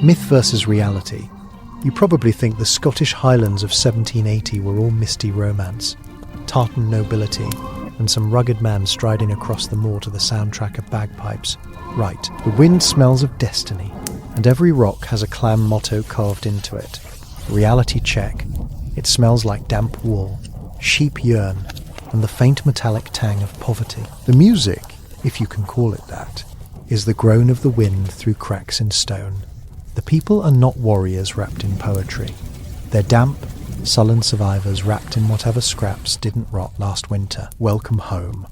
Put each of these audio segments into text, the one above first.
Myth versus reality. You probably think the Scottish Highlands of 1780 were all misty romance, tartan nobility, and some rugged man striding across the moor to the soundtrack of bagpipes. Right, the wind smells of destiny, and every rock has a clan motto carved into it. Reality check. It smells like damp wool, sheep urine, and the faint metallic tang of poverty. The music, if you can call it that, is the groan of the wind through cracks in stone. The people are not warriors wrapped in poetry. They're damp, sullen survivors wrapped in whatever scraps didn't rot last winter. Welcome home.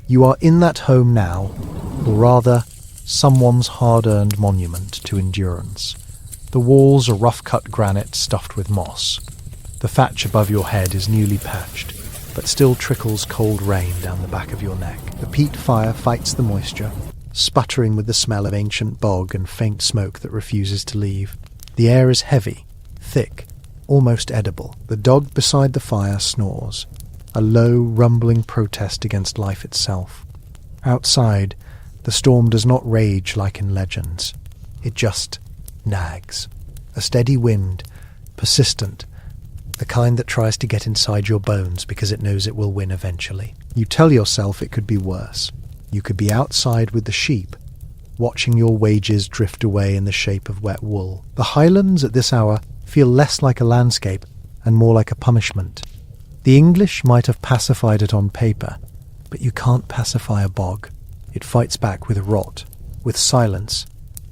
You are in that home now, or rather, someone's hard-earned monument to endurance. The walls are rough-cut granite stuffed with moss. The thatch above your head is newly patched, but still trickles cold rain down the back of your neck. The peat fire fights the moisture, sputtering with the smell of ancient bog and faint smoke that refuses to leave. The air is heavy, thick, almost edible. The dog beside the fire snores, a low, rumbling protest against life itself. Outside, the storm does not rage like in legends. It just nags. A steady wind, persistent, the kind that tries to get inside your bones because it knows it will win eventually. You tell yourself it could be worse. You could be outside with the sheep, watching your wages drift away in the shape of wet wool. The Highlands at this hour feel less like a landscape and more like a punishment. The English might have pacified it on paper, but you can't pacify a bog. It fights back with rot, with silence,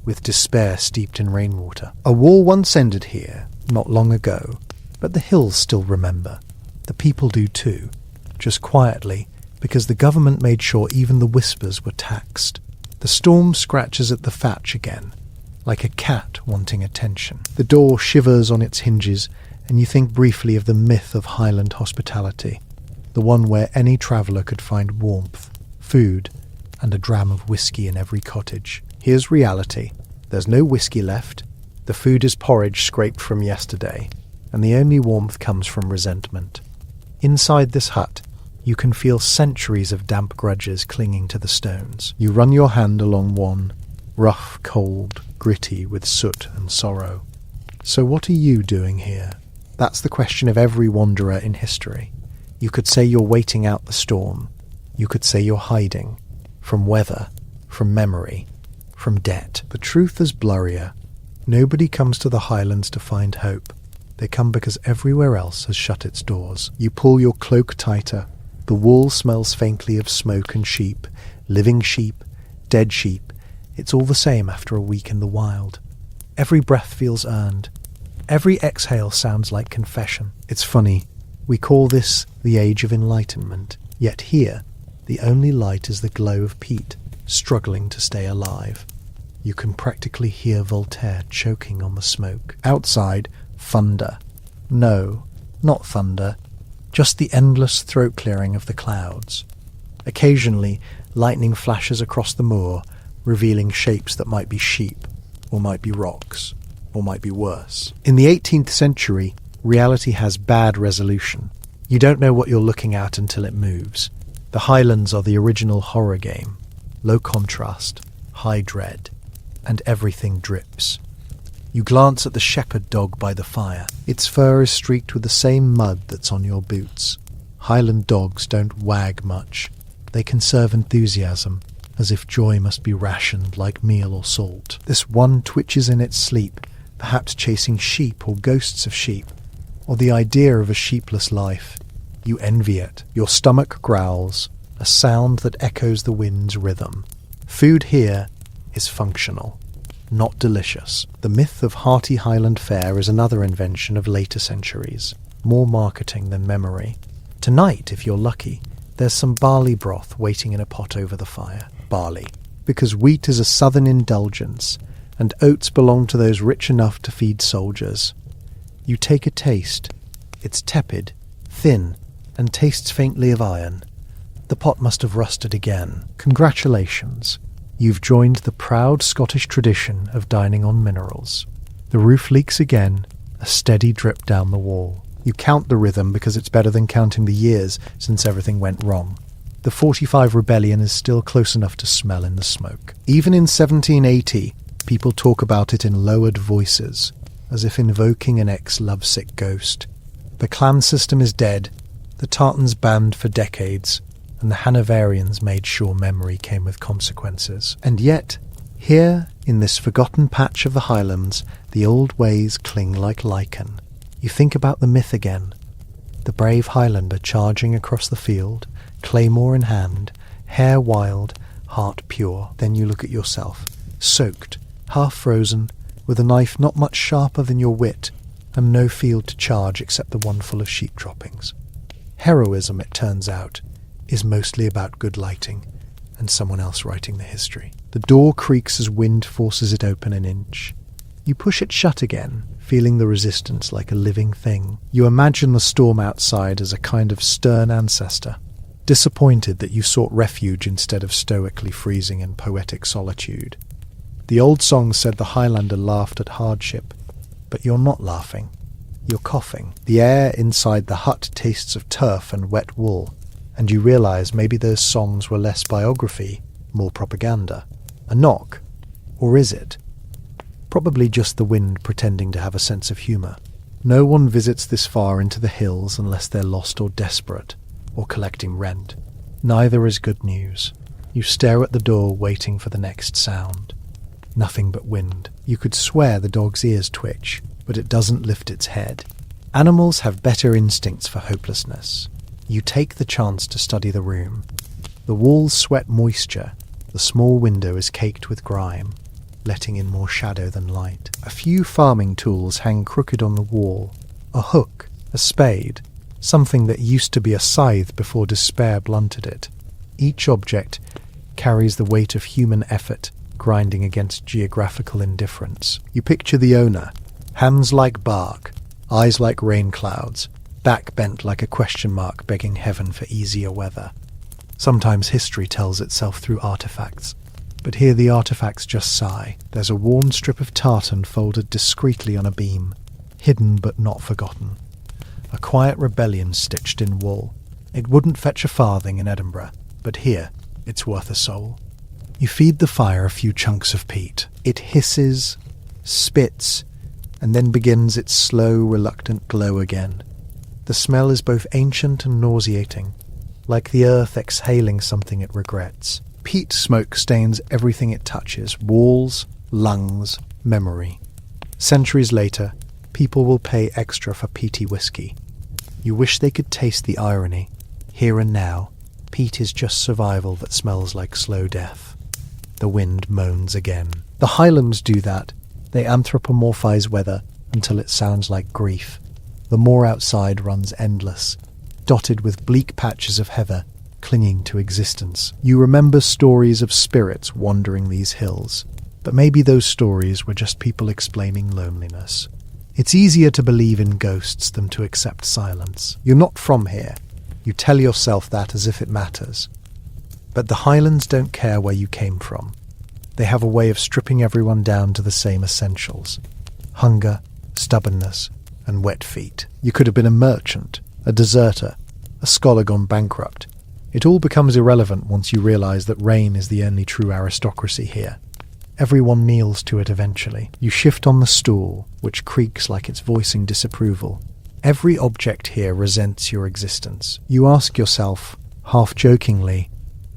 with despair steeped in rainwater. A war once ended here, not long ago, but the hills still remember. The people do too, just quietly, because the government made sure even the whispers were taxed. The storm scratches at the thatch again, like a cat wanting attention. The door shivers on its hinges, and you think briefly of the myth of Highland hospitality, the one where any traveller could find warmth, food, and a dram of whiskey in every cottage. Here's reality. There's no whiskey left, the food is porridge scraped from yesterday, and the only warmth comes from resentment. Inside this hut, you can feel centuries of damp grudges clinging to the stones. You run your hand along one, rough, cold, gritty with soot and sorrow. So what are you doing here? That's the question of every wanderer in history. You could say you're waiting out the storm. You could say you're hiding. From weather, from memory, from debt. The truth is blurrier. Nobody comes to the Highlands to find hope. They come because everywhere else has shut its doors. You pull your cloak tighter. The wool smells faintly of smoke and sheep, living sheep, dead sheep. It's all the same after a week in the wild. Every breath feels earned. Every exhale sounds like confession. It's funny. We call this the Age of Enlightenment. Yet here, the only light is the glow of peat, struggling to stay alive. You can practically hear Voltaire choking on the smoke. Outside, thunder. No, not thunder. Just the endless throat-clearing of the clouds. Occasionally, lightning flashes across the moor, revealing shapes that might be sheep, or might be rocks, or might be worse. In the 18th century, reality has bad resolution. You don't know what you're looking at until it moves. The Highlands are the original horror game. Low contrast, high dread, and everything drips. You glance at the shepherd dog by the fire. Its fur is streaked with the same mud that's on your boots. Highland dogs don't wag much. They conserve enthusiasm, as if joy must be rationed like meal or salt. This one twitches in its sleep, perhaps chasing sheep or ghosts of sheep, or the idea of a sheepless life. You envy it. Your stomach growls, a sound that echoes the wind's rhythm. Food here is functional, not delicious. The myth of hearty Highland fare is another invention of later centuries, more marketing than memory. Tonight, if you're lucky, there's some barley broth waiting in a pot over the fire. Barley, because wheat is a southern indulgence, and oats belong to those rich enough to feed soldiers. You take a taste. It's tepid, thin, and tastes faintly of iron. The pot must have rusted again. Congratulations. You've joined the proud Scottish tradition of dining on minerals. The roof leaks again, a steady drip down the wall. You count the rhythm because it's better than counting the years since everything went wrong. The 45 rebellion is still close enough to smell in the smoke. Even in 1780, People talk about it in lowered voices, as if invoking an ex-lovesick ghost. The clan system is dead, the tartans banned for decades, and the Hanoverians made sure memory came with consequences. And yet, here, in this forgotten patch of the Highlands, the old ways cling like lichen. You think about the myth again. The brave Highlander charging across the field, claymore in hand, hair wild, heart pure. Then you look at yourself, soaked, half frozen, with a knife not much sharper than your wit, and no field to charge except the one full of sheep droppings. Heroism, it turns out, is mostly about good lighting, and someone else writing the history. The door creaks as wind forces it open an inch. You push it shut again, feeling the resistance like a living thing. You imagine the storm outside as a kind of stern ancestor, disappointed that you sought refuge instead of stoically freezing in poetic solitude. The old song said the Highlander laughed at hardship, but you're not laughing. You're coughing. The air inside the hut tastes of turf and wet wool, and you realise maybe those songs were less biography, more propaganda. A knock? Or is it? Probably just the wind pretending to have a sense of humour. No one visits this far into the hills unless they're lost or desperate, or collecting rent. Neither is good news. You stare at the door waiting for the next sound. Nothing but wind. You could swear the dog's ears twitch, but it doesn't lift its head. Animals have better instincts for hopelessness. You take the chance to study the room. The walls sweat moisture. The small window is caked with grime, letting in more shadow than light. A few farming tools hang crooked on the wall. A hook, a spade, something that used to be a scythe before despair blunted it. Each object carries the weight of human effort grinding against geographical indifference. You picture the owner, hands like bark, eyes like rain clouds, back bent like a question mark begging heaven for easier weather. Sometimes history tells itself through artifacts, but here the artifacts just sigh. There's a worn strip of tartan folded discreetly on a beam, hidden but not forgotten. A quiet rebellion stitched in wool. It wouldn't fetch a farthing in Edinburgh, but here it's worth a soul. You feed the fire a few chunks of peat. It hisses, spits, and then begins its slow, reluctant glow again. The smell is both ancient and nauseating, like the earth exhaling something it regrets. Peat smoke stains everything it touches, walls, lungs, memory. Centuries later, people will pay extra for peaty whiskey. You wish they could taste the irony. Here and now, peat is just survival that smells like slow death. The wind moans again. The Highlands do that. They anthropomorphize weather until it sounds like grief. The moor outside runs endless, dotted with bleak patches of heather clinging to existence. You remember stories of spirits wandering these hills, but maybe those stories were just people explaining loneliness. It's easier to believe in ghosts than to accept silence. You're not from here. You tell yourself that as if it matters. But the Highlands don't care where you came from. They have a way of stripping everyone down to the same essentials: hunger, stubbornness, and wet feet. You could have been a merchant, a deserter, a scholar gone bankrupt. It all becomes irrelevant once you realise that rain is the only true aristocracy here. Everyone kneels to it eventually. You shift on the stool, which creaks like it's voicing disapproval. Every object here resents your existence. You ask yourself, half jokingly,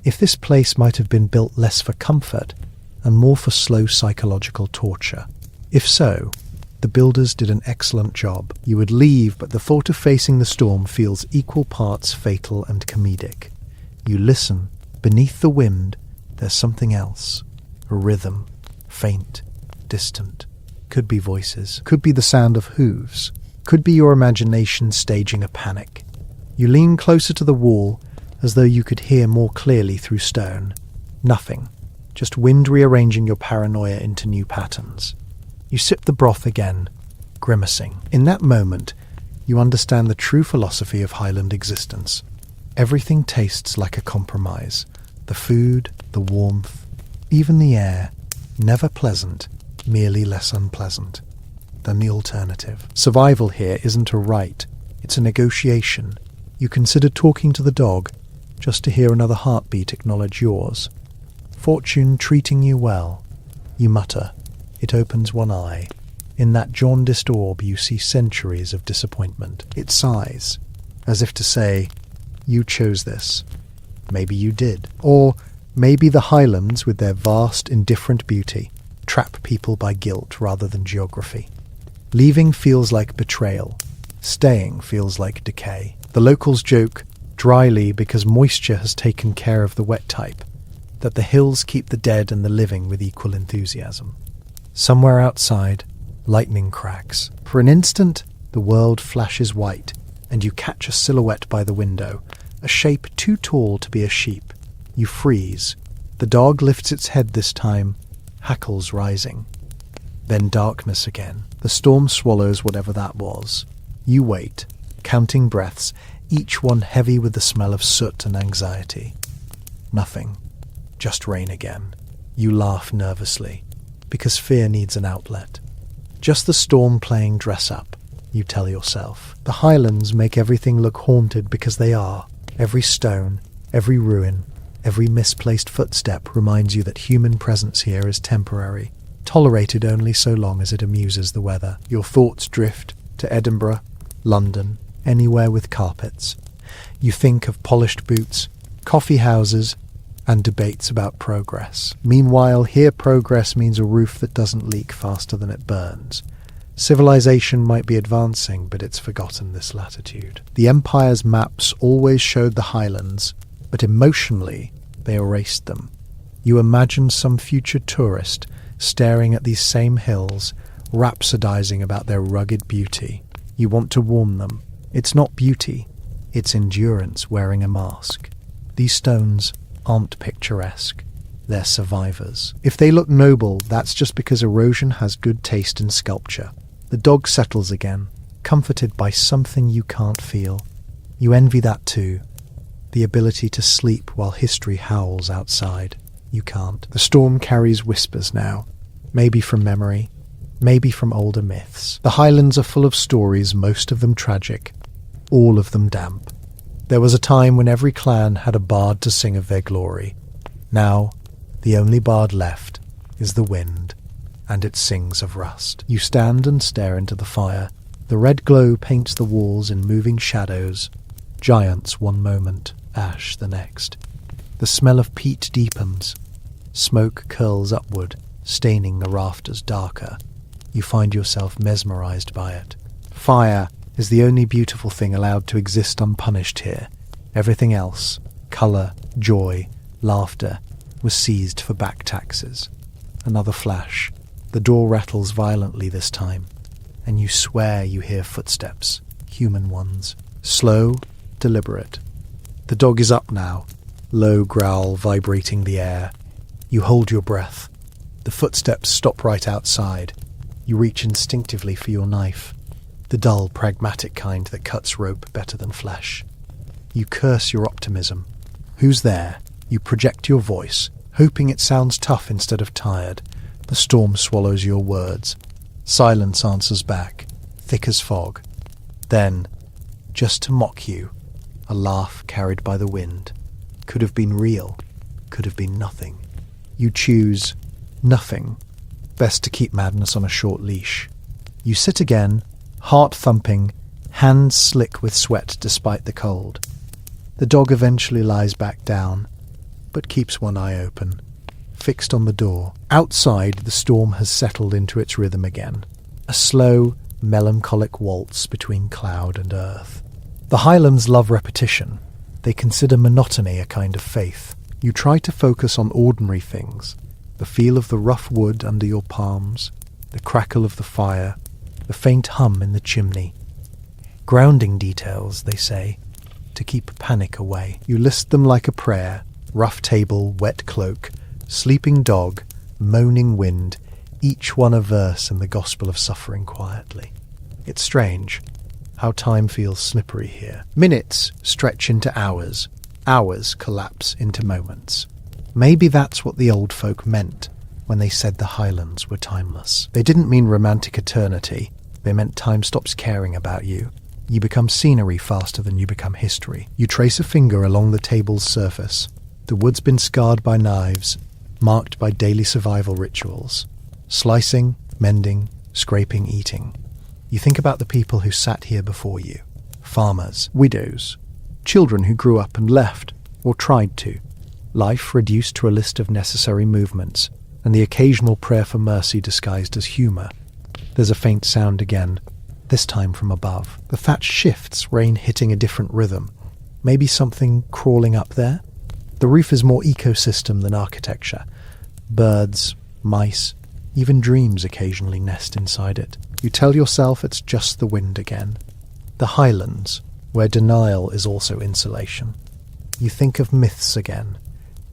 if this place might have been built less for comfort and more for slow psychological torture. If so, the builders did an excellent job. You would leave, but the thought of facing the storm feels equal parts fatal and comedic. You listen. Beneath the wind, there's something else. A rhythm. Faint. Distant. Could be voices. Could be the sound of hooves. Could be your imagination staging a panic. You lean closer to the wall, as though you could hear more clearly through stone. Nothing. Just wind rearranging your paranoia into new patterns. You sip the broth again, grimacing. In that moment, you understand the true philosophy of Highland existence. Everything tastes like a compromise. The food, the warmth, even the air. Never pleasant, merely less unpleasant than the alternative. Survival here isn't a right, it's a negotiation. You consider talking to the dog just to hear another heartbeat acknowledge yours. Fortune treating you well. You mutter, It opens one eye. In that jaundiced orb you see centuries of disappointment. It sighs, as if to say, you chose this. Maybe you did. Or maybe the Highlands, with their vast, indifferent beauty, trap people by guilt rather than geography. Leaving feels like betrayal. Staying feels like decay. The locals joke, dryly because moisture has taken care of the wet type, that the hills keep the dead and the living with equal enthusiasm. Somewhere outside, lightning cracks. For an instant, the world flashes white, and you catch a silhouette by the window, a shape too tall to be a sheep. You freeze. The dog lifts its head this time, hackles rising. Then darkness again. The storm swallows whatever that was. You wait, counting breaths, each one heavy with the smell of soot and anxiety. Nothing. Just rain again. You laugh nervously, because fear needs an outlet. Just the storm playing dress-up, you tell yourself. The Highlands make everything look haunted because they are. Every stone, every ruin, every misplaced footstep reminds you that human presence here is temporary, tolerated only so long as it amuses the weather. Your thoughts drift to Edinburgh, London, anywhere with carpets. You think of polished boots, coffee houses, and debates about progress. Meanwhile, here progress means a roof that doesn't leak faster than it burns. Civilization might be advancing, but it's forgotten this latitude. The Empire's maps always showed the Highlands, but emotionally they erased them. You imagine some future tourist staring at these same hills, rhapsodizing about their rugged beauty. You want to warn them. It's not beauty, it's endurance wearing a mask. These stones aren't picturesque. They're survivors. If they look noble, that's just because erosion has good taste in sculpture. The dog settles again, comforted by something you can't feel. You envy that too. The ability to sleep while history howls outside. You can't. The storm carries whispers now. Maybe from memory, maybe from older myths. The Highlands are full of stories, most of them tragic, all of them damp. There was a time when every clan had a bard to sing of their glory. Now, the only bard left is the wind, and it sings of rust. You stand and stare into the fire. The red glow paints the walls in moving shadows. Giants one moment, ash the next. The smell of peat deepens. Smoke curls upward, staining the rafters darker. You find yourself mesmerized by it. Fire is the only beautiful thing allowed to exist unpunished here. Everything else, colour, joy, laughter, was seized for back taxes. Another flash. The door rattles violently this time, and you swear you hear footsteps, human ones. Slow, deliberate. The dog is up now, low growl vibrating the air. You hold your breath. The footsteps stop right outside. You reach instinctively for your knife. The dull, pragmatic kind that cuts rope better than flesh. You curse your optimism. Who's there? You project your voice, hoping it sounds tough instead of tired. The storm swallows your words. Silence answers back, thick as fog. Then, just to mock you, a laugh carried by the wind. Could have been real, could have been nothing. You choose nothing. Best to keep madness on a short leash. You sit again, heart thumping, hands slick with sweat despite the cold. The dog eventually lies back down, but keeps one eye open, fixed on the door. Outside, the storm has settled into its rhythm again, a slow, melancholic waltz between cloud and earth. The Highlands love repetition. They consider monotony a kind of faith. You try to focus on ordinary things, the feel of the rough wood under your palms, the crackle of the fire, the faint hum in the chimney. Grounding details, they say, to keep panic away. You list them like a prayer: rough table, wet cloak, sleeping dog, moaning wind, each one a verse in the gospel of suffering quietly. It's strange how time feels slippery here. Minutes stretch into hours, hours collapse into moments. Maybe that's what the old folk meant when they said the Highlands were timeless. They didn't mean romantic eternity. They meant time stops caring about you. You become scenery faster than you become history. You trace a finger along the table's surface. The wood's been scarred by knives, marked by daily survival rituals. Slicing, mending, scraping, eating. You think about the people who sat here before you. Farmers, widows, children who grew up and left, or tried to. Life reduced to a list of necessary movements, and the occasional prayer for mercy disguised as humour. There's a faint sound again, this time from above. The thatch shifts, rain hitting a different rhythm. Maybe something crawling up there? The roof is more ecosystem than architecture. Birds, mice, even dreams occasionally nest inside it. You tell yourself it's just the wind again. The Highlands, where denial is also insulation. You think of myths again.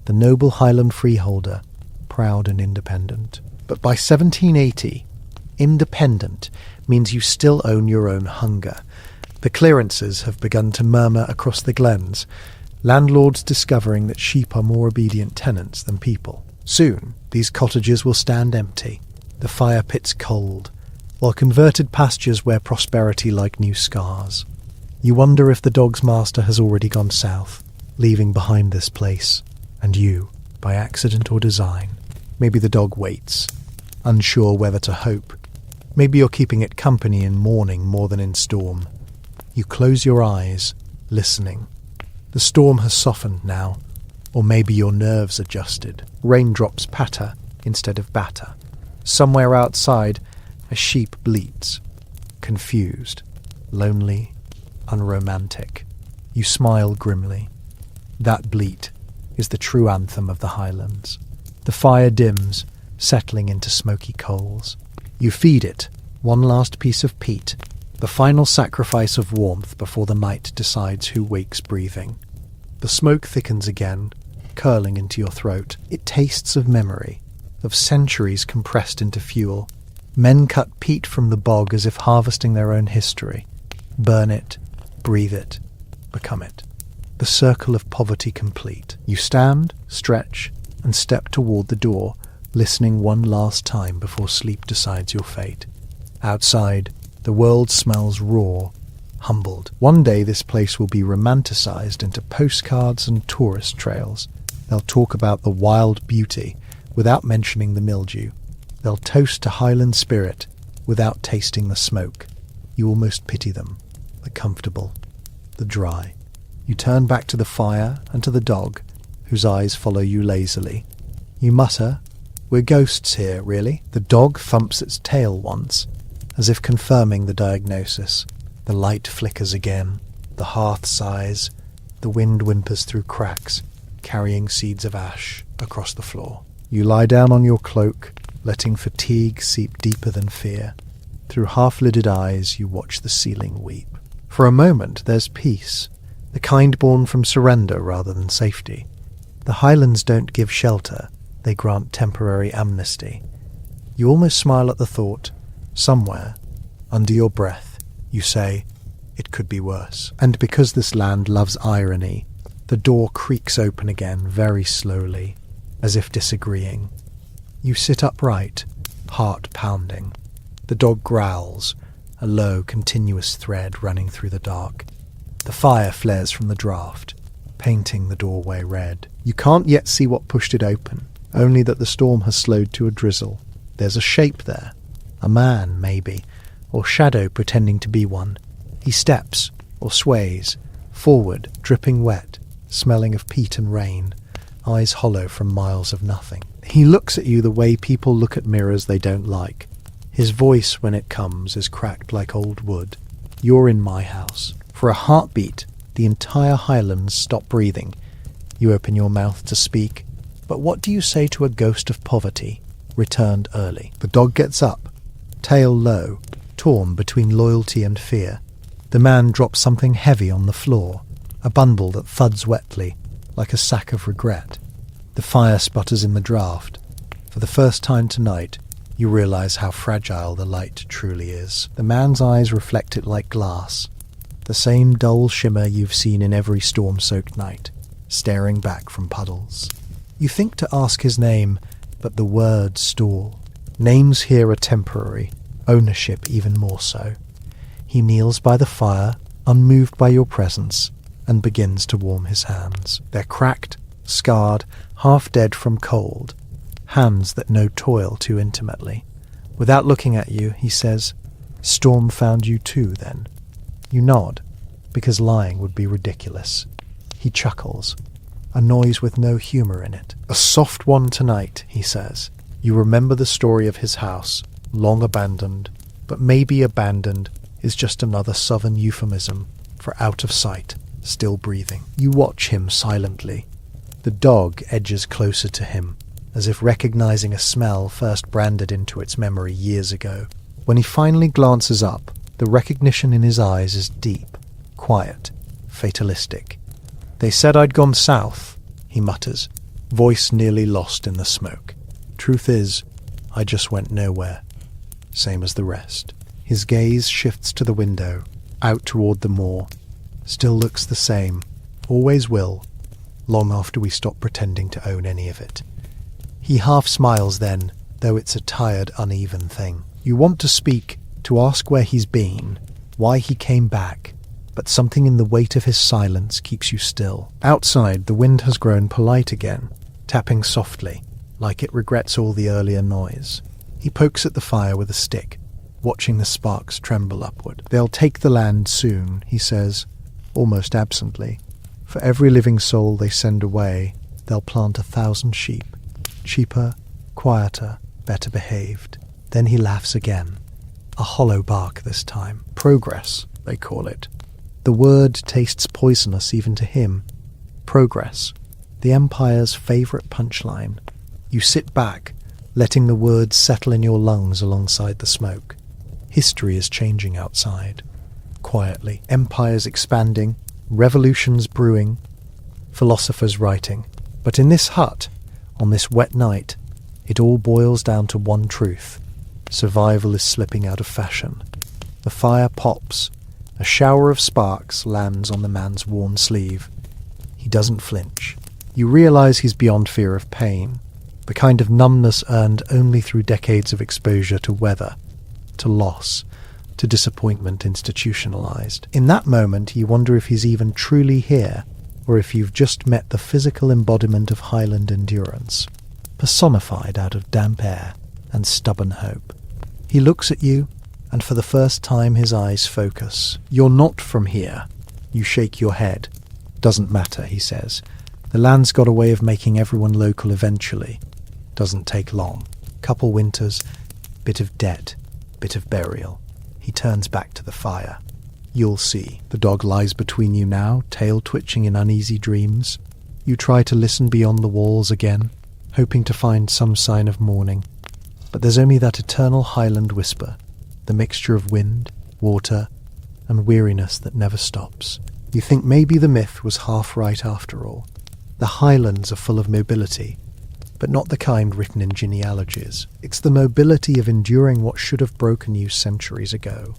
The noble Highland freeholder, proud and independent. But by 1780, independent means you still own your own hunger. The clearances have begun to murmur across the glens, landlords discovering that sheep are more obedient tenants than people. Soon, these cottages will stand empty, the fire pits cold, while converted pastures wear prosperity like new scars. You wonder if the dog's master has already gone south, leaving behind this place, and you, by accident or design. Maybe the dog waits, unsure whether to hope. Maybe you're keeping it company in mourning more than in storm. You close your eyes, listening. The storm has softened now, or maybe your nerves adjusted. Raindrops patter instead of batter. Somewhere outside, a sheep bleats, confused, lonely, unromantic. You smile grimly. That bleat is the true anthem of the Highlands. The fire dims, settling into smoky coals. You feed it, one last piece of peat, the final sacrifice of warmth before the night decides who wakes breathing. The smoke thickens again, curling into your throat. It tastes of memory, of centuries compressed into fuel. Men cut peat from the bog as if harvesting their own history. Burn it, breathe it, become it. The circle of poverty complete. You stand, stretch, and step toward the door, listening one last time before sleep decides your fate. Outside, the world smells raw, humbled. One day this place will be romanticized into postcards and tourist trails. They'll talk about the wild beauty without mentioning the mildew. They'll toast to Highland spirit without tasting the smoke. You almost pity them. The comfortable, the dry. You turn back to the fire and to the dog, whose eyes follow you lazily. You mutter, "We're ghosts here, really?" The dog thumps its tail once, as if confirming the diagnosis. The light flickers again. The hearth sighs. The wind whimpers through cracks, carrying seeds of ash across the floor. You lie down on your cloak, letting fatigue seep deeper than fear. Through half-lidded eyes, you watch the ceiling weep. For a moment, there's peace, the kind born from surrender rather than safety. The Highlands don't give shelter, they grant temporary amnesty. You almost smile at the thought. Somewhere, under your breath, you say, it could be worse. And because this land loves irony, the door creaks open again very slowly, as if disagreeing. You sit upright, heart pounding. The dog growls, a low, continuous thread running through the dark. The fire flares from the draught, painting the doorway red. You can't yet see what pushed it open, only that the storm has slowed to a drizzle. There's a shape there. A man, maybe, or shadow pretending to be one. He steps, or sways, forward, dripping wet, smelling of peat and rain, eyes hollow from miles of nothing. He looks at you the way people look at mirrors they don't like. His voice, when it comes, is cracked like old wood. You're in my house. For a heartbeat, the entire Highlands stop breathing. You open your mouth to speak, but what do you say to a ghost of poverty, returned early? The dog gets up, tail low, torn between loyalty and fear. The man drops something heavy on the floor, a bundle that thuds wetly, like a sack of regret. The fire sputters in the draught. For the first time tonight, you realize how fragile the light truly is. The man's eyes reflect it like glass, the same dull shimmer you've seen in every storm-soaked night, staring back from puddles. You think to ask his name, but the words stall. Names here are temporary, ownership even more so. He kneels by the fire, unmoved by your presence, and begins to warm his hands. They're cracked, scarred, half dead from cold, hands that know toil too intimately. Without looking at you, he says, "Storm found you too, then?" You nod, because lying would be ridiculous. He chuckles, a noise with no humour in it. "A soft one tonight," he says. You remember the story of his house, long abandoned, but maybe abandoned is just another southern euphemism for out of sight, still breathing. You watch him silently. The dog edges closer to him, as if recognizing a smell first branded into its memory years ago. When he finally glances up, the recognition in his eyes is deep, quiet, fatalistic. "They said I'd gone south," he mutters, voice nearly lost in the smoke. "Truth is, I just went nowhere. Same as the rest." His gaze shifts to the window, out toward the moor. Still looks the same, always will, long after we stop pretending to own any of it. He half smiles then, though it's a tired, uneven thing. You want to speak, to ask where he's been, why he came back, but something in the weight of his silence keeps you still. Outside, the wind has grown polite again, tapping softly, like it regrets all the earlier noise. He pokes at the fire with a stick, watching the sparks tremble upward. "They'll take the land soon," he says, almost absently. "For every living soul they send away, they'll plant 1,000 sheep. Cheaper, quieter, better behaved." Then he laughs again. A hollow bark this time. Progress, they call it. The word tastes poisonous even to him. Progress, the Empire's favourite punchline. You sit back, letting the words settle in your lungs alongside the smoke. History is changing outside. Quietly, empires expanding, revolutions brewing, philosophers writing. But in this hut, on this wet night, it all boils down to one truth. Survival is slipping out of fashion. The fire pops. A shower of sparks lands on the man's worn sleeve. He doesn't flinch. You realize he's beyond fear of pain, the kind of numbness earned only through decades of exposure to weather, to loss, to disappointment institutionalized. In that moment, you wonder if he's even truly here, or if you've just met the physical embodiment of Highland endurance, personified out of damp air and stubborn hope. He looks at you, and for the first time his eyes focus. "You're not from here." You shake your head. "Doesn't matter," he says. "The land's got a way of making everyone local eventually. Doesn't take long. Couple winters, bit of debt, bit of burial." He turns back to the fire. "You'll see." The dog lies between you now, tail twitching in uneasy dreams. You try to listen beyond the walls again, hoping to find some sign of morning. But there's only that eternal Highland whisper, the mixture of wind, water, and weariness that never stops. You think maybe the myth was half right after all. The Highlands are full of mobility, but not the kind written in genealogies. It's the mobility of enduring what should have broken you centuries ago.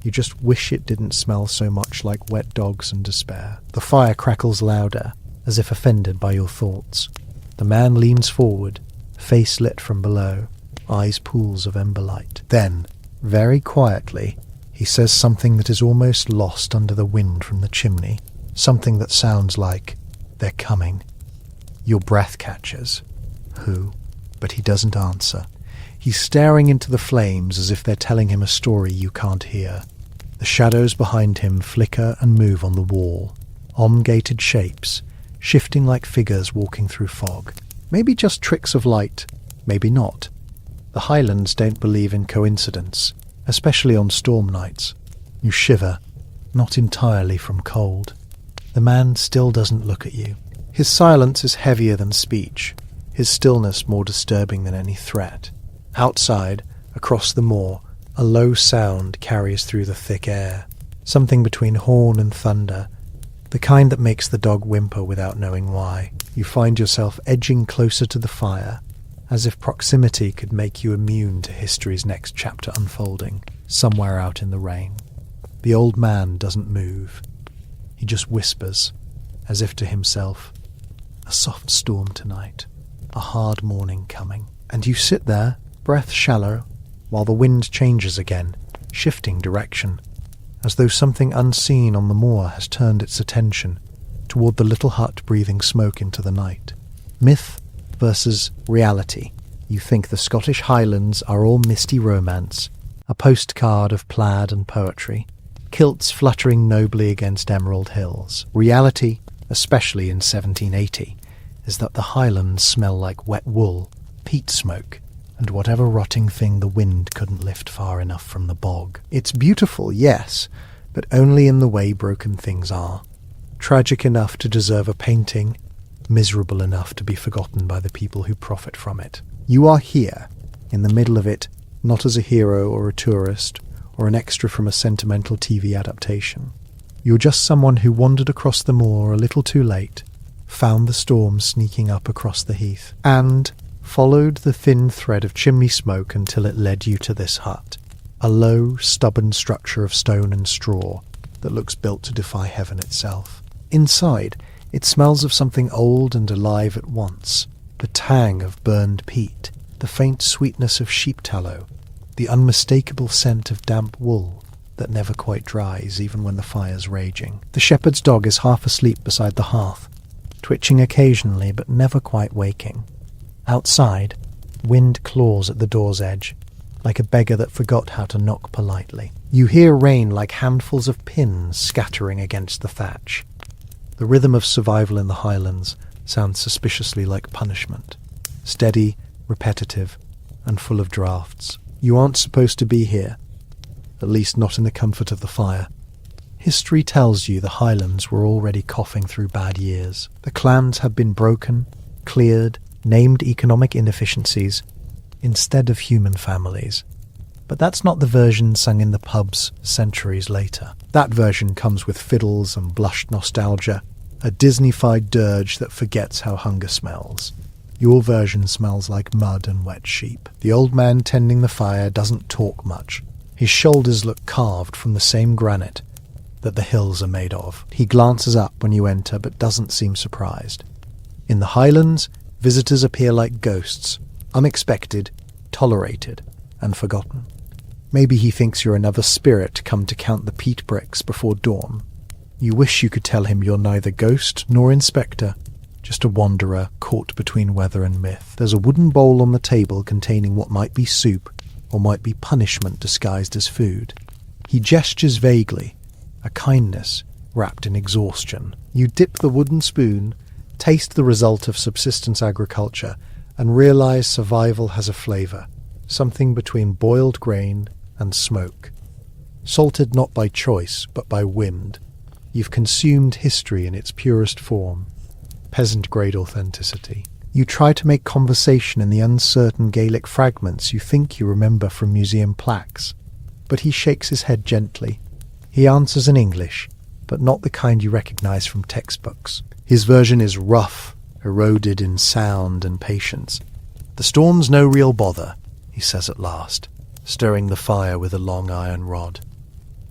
You just wish it didn't smell so much like wet dogs and despair. The fire crackles louder, as if offended by your thoughts. The man leans forward, face lit from below, eyes pools of ember light. Then, very quietly, he says something that is almost lost under the wind from the chimney, something that sounds like, "They're coming." Your breath catches. Who? But he doesn't answer. He's staring into the flames as if they're telling him a story you can't hear. The shadows behind him flicker and move on the wall, elongated shapes, shifting like figures walking through fog. Maybe just tricks of light, maybe not. The Highlands don't believe in coincidence, especially on storm nights. You shiver, not entirely from cold. The man still doesn't look at you. His silence is heavier than speech, his stillness more disturbing than any threat. Outside, across the moor, a low sound carries through the thick air, something between horn and thunder, the kind that makes the dog whimper without knowing why. You find yourself edging closer to the fire, as if proximity could make you immune to history's next chapter unfolding, somewhere out in the rain. The old man doesn't move. He just whispers, as if to himself, "A soft storm tonight, a hard morning coming." And you sit there, breath shallow, while the wind changes again, shifting direction, as though something unseen on the moor has turned its attention toward the little hut breathing smoke into the night. Myth versus reality. You think the Scottish Highlands are all misty romance, a postcard of plaid and poetry, kilts fluttering nobly against emerald hills. Reality, especially in 1780, is that the Highlands smell like wet wool, peat smoke, and whatever rotting thing the wind couldn't lift far enough from the bog. It's beautiful, yes, but only in the way broken things are. Tragic enough to deserve a painting, miserable enough to be forgotten by the people who profit from it. You are here, in the middle of it, not as a hero or a tourist, or an extra from a sentimental TV adaptation. You're just someone who wandered across the moor a little too late, found the storm sneaking up across the heath, and followed the thin thread of chimney smoke until it led you to this hut, a low, stubborn structure of stone and straw that looks built to defy heaven itself. Inside, it smells of something old and alive at once, the tang of burned peat, the faint sweetness of sheep tallow, the unmistakable scent of damp wool that never quite dries even when the fire's raging. The shepherd's dog is half asleep beside the hearth, twitching occasionally but never quite waking. Outside, wind claws at the door's edge, like a beggar that forgot how to knock politely. You hear rain like handfuls of pins scattering against the thatch. The rhythm of survival in the Highlands sounds suspiciously like punishment. Steady, repetitive, and full of drafts. You aren't supposed to be here, at least not in the comfort of the fire. History tells you the Highlands were already coughing through bad years. The clans had been broken, cleared, named economic inefficiencies instead of human families. But that's not the version sung in the pubs centuries later. That version comes with fiddles and blushed nostalgia, a Disney-fied dirge that forgets how hunger smells. Your version smells like mud and wet sheep. The old man tending the fire doesn't talk much. His shoulders look carved from the same granite that the hills are made of. He glances up when you enter but doesn't seem surprised. In the Highlands, visitors appear like ghosts, unexpected, tolerated, and forgotten. Maybe he thinks you're another spirit come to count the peat bricks before dawn. You wish you could tell him you're neither ghost nor inspector, just a wanderer caught between weather and myth. There's a wooden bowl on the table containing what might be soup or might be punishment disguised as food. He gestures vaguely, a kindness wrapped in exhaustion. You dip the wooden spoon, taste the result of subsistence agriculture, and realize survival has a flavor, something between boiled grain and smoke. Salted not by choice, but by wind, you've consumed history in its purest form, peasant-grade authenticity. You try to make conversation in the uncertain Gaelic fragments you think you remember from museum plaques, but he shakes his head gently. He answers in English, but not the kind you recognize from textbooks. His version is rough, eroded in sound and patience. "The storm's no real bother," he says at last, stirring the fire with a long iron rod.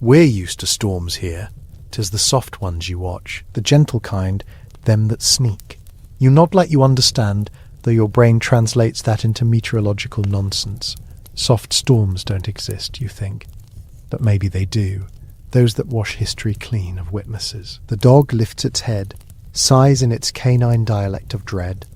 "We're used to storms here. 'Tis the soft ones you watch, the gentle kind, them that sneak." You nod like you understand, though your brain translates that into meteorological nonsense. Soft storms don't exist, you think. But maybe they do, those that wash history clean of witnesses. The dog lifts its head, sighs in its canine dialect of dread,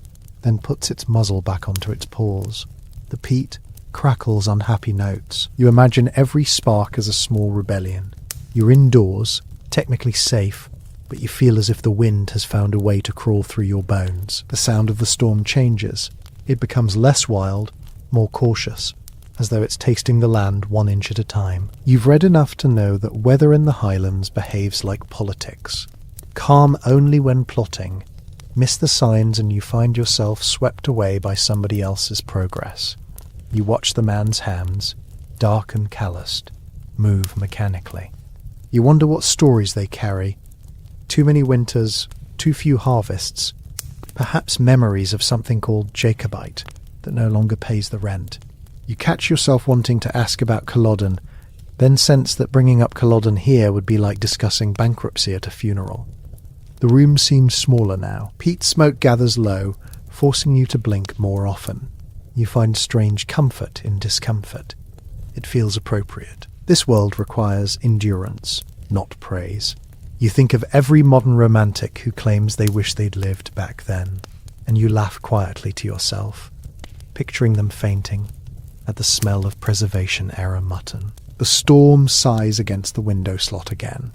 then puts its muzzle back onto its paws. The peat crackles unhappy notes. You imagine every spark as a small rebellion. You're indoors, technically safe, but you feel as if the wind has found a way to crawl through your bones. The sound of the storm changes. It becomes less wild, more cautious, as though it's tasting the land 1 inch at a time. You've read enough to know that weather in the Highlands behaves like politics. Calm only when plotting. Miss the signs and you find yourself swept away by somebody else's progress. You watch the man's hands, dark and calloused, move mechanically. You wonder what stories they carry. Too many winters, too few harvests, perhaps memories of something called Jacobite that no longer pays the rent. You catch yourself wanting to ask about Culloden, then sense that bringing up Culloden here would be like discussing bankruptcy at a funeral. The room seems smaller now. Peat smoke gathers low, forcing you to blink more often. You find strange comfort in discomfort. It feels appropriate. This world requires endurance, not praise. You think of every modern romantic who claims they wish they'd lived back then, and you laugh quietly to yourself. picturing them fainting at the smell of preservation-era mutton. The storm sighs against the window slot again.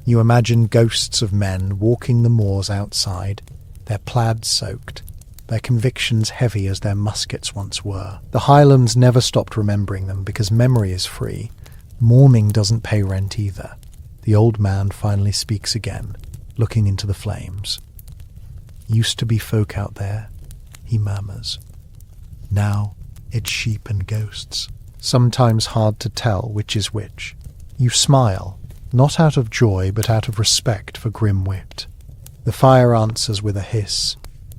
You imagine ghosts of men walking the moors outside, their plaids soaked, their convictions heavy as their muskets once were. The Highlands never stopped remembering them because memory is free. Mourning doesn't pay rent either. The old man finally speaks again, looking into the flames. "Used to be folk out there," he murmurs. "Now it's sheep and ghosts." Sometimes hard to tell which is which. You smile, not out of joy but out of respect for grim wit. The fire answers with a hiss.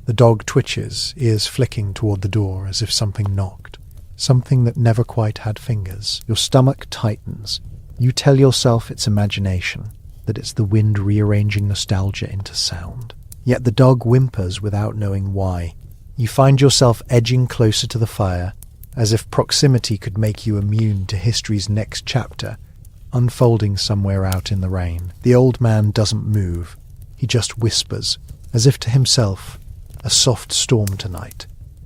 The dog twitches, ears flicking toward the door as if something knocked. Something that never quite had fingers. Your stomach tightens. You tell yourself it's imagination, that it's the wind rearranging nostalgia into sound. Yet the dog whimpers without knowing why. You find yourself edging closer to the fire, as if proximity could make you immune to history's next chapter, unfolding somewhere out in the rain. The old man doesn't move. He just whispers, as if to himself, "A soft storm tonight,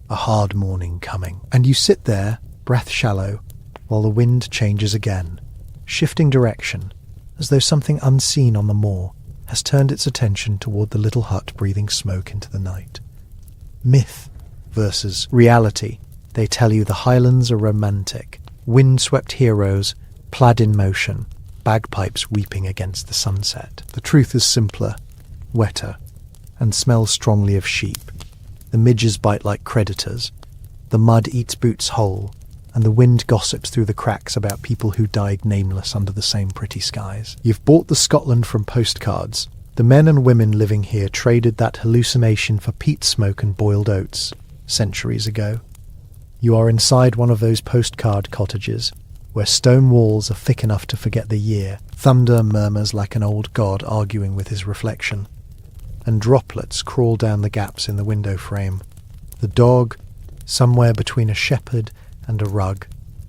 a hard morning coming." And you sit there, breath shallow, while the wind changes again, shifting direction, as though something unseen on the moor has turned its attention toward the little hut breathing smoke into the night. Myth versus reality. They tell you the Highlands are romantic, wind-swept heroes, plaid in motion, bagpipes weeping against the sunset. The truth is simpler, wetter, and smells strongly of sheep. The midges bite like predators. The mud eats boots whole, and the wind gossips through the cracks about people who died nameless under the same pretty skies. You've bought the Scotland from postcards. The men and women living here traded that hallucination for peat smoke and boiled oats centuries ago. You are inside one of those postcard cottages, where stone walls are thick enough to forget the year. Thunder murmurs like an old god arguing with his reflection, and droplets crawl down the gaps in the window frame. The dog, somewhere between a shepherd and a rug,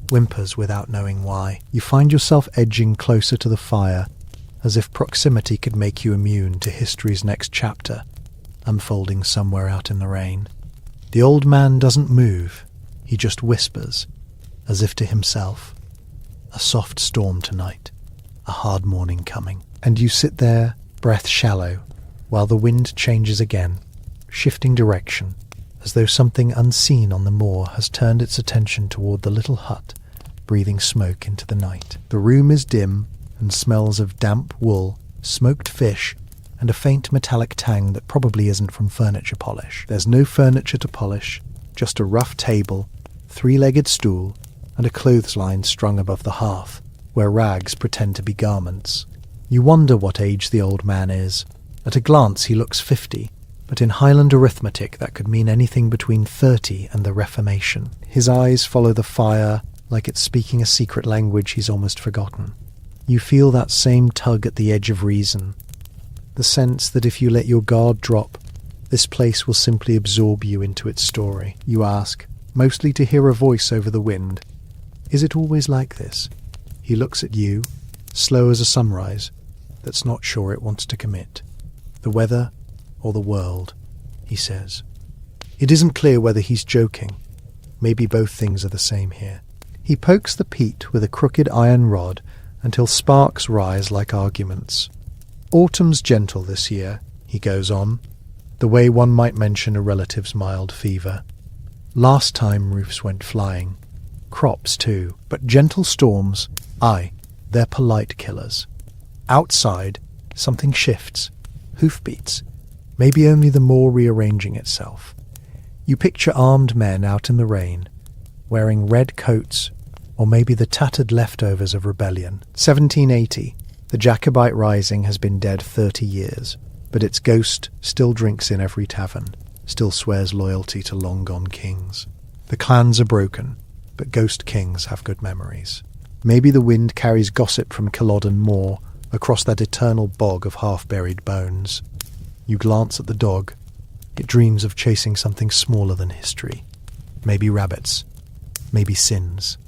whimpers without knowing why. You find yourself edging closer to the fire, as if proximity could make you immune to history's next chapter, unfolding somewhere out in the rain. The old man doesn't move. He just whispers, as if to himself, "A soft storm tonight, a hard morning coming." And you sit there, breath shallow, while the wind changes again, shifting direction, as though something unseen on the moor has turned its attention toward the little hut, breathing smoke into the night. The room is dim and smells of damp wool, smoked fish, and a faint metallic tang that probably isn't from furniture polish. There's no furniture to polish, just a rough table, three-legged stool, and a clothesline strung above the hearth, where rags pretend to be garments. You wonder what age the old man is. At a glance he looks 50, but in Highland arithmetic that could mean anything between 30 and the Reformation. His eyes follow the fire like it's speaking a secret language he's almost forgotten. You feel that same tug at the edge of reason, the sense that if you let your guard drop, this place will simply absorb you into its story. You ask, mostly to hear a voice over the wind, "Is it always like this?" He looks at you, slow as a sunrise, that's not sure it wants to commit. "The weather or the world," he says. It isn't clear whether he's joking. Maybe both things are the same here. He pokes the peat with a crooked iron rod until sparks rise like arguments. "Autumn's gentle this year," he goes on, the way one might mention a relative's mild fever. "Last time roofs went flying. Crops too. But gentle storms, aye, they're polite killers. Outside, something shifts. Hoofbeats. Maybe only the moor rearranging itself. You picture armed men out in the rain, wearing red coats, or maybe the tattered leftovers of rebellion. 1780. The Jacobite Rising has been dead 30 years, but its ghost still drinks in every tavern, still swears loyalty to long-gone kings. The clans are broken, but ghost kings have good memories. Maybe the wind carries gossip from Culloden Moor across that eternal bog of half-buried bones. You glance at the dog. It dreams of chasing something smaller than history. Maybe rabbits. Maybe sins.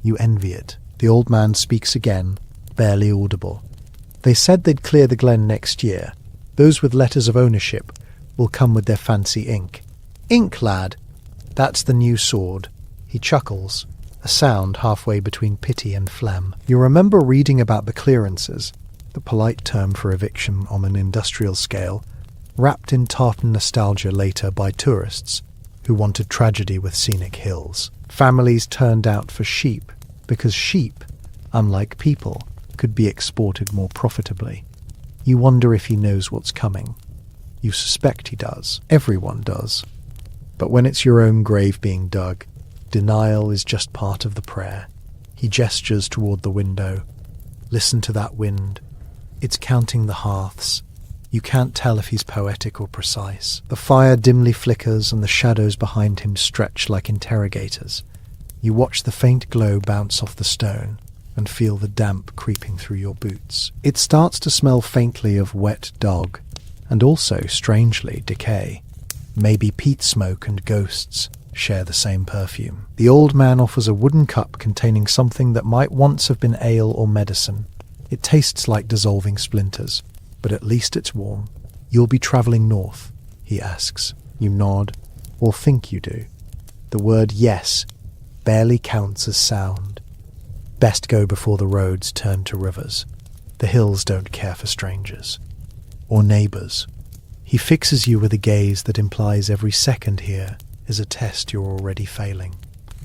You envy it. The old man speaks again, barely audible. "They said they'd clear the glen next year. Those with letters of ownership will come with their fancy ink." "Ink, lad? That's the new sword. He chuckles, a sound halfway between pity and phlegm. You remember reading about the clearances, the polite term for eviction on an industrial scale, wrapped in tartan nostalgia later by tourists who wanted tragedy with scenic hills. Families turned out for sheep because sheep, unlike people, could be exported more profitably. You wonder if he knows what's coming. You suspect he does. Everyone does. But when it's your own grave being dug, denial is just part of the prayer. He gestures toward the window. Listen to that wind. It's counting the hearths. You can't tell if he's poetic or precise. The fire dimly flickers and the shadows behind him stretch like interrogators. You watch the faint glow bounce off the stone and feel the damp creeping through your boots. It starts to smell faintly of wet dog, and also, strangely, decay. Maybe peat smoke and ghosts share the same perfume. The old man offers a wooden cup containing something that might once have been ale or medicine. It tastes like dissolving splinters, but at least it's warm. You'll be travelling north, he asks. You nod, or think you do. The word yes barely counts as sound. Best go before the roads turn to rivers. The hills don't care for strangers. Or neighbours. He fixes you with a gaze that implies every second here is a test you're already failing.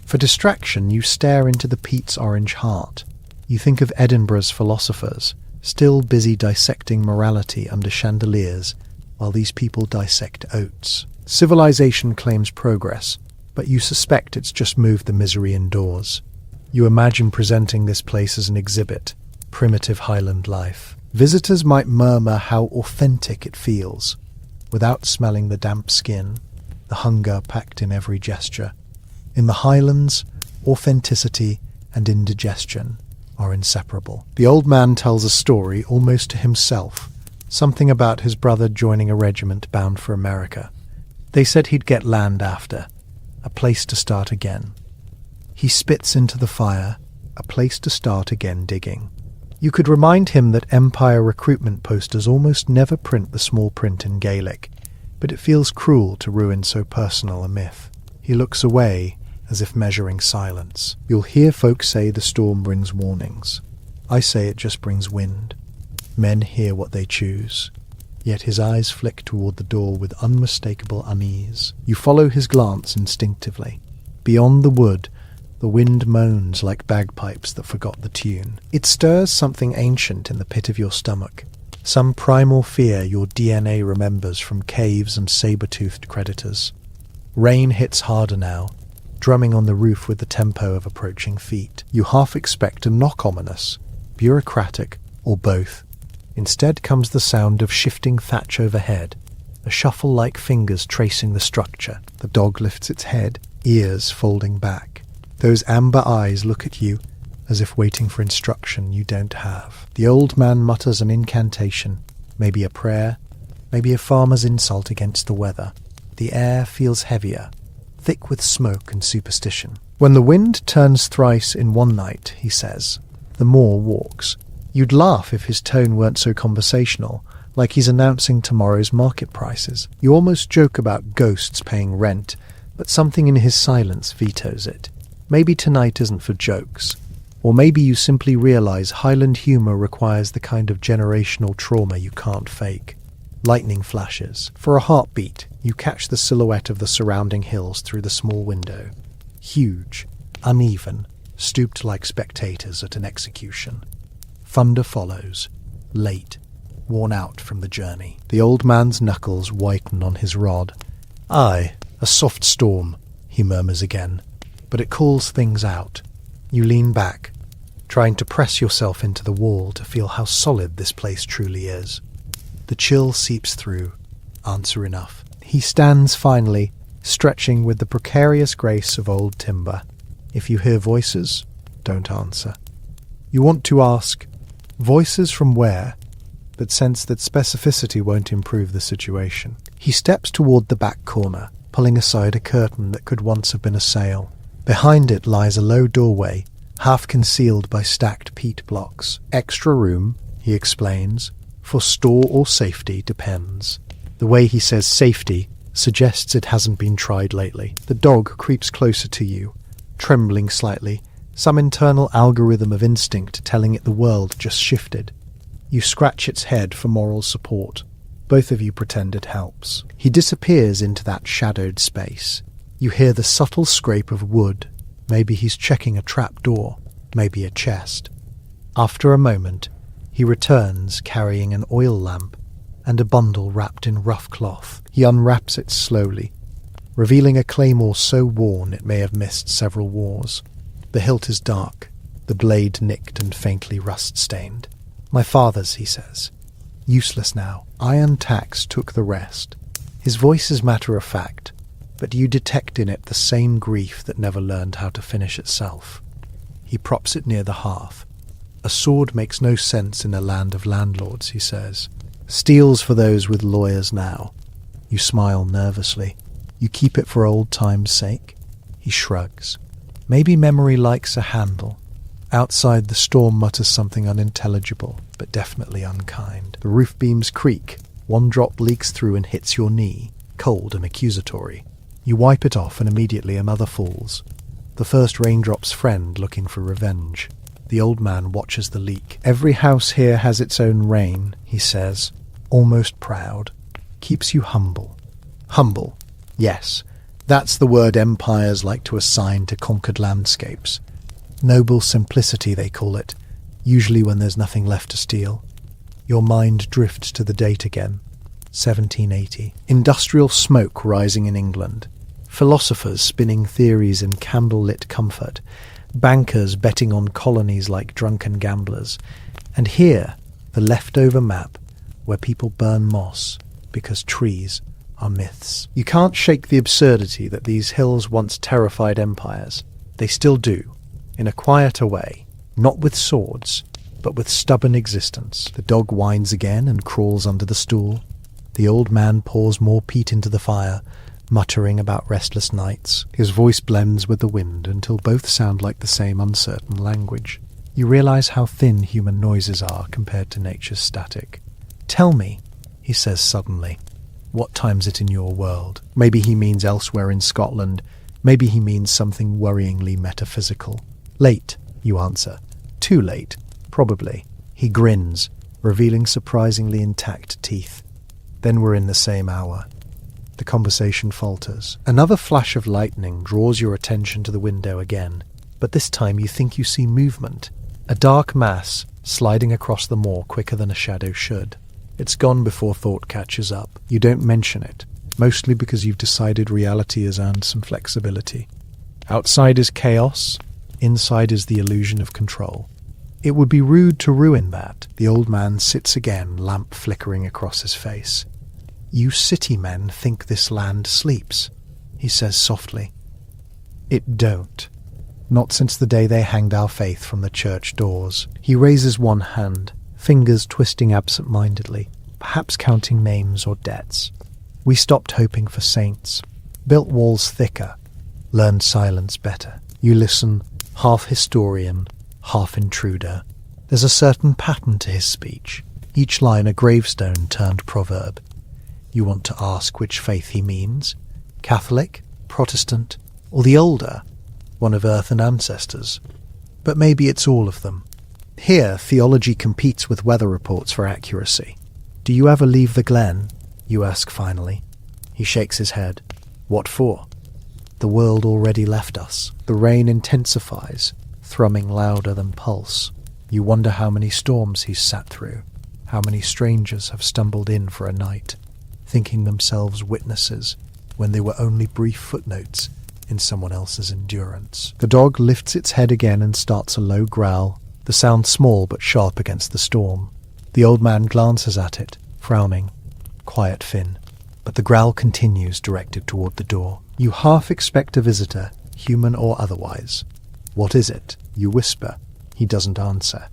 For distraction, you stare into the peat's orange heart. You think of Edinburgh's philosophers, still busy dissecting morality under chandeliers while these people dissect oats. Civilization claims progress, but you suspect it's just moved the misery indoors. You imagine presenting this place as an exhibit, primitive Highland life. Visitors might murmur how authentic it feels, without smelling the damp skin, the hunger packed in every gesture. In the Highlands, authenticity and indigestion are inseparable. The old man tells a story almost to himself, something about his brother joining a regiment bound for America. They said he'd get land after, a place to start again. He spits into the fire, a place to start again digging. You could remind him that Empire recruitment posters almost never print the small print in Gaelic, but it feels cruel to ruin so personal a myth. He looks away, as if measuring silence. You'll hear folks say the storm brings warnings. I say it just brings wind. Men hear what they choose. Yet his eyes flick toward the door with unmistakable unease. You follow his glance instinctively. Beyond the wood, the wind moans like bagpipes that forgot the tune. It stirs something ancient in the pit of your stomach, some primal fear your DNA remembers from caves and saber-toothed predators. Rain hits harder now, drumming on the roof with the tempo of approaching feet. You half expect a knock ominous, bureaucratic, or both. Instead comes the sound of shifting thatch overhead, a shuffle like fingers tracing the structure. The dog lifts its head, ears folding back. Those amber eyes look at you as if waiting for instruction you don't have. The old man mutters an incantation, maybe a prayer, maybe a farmer's insult against the weather. The air feels heavier, thick with smoke and superstition. When the wind turns thrice in one night, he says, the moor walks. You'd laugh if his tone weren't so conversational, like he's announcing tomorrow's market prices. You almost joke about ghosts paying rent, but something in his silence vetoes it. Maybe tonight isn't for jokes. Or maybe you simply realize Highland humour requires the kind of generational trauma you can't fake. Lightning flashes. For a heartbeat, you catch the silhouette of the surrounding hills through the small window. Huge, uneven, stooped like spectators at an execution. Thunder follows, late, worn out from the journey. The old man's knuckles whiten on his rod. Aye, a soft storm, he murmurs again, but it calls things out. You lean back, trying to press yourself into the wall to feel how solid this place truly is. The chill seeps through, answer enough. He stands finally, stretching with the precarious grace of old timber. If you hear voices, don't answer. You want to ask, voices from where? But sense that specificity won't improve the situation. He steps toward the back corner, pulling aside a curtain that could once have been a sail. Behind it lies a low doorway, half concealed by stacked peat blocks. Extra room, he explains, for store or safety depends. The way he says safety suggests it hasn't been tried lately. The dog creeps closer to you, trembling slightly, some internal algorithm of instinct telling it the world just shifted. You scratch its head for moral support. Both of you pretend it helps. He disappears into that shadowed space. You hear the subtle scrape of wood. Maybe he's checking a trap door, maybe a chest. After a moment, he returns carrying an oil lamp and a bundle wrapped in rough cloth. He unwraps it slowly, revealing a claymore so worn it may have missed several wars. The hilt is dark, the blade nicked and faintly rust-stained. "My father's," he says. "Useless now. Iron tacks took the rest." His voice is matter-of-fact, but you detect in it the same grief that never learned how to finish itself. He props it near the hearth. "A sword makes no sense in a land of landlords," he says. "Steel's for those with lawyers now." You smile nervously. "You keep it for old time's sake?" He shrugs. "Maybe memory likes a handle." Outside, the storm mutters something unintelligible, but definitely unkind. The roof beams creak. One drop leaks through and hits your knee, cold and accusatory. You wipe it off and immediately another falls. The first raindrop's friend looking for revenge. The old man watches the leak. "Every house here has its own rain," he says, almost proud. "Keeps you humble." Humble. Yes, that's the word empires like to assign to conquered landscapes. Noble simplicity, they call it, usually when there's nothing left to steal. Your mind drifts to the date again. 1780. Industrial smoke rising in England. Philosophers spinning theories in candle-lit comfort. Bankers betting on colonies like drunken gamblers. And here, the leftover map, where people burn moss because trees are myths. You can't shake the absurdity that these hills once terrified empires. They still do, in a quieter way, not with swords, but with stubborn existence. The dog whines again and crawls under the stool. The old man pours more peat into the fire, muttering about restless nights. His voice blends with the wind until both sound like the same uncertain language. You realize how thin human noises are compared to nature's static. "Tell me," he says suddenly, "what time's it in your world?" Maybe he means elsewhere in Scotland. Maybe he means something worryingly metaphysical. "Late," you answer. "Too late, probably." He grins, revealing surprisingly intact teeth. "Then we're in the same hour." The conversation falters. Another flash of lightning draws your attention to the window again, but this time you think you see movement. A dark mass sliding across the moor quicker than a shadow should. It's gone before thought catches up. You don't mention it, mostly because you've decided reality has earned some flexibility. Outside is chaos, inside is the illusion of control. It would be rude to ruin that. The old man sits again, lamp flickering across his face. "You city men think this land sleeps," he says softly. "It don't. Not since the day they hanged our faith from the church doors." He raises one hand, fingers twisting absent-mindedly, perhaps counting names or debts. "We stopped hoping for saints, built walls thicker, learned silence better." You listen, half historian, half intruder. There's a certain pattern to his speech, each line a gravestone turned proverb. You want to ask which faith he means, Catholic, Protestant, or the older, one of earth and ancestors. But maybe it's all of them. Here, theology competes with weather reports for accuracy. "Do you ever leave the glen?" you ask finally. He shakes his head. "What for?" "The world already left us." The rain intensifies, thrumming louder than pulse. You wonder how many storms he's sat through, how many strangers have stumbled in for a night, thinking themselves witnesses when they were only brief footnotes in someone else's endurance. The dog lifts its head again and starts a low growl, the sound small but sharp against the storm. The old man glances at it, frowning. Quiet Finn. But the growl continues, directed toward the door. You half expect a visitor, human or otherwise. "What is it?" you whisper. He doesn't answer.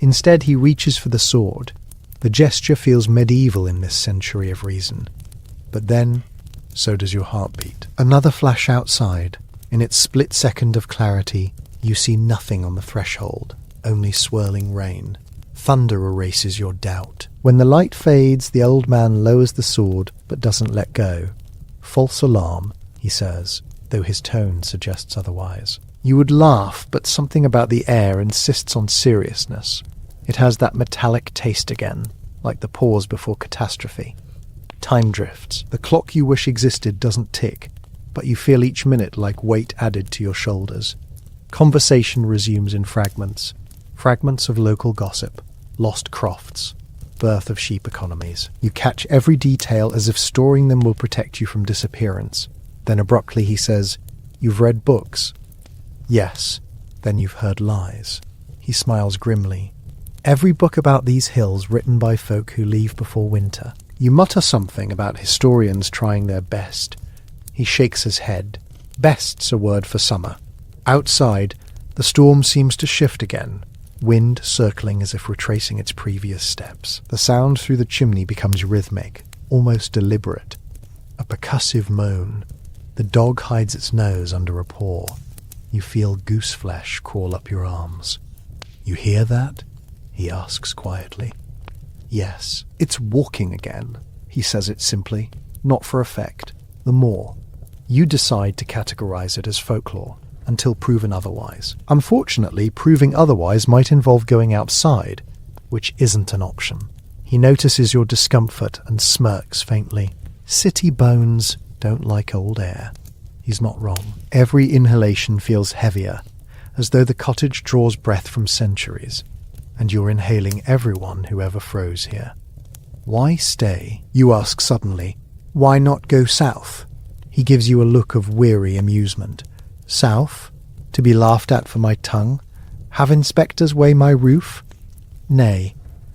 Instead, he reaches for the sword. The gesture feels medieval in this century of reason. But then, so does your heartbeat. Another flash outside. In its split second of clarity, you see nothing on the threshold, only swirling rain. Thunder erases your doubt. When the light fades, the old man lowers the sword, but doesn't let go. False alarm, he says, though his tone suggests otherwise. You would laugh, but something about the air insists on seriousness. It has that metallic taste again, like the pause before catastrophe. Time drifts. The clock you wish existed doesn't tick, but you feel each minute like weight added to your shoulders. Conversation resumes in fragments. Fragments of local gossip, lost crofts, birth of sheep economies. You catch every detail as if storing them will protect you from disappearance. Then abruptly he says, "You've read books." "Yes." "Then you've heard lies." He smiles grimly. "Every book about these hills written by folk who leave before winter." You mutter something about historians trying their best. He shakes his head. Best's a word for summer. Outside, the storm seems to shift again, wind circling as if retracing its previous steps. The sound through the chimney becomes rhythmic, almost deliberate. A percussive moan. The dog hides its nose under a paw. You feel goose flesh crawl up your arms. "You hear that?" he asks quietly. "Yes." "It's walking again." He says it simply, not for effect. The more. You decide to categorize it as folklore, until proven otherwise. Unfortunately, proving otherwise might involve going outside, which isn't an option. He notices your discomfort and smirks faintly. City bones don't like old air. He's not wrong. Every inhalation feels heavier, as though the cottage draws breath from centuries, and you're inhaling everyone who ever froze here. "Why stay?" you ask suddenly. "Why not go south?" He gives you a look of weary amusement. "South? To be laughed at for my tongue? Have inspectors weigh my roof? Nay,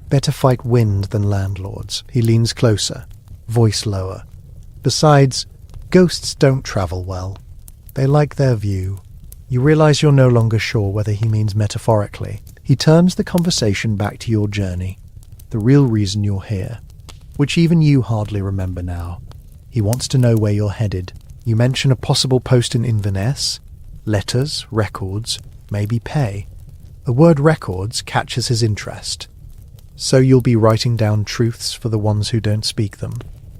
better fight wind than landlords." He leans closer, voice lower. "Besides, ghosts don't travel well. They like their view." You realize you're no longer sure whether he means metaphorically. He turns the conversation back to your journey, the real reason you're here, which even you hardly remember now. He wants to know where you're headed. You mention a possible post in Inverness, letters, records, maybe pay. The word records catches his interest. "So you'll be writing down truths for the ones who don't speak them,"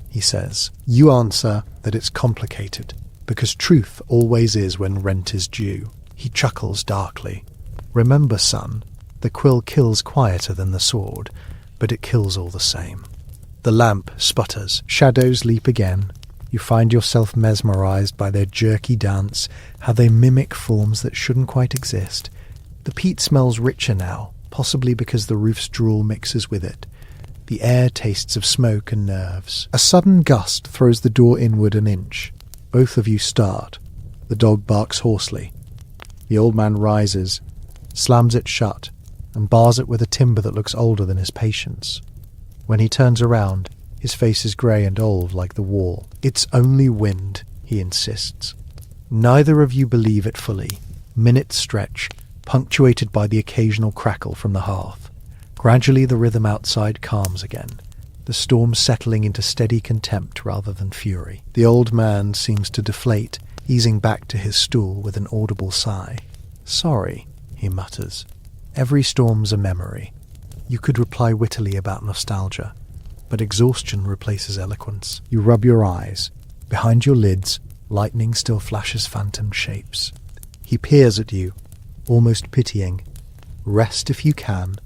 he says. You answer that it's complicated, because truth always is when rent is due. He chuckles darkly. "Remember, son, the quill kills quieter than the sword, but it kills all the same." The lamp sputters. Shadows leap again. You find yourself mesmerized by their jerky dance, how they mimic forms that shouldn't quite exist. The peat smells richer now, possibly because the roof's drool mixes with it. The air tastes of smoke and nerves. A sudden gust throws the door inward an inch. Both of you start. The dog barks hoarsely. The old man rises, slams it shut, and bars it with a timber that looks older than his patience. When he turns around, his face is grey and old like the wall. "It's only wind," he insists. Neither of you believe it fully. Minutes stretch, punctuated by the occasional crackle from the hearth. Gradually the rhythm outside calms again, the storm settling into steady contempt rather than fury. The old man seems to deflate, easing back to his stool with an audible sigh. "Sorry," he mutters. "Every storm's a memory." You could reply wittily about nostalgia, but exhaustion replaces eloquence. You rub your eyes. Behind your lids, lightning still flashes phantom shapes. He peers at you, almost pitying. "Rest if you can.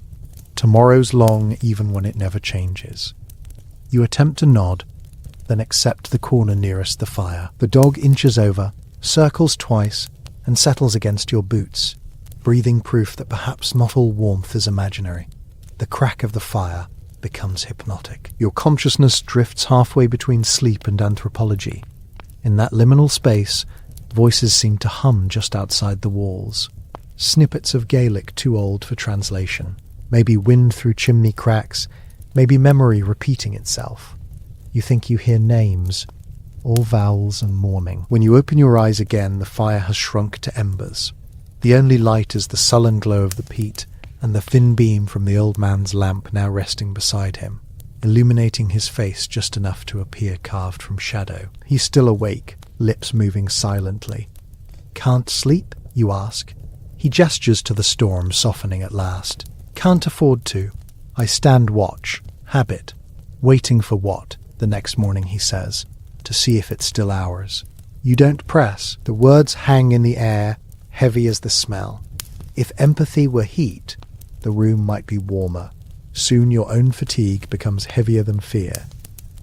Tomorrow's long even when it never changes." You attempt to nod, then accept the corner nearest the fire. The dog inches over, circles twice, and settles against your boots, breathing proof that perhaps not all warmth is imaginary. The crack of the fire becomes hypnotic. Your consciousness drifts halfway between sleep and anthropology. In that liminal space, voices seem to hum just outside the walls. Snippets of Gaelic too old for translation. Maybe wind through chimney cracks, maybe memory repeating itself. You think you hear names, all vowels and mourning. When you open your eyes again, the fire has shrunk to embers. The only light is the sullen glow of the peat, and the thin beam from the old man's lamp now resting beside him, illuminating his face just enough to appear carved from shadow. He's still awake, lips moving silently. "Can't sleep?" you ask. He gestures to the storm, softening at last. "Can't afford to. I stand watch. Habit. Waiting for what?" The next morning he says. to see if it's still ours. You don't press. The words hang in the air, heavy as the smell. If empathy were heat, the room might be warmer. Soon your own fatigue becomes heavier than fear.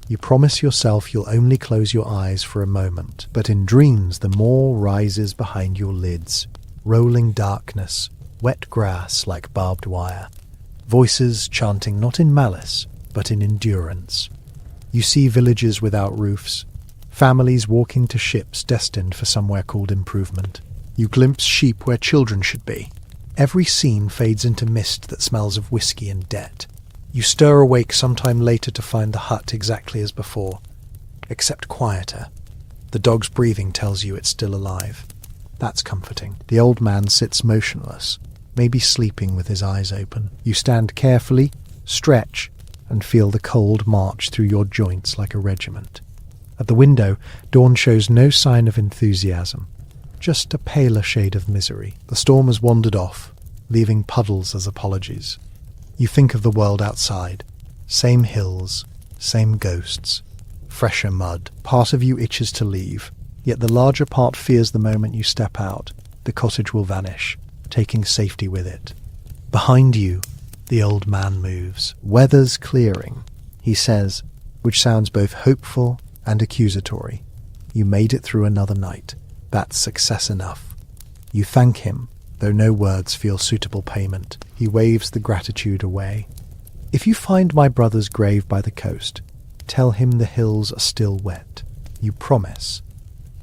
You promise yourself you'll only close your eyes for a moment, but in dreams the moor rises behind your lids. Rolling darkness, wet grass like barbed wire. Voices chanting not in malice, but in endurance. You see villages without roofs, families walking to ships destined for somewhere called improvement. You glimpse sheep where children should be. Every scene fades into mist that smells of whiskey and debt. You stir awake sometime later to find the hut exactly as before, except quieter. The dog's breathing tells you it's still alive. That's comforting. The old man sits motionless, maybe sleeping with his eyes open. You stand carefully, stretch, and feel the cold march through your joints like a regiment. At the window, dawn shows no sign of enthusiasm, just a paler shade of misery. The storm has wandered off, leaving puddles as apologies. You think of the world outside. Same hills, same ghosts, fresher mud. Part of you itches to leave, yet the larger part fears the moment you step out, the cottage will vanish, taking safety with it. Behind you, the old man moves. Weather's clearing, he says, which sounds both hopeful and accusatory. You made it through another night. That's success enough. You thank him, though no words feel suitable payment. He waves the gratitude away. If you find my brother's grave by the coast, tell him the hills are still wet. You promise,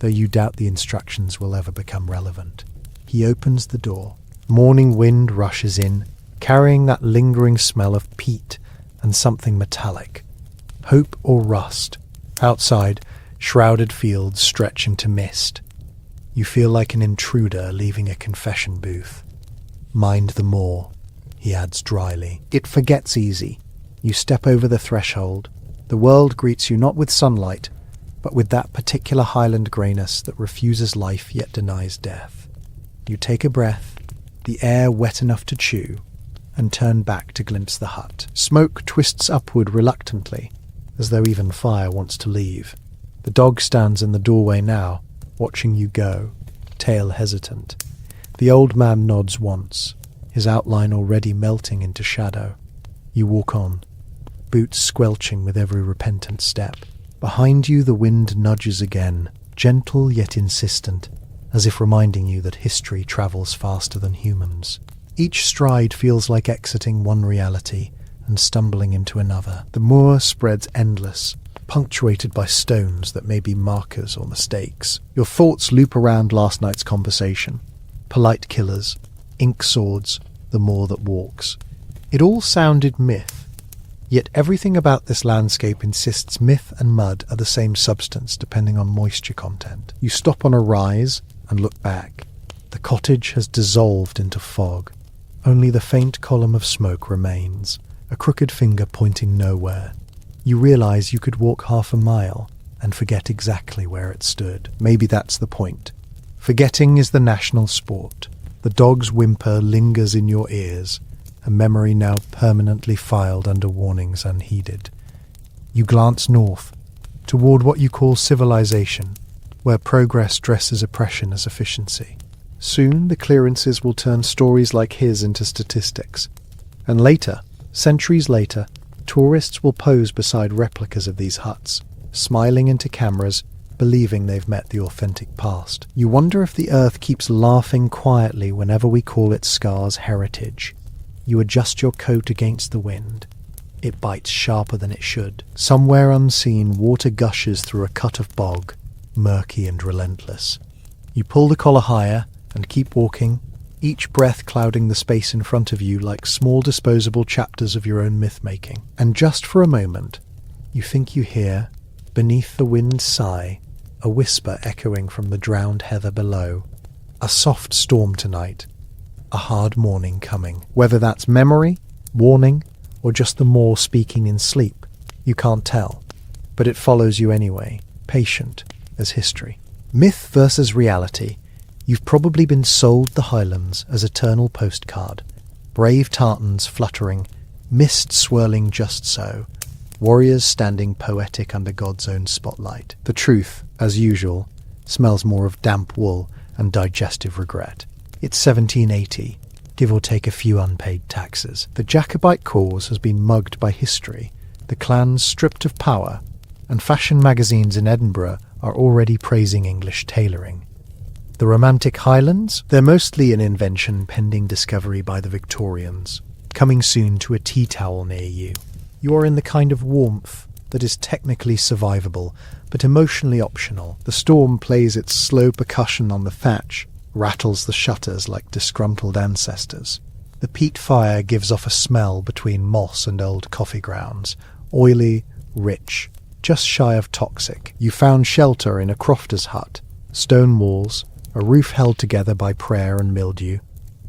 though you doubt the instructions will ever become relevant. He opens the door. Morning wind rushes in, carrying that lingering smell of peat and something metallic. Hope or rust. Outside, shrouded fields stretch into mist. You feel like an intruder leaving a confession booth. Mind the moor, he adds dryly. It forgets easy. You step over the threshold. The world greets you not with sunlight, but with that particular Highland greyness that refuses life yet denies death. You take a breath, the air wet enough to chew, and turn back to glimpse the hut. Smoke twists upward reluctantly, as though even fire wants to leave. The dog stands in the doorway now, watching you go, tail hesitant. The old man nods once, his outline already melting into shadow. You walk on, boots squelching with every repentant step. Behind you the wind nudges again, gentle yet insistent, as if reminding you that history travels faster than humans. Each stride feels like exiting one reality and stumbling into another. The moor spreads endless, punctuated by stones that may be markers or mistakes. Your thoughts loop around last night's conversation. Polite killers, ink swords, the moor that walks. It all sounded myth, yet everything about this landscape insists myth and mud are the same substance depending on moisture content. You stop on a rise and look back. The cottage has dissolved into fog. Only the faint column of smoke remains, a crooked finger pointing nowhere. You realize you could walk half a mile and forget exactly where it stood. Maybe that's the point. Forgetting is the national sport. The dog's whimper lingers in your ears, a memory now permanently filed under warnings unheeded. You glance north, toward what you call civilization, where progress dresses oppression as efficiency. Soon the clearances will turn stories like his into statistics. And later, centuries later, tourists will pose beside replicas of these huts, smiling into cameras, believing they've met the authentic past. You wonder if the earth keeps laughing quietly whenever we call its scars heritage. You adjust your coat against the wind. It bites sharper than it should. Somewhere unseen, water gushes through a cut of bog, murky and relentless. You pull the collar higher and keep walking, each breath clouding the space in front of you like small disposable chapters of your own myth-making. And just for a moment, you think you hear, beneath the wind's sigh, a whisper echoing from the drowned heather below. A soft storm tonight, a hard morning coming. Whether that's memory, warning, or just the moor speaking in sleep, you can't tell. But it follows you anyway, patient as history. Myth versus reality. You've probably been sold the Highlands as eternal postcard. Brave tartans fluttering, mist swirling just so. warriors standing poetic under God's own spotlight. The truth, as usual, smells more of damp wool and digestive regret. It's 1780, give or take a few unpaid taxes. The Jacobite cause has been mugged by history, the clans stripped of power, and fashion magazines in Edinburgh are already praising English tailoring. The romantic Highlands? They're mostly an invention pending discovery by the Victorians, coming soon to a tea towel near you. You are in the kind of warmth that is technically survivable, but emotionally optional. The storm plays its slow percussion on the thatch, rattles the shutters like disgruntled ancestors. The peat fire gives off a smell between moss and old coffee grounds, oily, rich, just shy of toxic. You found shelter in a crofter's hut, stone walls, a roof held together by prayer and mildew,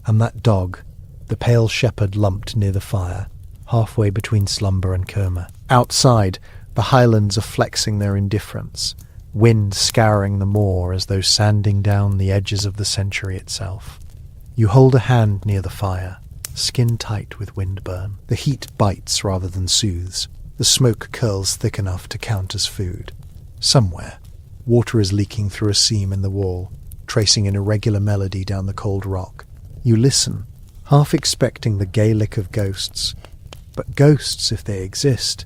and that dog, the pale shepherd lumped near the fire, halfway between slumber and coma. Outside, the Highlands are flexing their indifference, wind scouring the moor as though sanding down the edges of the century itself. You hold a hand near the fire, skin tight with windburn. The heat bites rather than soothes. The smoke curls thick enough to count as food. Somewhere, water is leaking through a seam in the wall, tracing an irregular melody down the cold rock. You listen, half expecting the Gaelic of ghosts. But ghosts, if they exist,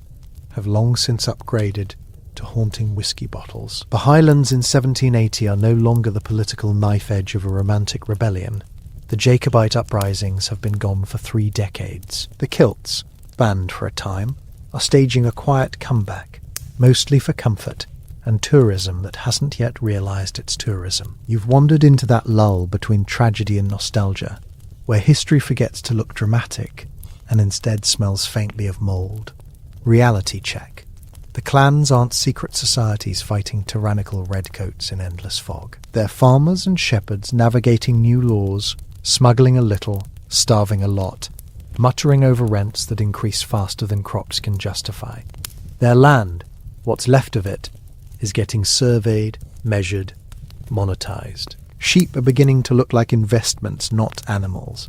have long since upgraded to haunting whiskey bottles. The Highlands in 1780 are no longer the political knife edge of a romantic rebellion. The Jacobite uprisings have been gone for 3 decades. The kilts, banned for a time, are staging a quiet comeback, mostly for comfort and tourism that hasn't yet realised it's tourism. You've wandered into that lull between tragedy and nostalgia, where history forgets to look dramatic and instead smells faintly of mould. Reality check. The clans aren't secret societies fighting tyrannical redcoats in endless fog. They're farmers and shepherds navigating new laws, smuggling a little, starving a lot, muttering over rents that increase faster than crops can justify. Their land, what's left of it, is getting surveyed, measured, monetized. Sheep are beginning to look like investments, not animals,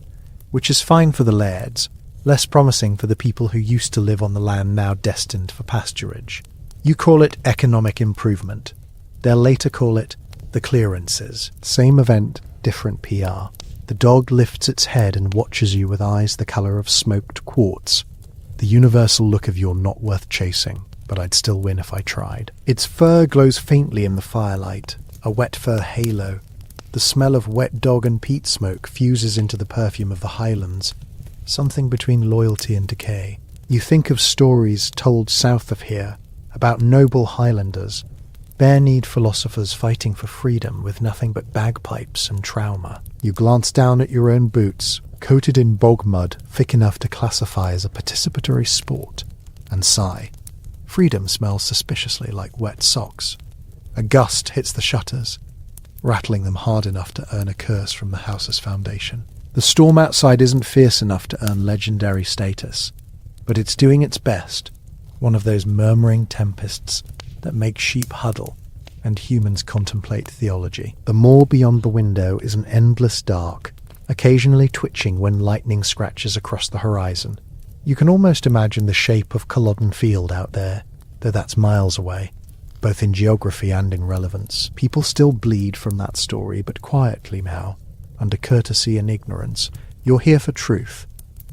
which is fine for the lairds, less promising for the people who used to live on the land now destined for pasturage. You call it economic improvement. They'll later call it the clearances. Same event, different PR. The dog lifts its head and watches you with eyes the colour of smoked quartz. The universal look of you're not worth chasing, but I'd still win if I tried. Its fur glows faintly in the firelight, a wet fur halo. The smell of wet dog and peat smoke fuses into the perfume of the Highlands, something between loyalty and decay. You think of stories told south of here about noble Highlanders, bare-kneed philosophers fighting for freedom with nothing but bagpipes and trauma. You glance down at your own boots, coated in bog mud thick enough to classify as a participatory sport, and sigh. Freedom smells suspiciously like wet socks. A gust hits the shutters, rattling them hard enough to earn a curse from the house's foundation. The storm outside isn't fierce enough to earn legendary status, but it's doing its best, one of those murmuring tempests that make sheep huddle and humans contemplate theology. The moor beyond the window is an endless dark, occasionally twitching when lightning scratches across the horizon. You can almost imagine the shape of Culloden Field out there, though that's miles away, both in geography and in relevance. People still bleed from that story, but quietly now, under courtesy and ignorance. You're here for truth,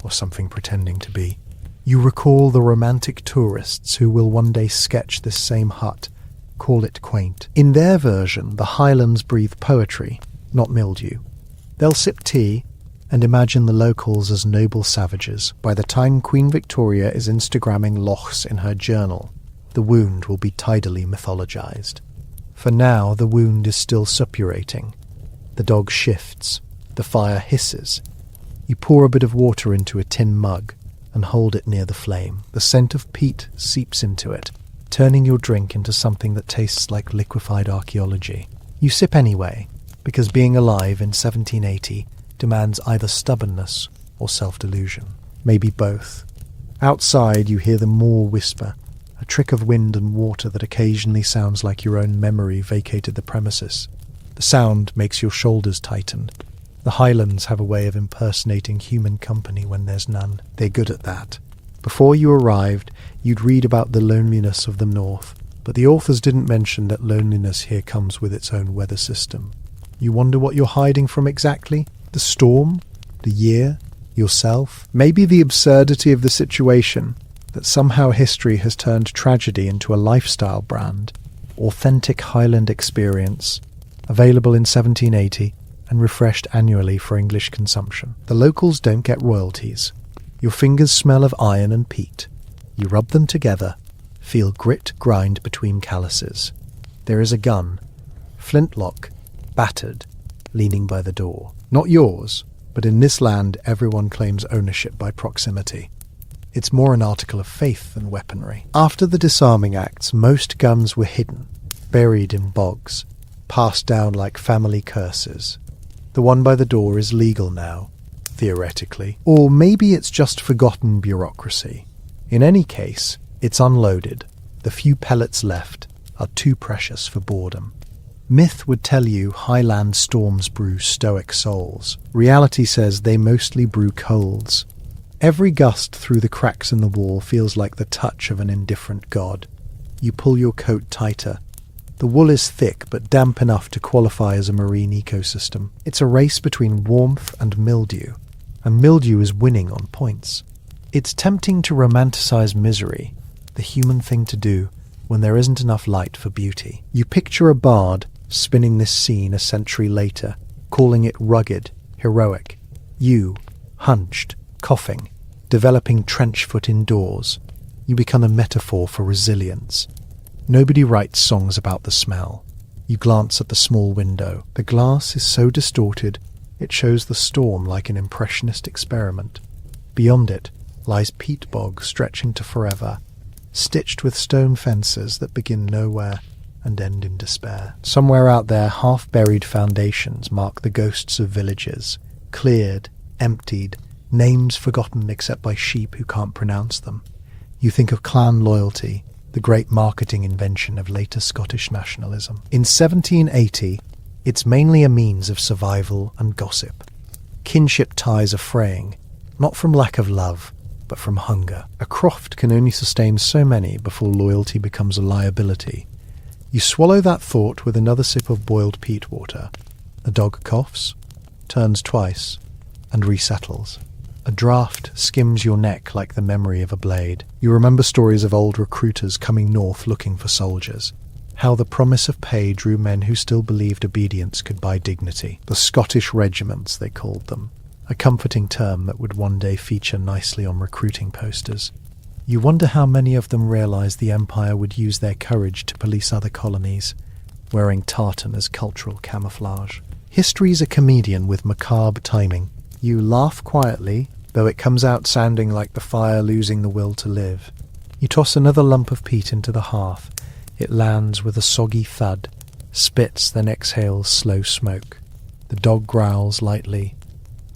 or something pretending to be. You recall the romantic tourists who will one day sketch this same hut, call it quaint. In their version, the Highlands breathe poetry, not mildew. They'll sip tea and imagine the locals as noble savages. By the time Queen Victoria is Instagramming lochs in her journal, the wound will be tidily mythologized. For now, the wound is still suppurating. The dog shifts. The fire hisses. You pour a bit of water into a tin mug and hold it near the flame. The scent of peat seeps into it, turning your drink into something that tastes like liquefied archaeology. You sip anyway, because being alive in 1780 demands either stubbornness or self-delusion. Maybe both. Outside you hear the moor whisper, a trick of wind and water that occasionally sounds like your own memory vacated the premises. The sound makes your shoulders tighten. The Highlands have a way of impersonating human company when there's none. They're good at that. Before you arrived, You'd read about the loneliness of the north, but the authors didn't mention that loneliness here comes with its own weather system. You wonder what you're hiding from exactly? The storm? The year? Yourself? Maybe the absurdity of the situation, that somehow history has turned tragedy into a lifestyle brand. Authentic Highland experience, available in 1780 and refreshed annually for English consumption. The locals don't get royalties. Your fingers smell of iron and peat. You rub them together, feel grit grind between calluses. There is a gun, flintlock, battered, leaning by the door. Not yours, but in this land everyone claims ownership by proximity. It's more an article of faith than weaponry. After the disarming acts, most guns were hidden, buried in bogs, passed down like family curses. The one by the door is legal now, theoretically. Or maybe it's just forgotten bureaucracy. In any case, it's unloaded. The few pellets left are too precious for boredom. Myth would tell you Highland storms brew stoic souls. Reality says they mostly brew colds. Every gust through the cracks in the wall feels like the touch of an indifferent god. You pull your coat tighter. The wool is thick but damp enough to qualify as a marine ecosystem. It's a race between warmth and mildew is winning on points. It's tempting to romanticize misery, the human thing to do when there isn't enough light for beauty. You picture a bard spinning this scene a century later, calling it rugged, heroic. You, hunched, coughing, developing trench foot indoors. You become a metaphor for resilience. Nobody writes songs about the smell. You glance at the small window. The glass is so distorted, it shows the storm like an impressionist experiment. Beyond it lies peat bog stretching to forever, stitched with stone fences that begin nowhere and end in despair. Somewhere out there, half-buried foundations mark the ghosts of villages, cleared, emptied, names forgotten except by sheep who can't pronounce them. You think of clan loyalty, the great marketing invention of later Scottish nationalism. In 1780, it's mainly a means of survival and gossip. Kinship ties are fraying, not from lack of love, but from hunger. A croft can only sustain so many before loyalty becomes a liability. You swallow that thought with another sip of boiled peat water. The dog coughs, turns twice, and resettles. A draught skims your neck like the memory of a blade. You remember stories of old recruiters coming north looking for soldiers. How the promise of pay drew men who still believed obedience could buy dignity. The Scottish regiments, they called them. A comforting term that would one day feature nicely on recruiting posters. You wonder how many of them realised the Empire would use their courage to police other colonies, wearing tartan as cultural camouflage. History's a comedian with macabre timing. You laugh quietly, though it comes out sounding like the fire losing the will to live. You toss another lump of peat into the hearth. It lands with a soggy thud, spits, then exhales slow smoke. The dog growls lightly.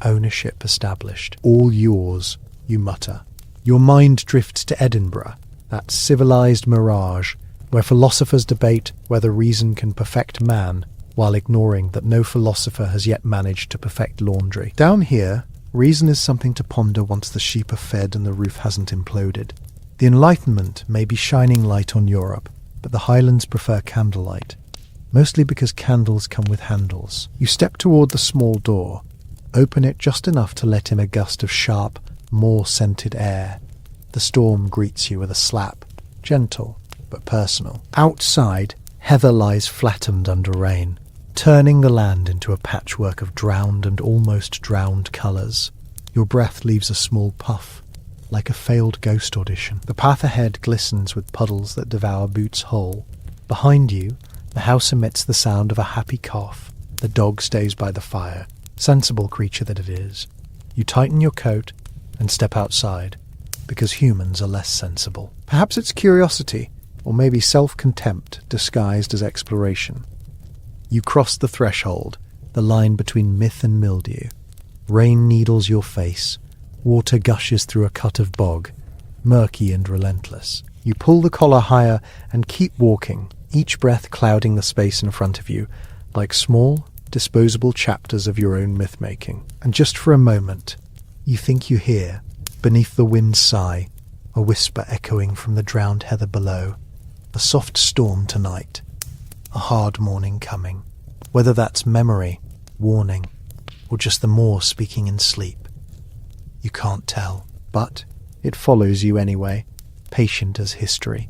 Ownership established. All yours, you mutter. Your mind drifts to Edinburgh, that civilized mirage, where philosophers debate whether reason can perfect man, while ignoring that no philosopher has yet managed to perfect laundry. Down here, reason is something to ponder once the sheep are fed and the roof hasn't imploded. The Enlightenment may be shining light on Europe, but the Highlands prefer candlelight, mostly because candles come with handles. You step toward the small door, open it just enough to let in a gust of sharp, more scented air. The storm greets you with a slap, gentle but personal. Outside, heather lies flattened under rain, turning the land into a patchwork of drowned and almost drowned colours. Your breath leaves a small puff, like a failed ghost audition. The path ahead glistens with puddles that devour boots whole. Behind you, the house emits the sound of a happy cough. The dog stays by the fire, sensible creature that it is. You tighten your coat and step outside, because humans are less sensible. Perhaps it's curiosity, or maybe self-contempt disguised as exploration. You cross the threshold, the line between myth and mildew. Rain needles your face. Water gushes through a cut of bog, murky and relentless. You pull the collar higher and keep walking, each breath clouding the space in front of you, like small, disposable chapters of your own myth-making. And just for a moment, you think you hear, beneath the wind's sigh, a whisper echoing from the drowned heather below. A soft storm tonight, a hard morning coming. Whether that's memory, warning, or just the moor speaking in sleep, you can't tell. But it follows you anyway, patient as history.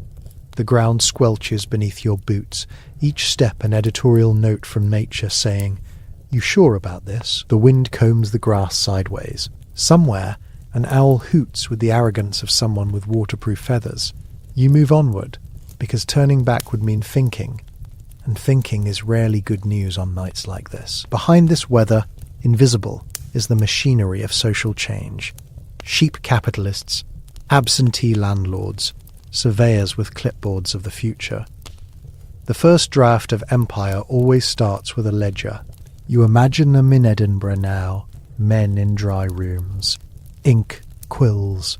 The ground squelches beneath your boots, each step an editorial note from nature saying, "You sure about this?" The wind combs the grass sideways. Somewhere, an owl hoots with the arrogance of someone with waterproof feathers. You move onward, because turning back would mean thinking, and thinking is rarely good news on nights like this. Behind this weather, invisible, is the machinery of social change. Sheep capitalists, absentee landlords, surveyors with clipboards of the future. The first draft of empire always starts with a ledger. You imagine them in Edinburgh now, men in dry rooms, ink, quills,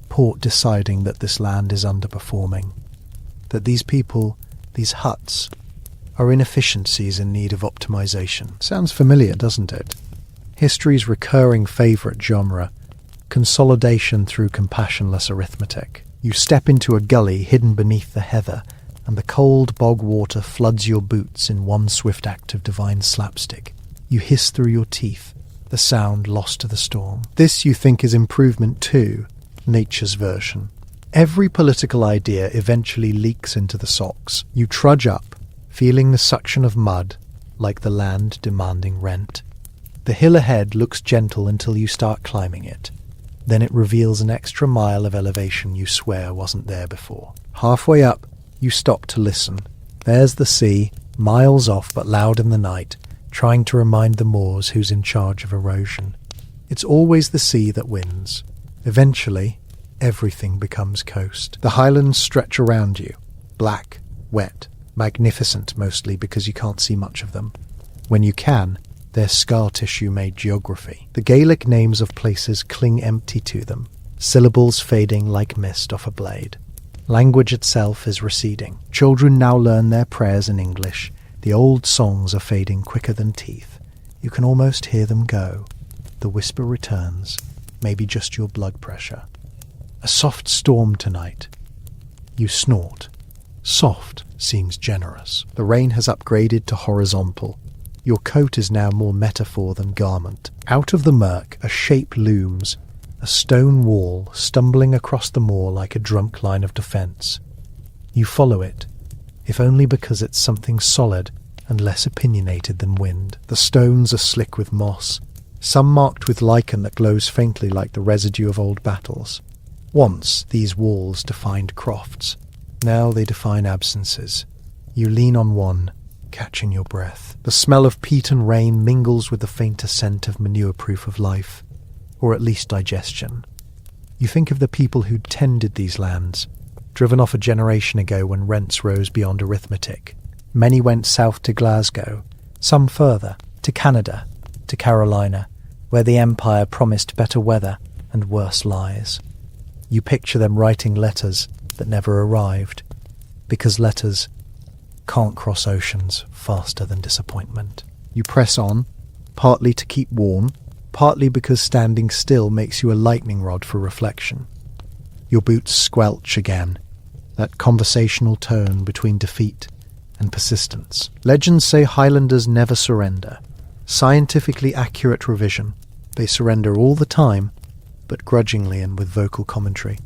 port deciding that this land is underperforming, that these people, these huts, are inefficiencies in need of optimization. Sounds familiar, doesn't it? History's recurring favourite genre, consolidation through compassionless arithmetic. You step into a gully hidden beneath the heather, and the cold bog water floods your boots in one swift act of divine slapstick. You hiss through your teeth, the sound lost to the storm. This you think is improvement too, nature's version. Every political idea eventually leaks into the socks. You trudge up, feeling the suction of mud, like the land demanding rent. The hill ahead looks gentle until you start climbing it. Then it reveals an extra mile of elevation you swear wasn't there before. Halfway up, you stop to listen. There's the sea, miles off but loud in the night, trying to remind the moors who's in charge of erosion. It's always the sea that wins. Eventually, everything becomes coast. The Highlands stretch around you, black, wet, magnificent mostly because you can't see much of them. When you can, they're scar tissue-made geography. The Gaelic names of places cling empty to them, syllables fading like mist off a blade. Language itself is receding. Children now learn their prayers in English. The old songs are fading quicker than teeth. You can almost hear them go. The whisper returns, maybe just your blood pressure. A soft storm tonight. You snort. Soft seems generous. The rain has upgraded to horizontal. Your coat is now more metaphor than garment. Out of the murk, a shape looms, a stone wall stumbling across the moor like a drunk line of defence. You follow it, if only because it's something solid and less opinionated than wind. The stones are slick with moss, some marked with lichen that glows faintly like the residue of old battles. Once these walls defined crofts, now they define absences. You lean on one, catching your breath. The smell of peat and rain mingles with the fainter scent of manure-proof of life, or at least digestion. You think of the people who'd tended these lands, driven off a generation ago when rents rose beyond arithmetic. Many went south to Glasgow, some further, to Canada, to Carolina, where the empire promised better weather and worse lies. You picture them writing letters that never arrived, because letters can't cross oceans faster than disappointment. You press on, partly to keep warm, partly because standing still makes you a lightning rod for reflection. Your boots squelch again, that conversational tone between defeat and persistence. Legends say Highlanders never surrender. Scientifically accurate revision. They surrender all the time, but grudgingly and with vocal commentary.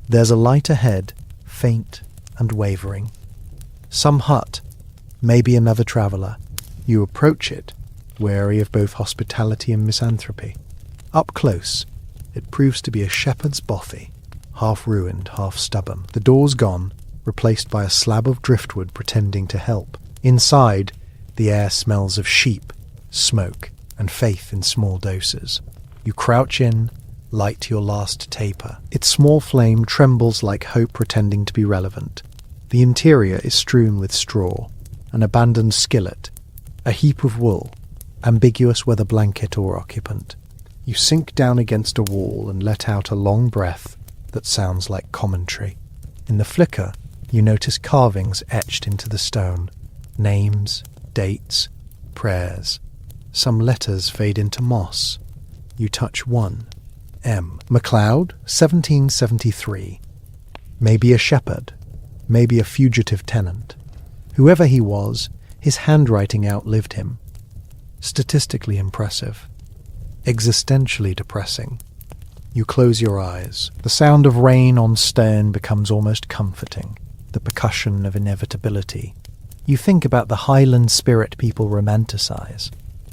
There's a light ahead, faint and wavering. Some hut, maybe another traveller. You approach it, wary of both hospitality and misanthropy. Up close, it proves to be a shepherd's bothy, half ruined, half stubborn. The door's gone, replaced by a slab of driftwood pretending to help. Inside, the air smells of sheep, smoke, and faith in small doses. You crouch in, light your last taper. Its small flame trembles like hope pretending to be relevant. The interior is strewn with straw, an abandoned skillet, a heap of wool, ambiguous whether blanket or occupant. You sink down against a wall and let out a long breath that sounds like commentary. In the flicker, you notice carvings etched into the stone. Names, dates, prayers. Some letters fade into moss. You touch one. M. MacLeod, 1773. Maybe a shepherd, maybe a fugitive tenant. Whoever he was, his handwriting outlived him. Statistically impressive. Existentially depressing. You close your eyes. The sound of rain on stone becomes almost comforting, the percussion of inevitability. You think about the Highland spirit people romanticize,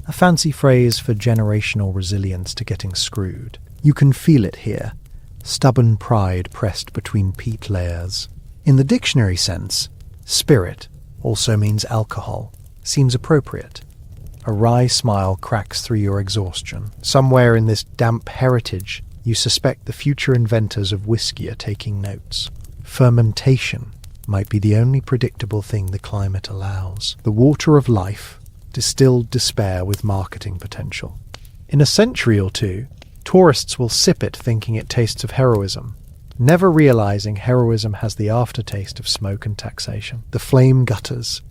a fancy phrase for generational resilience to getting screwed. You can feel it here, stubborn pride pressed between peat layers. In the dictionary sense, spirit also means alcohol. Seems appropriate. A wry smile cracks through your exhaustion. Somewhere in this damp heritage, you suspect the future inventors of whiskey are taking notes. Fermentation might be the only predictable thing the climate allows. The water of life, distilled despair with marketing potential. In a century or two, tourists will sip it thinking it tastes of heroism, never realizing heroism has the aftertaste of smoke and taxation. The flame gutters.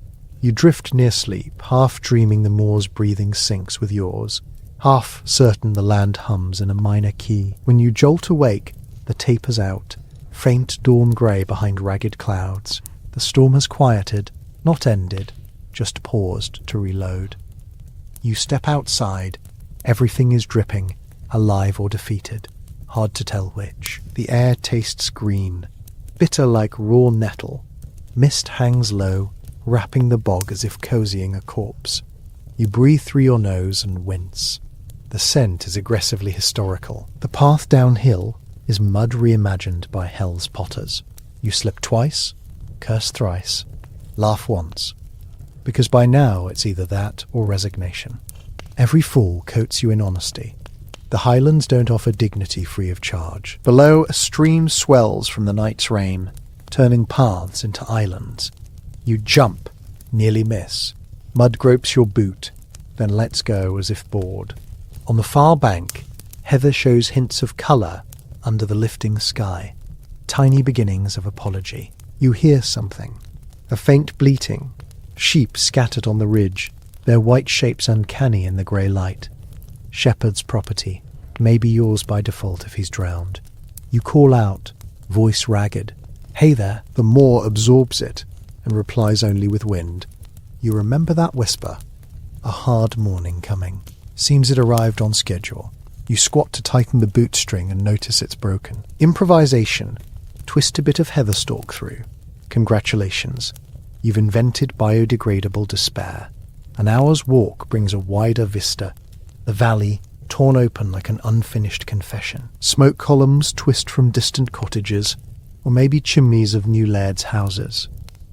You drift near sleep, half dreaming the moor's breathing syncs with yours, half certain the land hums in a minor key. When you jolt awake, the taper's out, faint dawn grey behind ragged clouds. The storm has quieted, not ended, just paused to reload. You step outside. Everything is dripping, alive or defeated. Hard to tell which. The air tastes green, bitter like raw nettle. Mist hangs low, wrapping the bog as if cozying a corpse. You breathe through your nose and wince. The scent is aggressively historical. The path downhill is mud reimagined by hell's potters. You slip twice, curse thrice, laugh once. Because by now it's either that or resignation. Every fall coats you in honesty. The Highlands don't offer dignity free of charge. Below, a stream swells from the night's rain, turning paths into islands. You jump, nearly miss. Mud gropes your boot, then lets go as if bored. On the far bank, heather shows hints of colour under the lifting sky. Tiny beginnings of apology. You hear something. A faint bleating. Sheep scattered on the ridge, their white shapes uncanny in the grey light. Shepherd's property, maybe yours by default if he's drowned. You call out, voice ragged. Hey there. The moor absorbs it and replies only with wind. You remember that whisper. A hard morning coming. Seems it arrived on schedule. You squat to tighten the boot string and notice it's broken. Improvisation. Twist a bit of heather stalk through. Congratulations. You've invented biodegradable despair. An hour's walk brings a wider vista. The valley, torn open like an unfinished confession. Smoke columns twist from distant cottages, or maybe chimneys of new laird's houses.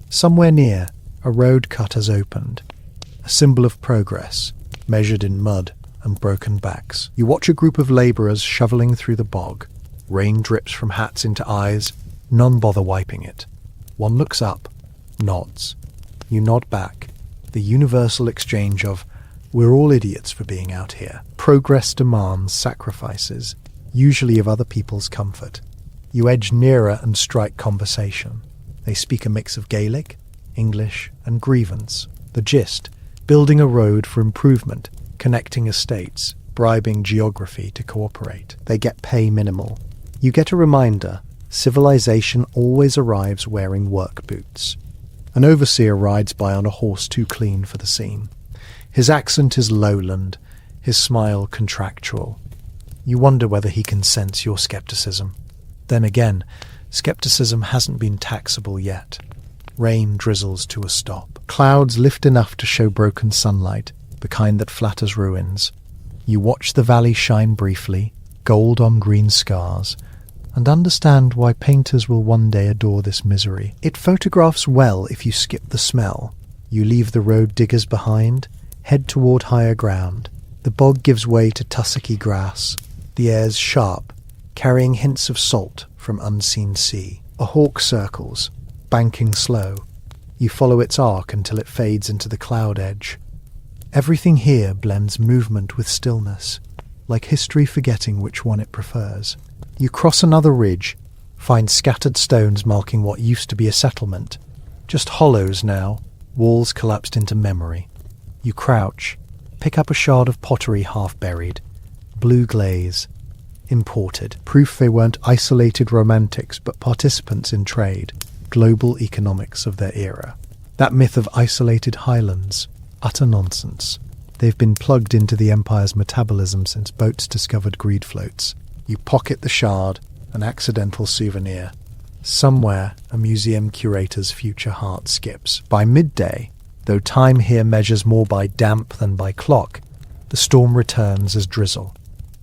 Somewhere near, a road cut has opened, a symbol of progress, measured in mud and broken backs. You watch a group of labourers shovelling through the bog. Rain drips from hats into eyes, none bother wiping it. One looks up, nods. You nod back, the universal exchange of, we're all idiots for being out here. Progress demands sacrifices, usually of other people's comfort. You edge nearer and strike conversation. They speak a mix of Gaelic, English, and grievance. The gist, building a road for improvement, connecting estates, bribing geography to cooperate. They get pay minimal. You get a reminder, civilization always arrives wearing work boots. An overseer rides by on a horse too clean for the scene. His accent is lowland, his smile contractual. You wonder whether he can sense your skepticism. Then again, skepticism hasn't been taxable yet. Rain drizzles to a stop. Clouds lift enough to show broken sunlight, the kind that flatters ruins. You watch the valley shine briefly, gold on green scars, and understand why painters will one day adore this misery. It photographs well if you skip the smell. You leave the road diggers behind, head toward higher ground. The bog gives way to tussocky grass. The air's sharp, carrying hints of salt from unseen sea. A hawk circles, banking slow. You follow its arc until it fades into the cloud edge. Everything here blends movement with stillness, like history forgetting which one it prefers. You cross another ridge, find scattered stones marking what used to be a settlement. Just hollows now, walls collapsed into memory. You crouch, pick up a shard of pottery half buried. Blue glaze. imported. Proof they weren't isolated romantics, but participants in trade, global economics of their era. That myth of isolated Highlands, utter nonsense. They've been plugged into the empire's metabolism since boats discovered greed floats. You pocket the shard, an accidental souvenir. Somewhere, a museum curator's future heart skips. By midday, though time here measures more by damp than by clock, the storm returns as drizzle.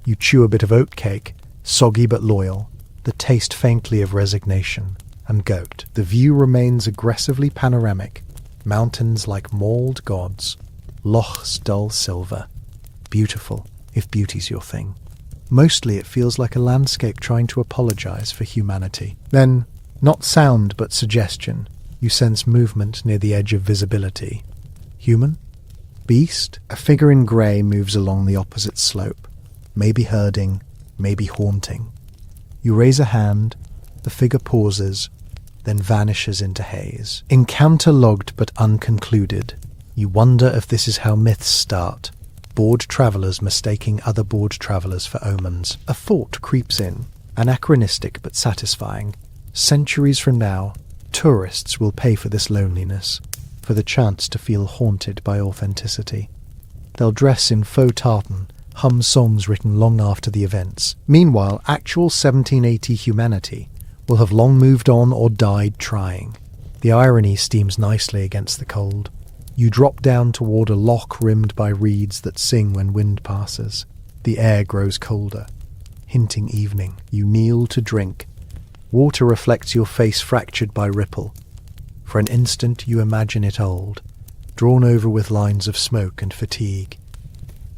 You chew a bit of oatcake, soggy but loyal, the taste faintly of resignation, and goat. The view remains aggressively panoramic, mountains like mauled gods, lochs dull silver. Beautiful, if beauty's your thing. Mostly it feels like a landscape trying to apologize for humanity. Then, not sound but suggestion, you sense movement near the edge of visibility. Human? Beast? A figure in grey moves along the opposite slope, maybe herding, maybe haunting. You raise a hand, the figure pauses, then vanishes into haze. Encounter logged but unconcluded. You wonder if this is how myths start. Bored travellers mistaking other bored travellers for omens. A thought creeps in, anachronistic but satisfying. Centuries from now, tourists will pay for this loneliness, for the chance to feel haunted by authenticity. They'll dress in faux tartan, hum songs written long after the events. Meanwhile, actual 1780 humanity will have long moved on or died trying. The irony steams nicely against the cold. You drop down toward a loch rimmed by reeds that sing when wind passes. The air grows colder, hinting evening. You kneel to drink. Water reflects your face fractured by ripple. For an instant you imagine it old, drawn over with lines of smoke and fatigue.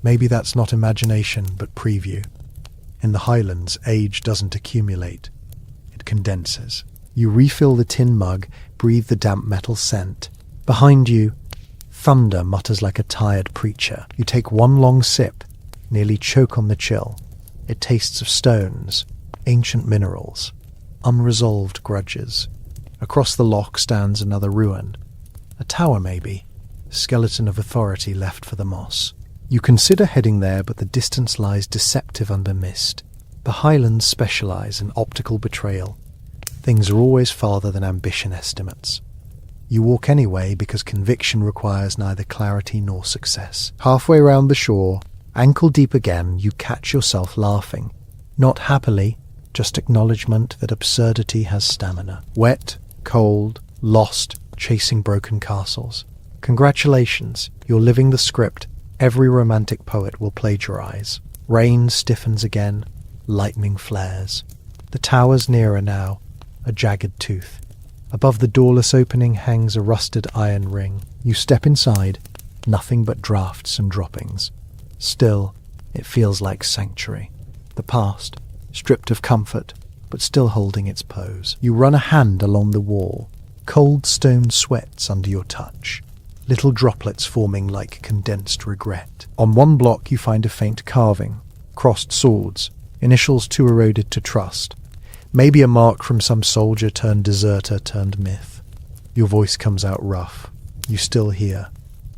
Maybe that's not imagination, but preview. In the Highlands, age doesn't accumulate. It condenses. You refill the tin mug, breathe the damp metal scent. Behind you, thunder mutters like a tired preacher. You take one long sip, nearly choke on the chill. It tastes of stones, ancient minerals, unresolved grudges. Across the loch stands another ruin. A tower maybe, skeleton of authority left for the moss. You consider heading there, but the distance lies deceptive under mist. The Highlands specialise in optical betrayal. Things are always farther than ambition estimates. You walk anyway because conviction requires neither clarity nor success. Halfway round the shore, ankle deep again, you catch yourself laughing. Not happily, just acknowledgement that absurdity has stamina. Wet, cold, lost, chasing broken castles. Congratulations, you're living the script every romantic poet will plagiarize. Rain stiffens again, lightning flares. The tower's nearer now, a jagged tooth. Above the doorless opening hangs a rusted iron ring. You step inside, nothing but drafts and droppings. Still, it feels like sanctuary. The past, stripped of comfort, but still holding its pose. You run a hand along the wall. Cold stone sweats under your touch, little droplets forming like condensed regret. On one block you find a faint carving, crossed swords, initials too eroded to trust. Maybe a mark from some soldier turned deserter turned myth. Your voice comes out rough. You still hear.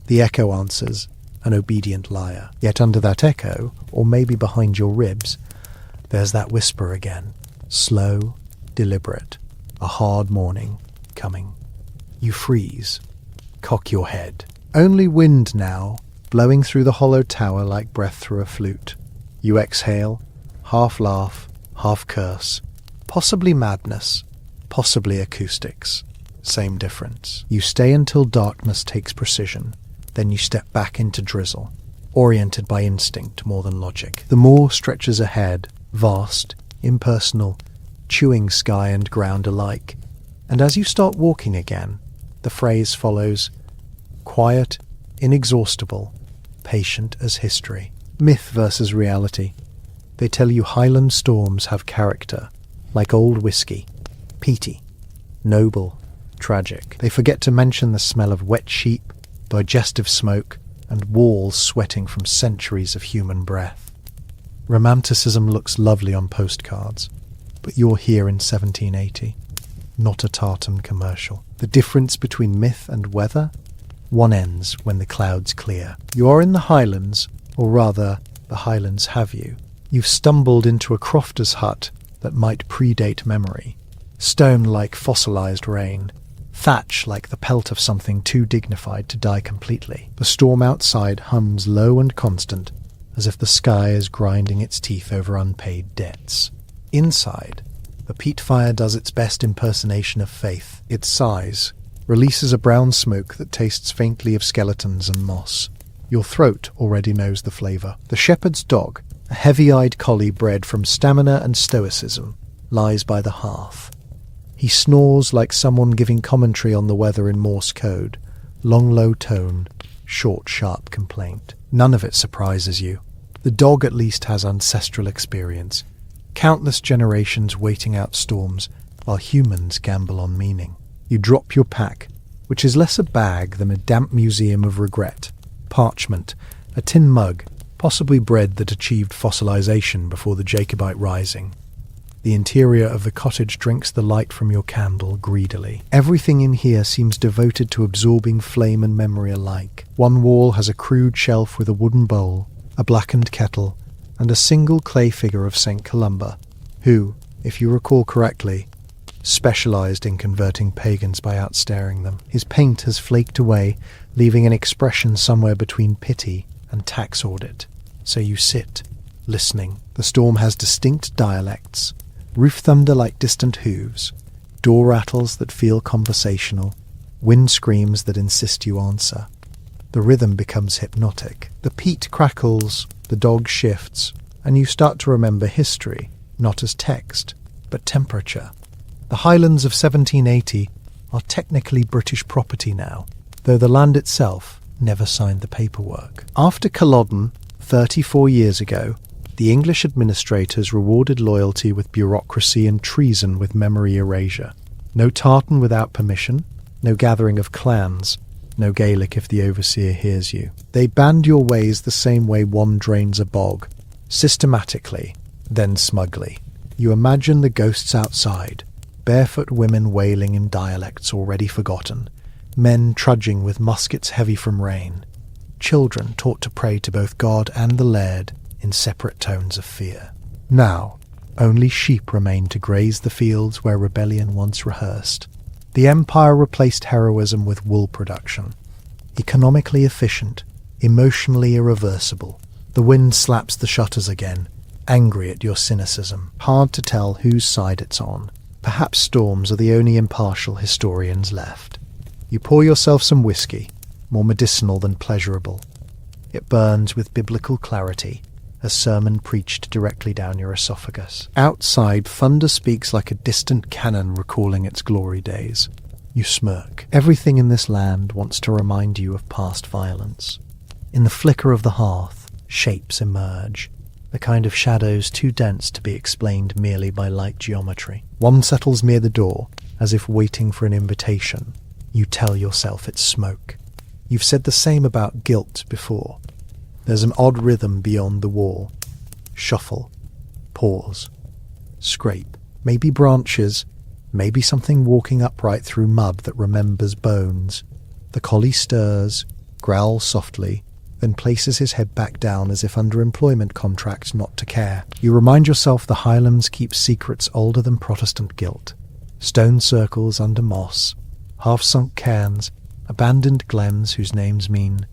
The echo answers, an obedient liar. Yet under that echo, or maybe behind your ribs, there's that whisper again. Slow, deliberate. A hard morning coming. You freeze. Cock your head. Only wind now, blowing through the hollow tower like breath through a flute. You exhale, half laugh, half curse. Possibly madness, possibly acoustics. Same difference. You stay until darkness takes precision, then you step back into drizzle, oriented by instinct more than logic. The moor stretches ahead, vast, impersonal, chewing sky and ground alike. And as you start walking again, the phrase follows, quiet, inexhaustible, patient as history. Myth versus reality. They tell you Highland storms have character, like old whiskey, peaty, noble, tragic. They forget to mention the smell of wet sheep, digestive smoke, and walls sweating from centuries of human breath. Romanticism looks lovely on postcards, but you're here in 1780, not a tartan commercial. The difference between myth and weather? One ends when the clouds clear. You are in the Highlands, or rather, the Highlands have you. You've stumbled into a crofter's hut that might predate memory. Stone like fossilized rain. Thatch like the pelt of something too dignified to die completely. The storm outside hums low and constant, as if the sky is grinding its teeth over unpaid debts. Inside, the peat fire does its best impersonation of faith. It sighs, releases a brown smoke that tastes faintly of skeletons and moss. Your throat already knows the flavour. The shepherd's dog, a heavy-eyed collie bred from stamina and stoicism, lies by the hearth. He snores like someone giving commentary on the weather in Morse code. Long, low tone, short, sharp complaint. None of it surprises you. The dog at least has ancestral experience. Countless generations waiting out storms, while humans gamble on meaning. You drop your pack, which is less a bag than a damp museum of regret. Parchment, a tin mug, possibly bread that achieved fossilization before the Jacobite Rising. The interior of the cottage drinks the light from your candle greedily. Everything in here seems devoted to absorbing flame and memory alike. One wall has a crude shelf with a wooden bowl, a blackened kettle, and a single clay figure of St. Columba, who, if you recall correctly, specialized in converting pagans by outstaring them. His paint has flaked away, leaving an expression somewhere between pity and tax audit. So you sit, listening. The storm has distinct dialects. Roof thunder like distant hooves, door rattles that feel conversational, wind screams that insist you answer. The rhythm becomes hypnotic. The peat crackles, the dog shifts, and you start to remember history, not as text, but temperature. The Highlands of 1780 are technically British property now, though the land itself never signed the paperwork. After Culloden, 34 years ago, the English administrators rewarded loyalty with bureaucracy and treason with memory erasure. No tartan without permission, no gathering of clans, no Gaelic if the overseer hears you. They banned your ways the same way one drains a bog, systematically, then smugly. You imagine the ghosts outside, barefoot women wailing in dialects already forgotten, men trudging with muskets heavy from rain, children taught to pray to both God and the laird in separate tones of fear. Now, only sheep remain to graze the fields where rebellion once rehearsed. The empire replaced heroism with wool production. Economically efficient, emotionally irreversible. The wind slaps the shutters again, angry at your cynicism. Hard to tell whose side it's on. Perhaps storms are the only impartial historians left. You pour yourself some whiskey, more medicinal than pleasurable. It burns with biblical clarity, a sermon preached directly down your esophagus. Outside, thunder speaks like a distant cannon recalling its glory days. You smirk. Everything in this land wants to remind you of past violence. In the flicker of the hearth, shapes emerge, the kind of shadows too dense to be explained merely by light geometry. One settles near the door, as if waiting for an invitation. You tell yourself it's smoke. You've said the same about guilt before. There's an odd rhythm beyond the wall. Shuffle. Pause. Scrape. Maybe branches. Maybe something walking upright through mud that remembers bones. The collie stirs, growls softly, then places his head back down as if under employment contract not to care. You remind yourself the Highlands keep secrets older than Protestant guilt. Stone circles under moss, half-sunk cairns, abandoned glens whose names mean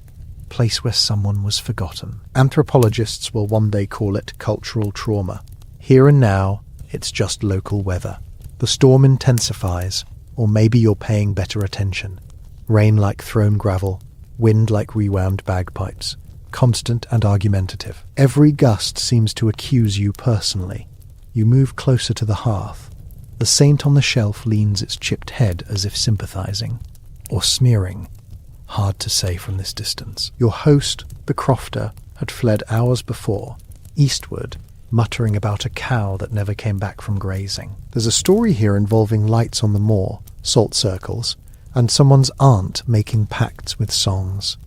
place where someone was forgotten. Anthropologists will one day call it cultural trauma. Here and now, it's just local weather. The storm intensifies, or maybe you're paying better attention. Rain like thrown gravel, wind like rewound bagpipes, constant and argumentative. Every gust seems to accuse you personally. You move closer to the hearth. The saint on the shelf leans its chipped head as if sympathizing, or smearing. Hard to say from this distance. Your host, the crofter, had fled hours before, eastward, muttering about a cow that never came back from grazing. There's a story here involving lights on the moor, salt circles, and someone's aunt making pacts with songs.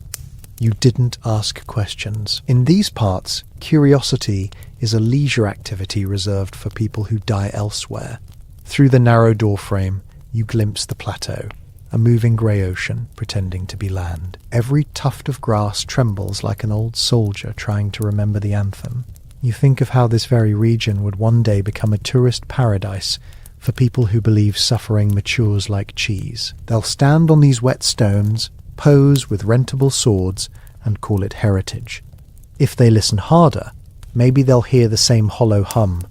You didn't ask questions. In these parts, curiosity is a leisure activity reserved for people who die elsewhere. Through the narrow doorframe, you glimpse the plateau, a moving grey ocean pretending to be land. Every tuft of grass trembles like an old soldier trying to remember the anthem. You think of how this very region would one day become a tourist paradise for people who believe suffering matures like cheese. They'll stand on these wet stones, pose with rentable swords, and call it heritage. If they listen harder, maybe they'll hear the same hollow hum,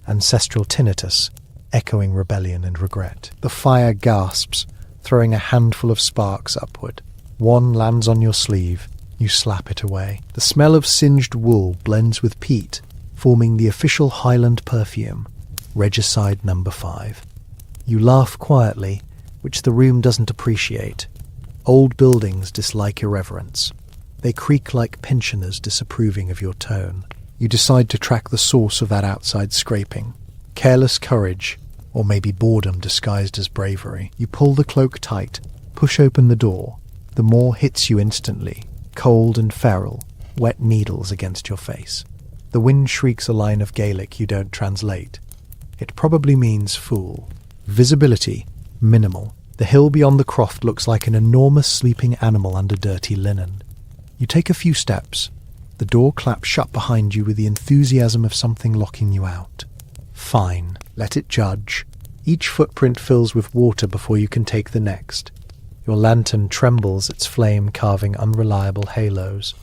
ancestral tinnitus, echoing rebellion and regret. The fire gasps, throwing a handful of sparks upward. One lands on your sleeve. You slap it away. The smell of singed wool blends with peat, forming the official Highland perfume, Regicide No. 5. You laugh quietly, which the room doesn't appreciate. Old buildings dislike irreverence. They creak like pensioners disapproving of your tone. You decide to track the source of that outside scraping. Careless courage, or maybe boredom disguised as bravery. You pull the cloak tight, push open the door. The moor hits you instantly, cold and feral, wet needles against your face. The wind shrieks a line of Gaelic you don't translate. It probably means fool. Visibility, minimal. The hill beyond the croft looks like an enormous sleeping animal under dirty linen. You take a few steps. The door claps shut behind you with the enthusiasm of something locking you out. Fine, let it judge. Each footprint fills with water before you can take the next. Your lantern trembles, its flame carving unreliable halos.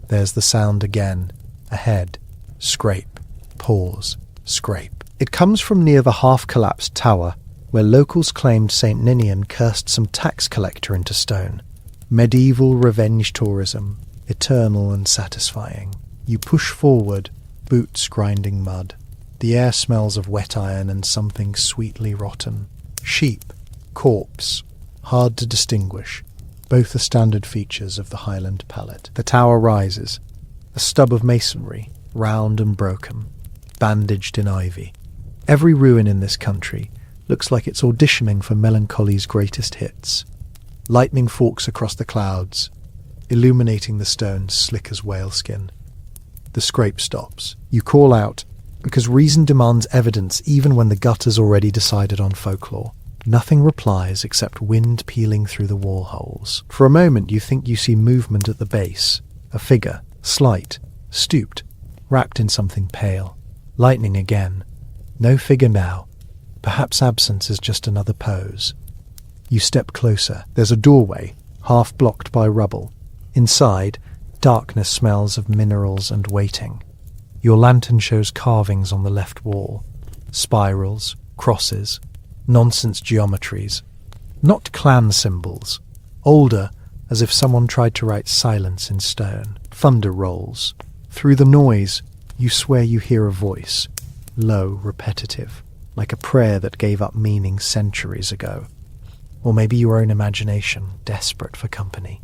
There's the sound again. Ahead. Scrape. Pause. Scrape. It comes from near the half-collapsed tower, where locals claimed St. Ninian cursed some tax collector into stone. Medieval revenge tourism, eternal and satisfying. You push forward, boots grinding mud. The air smells of wet iron and something sweetly rotten. Sheep, corpse, hard to distinguish. Both are standard features of the Highland palate. The tower rises, a stub of masonry, round and broken, bandaged in ivy. Every ruin in this country looks like it's auditioning for melancholy's greatest hits. Lightning forks across the clouds, illuminating the stones slick as whaleskin. The scrape stops. You call out, because reason demands evidence even when the gutter's already decided on folklore. Nothing replies except wind peeling through the wall holes. For a moment you think you see movement at the base. A figure, slight, stooped, wrapped in something pale. Lightning again. No figure now. Perhaps absence is just another pose. You step closer. There's a doorway, half blocked by rubble. Inside, darkness smells of minerals and waiting. Your lantern shows carvings on the left wall. Spirals, crosses, nonsense geometries. Not clan symbols. Older, as if someone tried to write silence in stone. Thunder rolls. Through the noise, you swear you hear a voice. Low, repetitive, like a prayer that gave up meaning centuries ago. Or maybe your own imagination, desperate for company.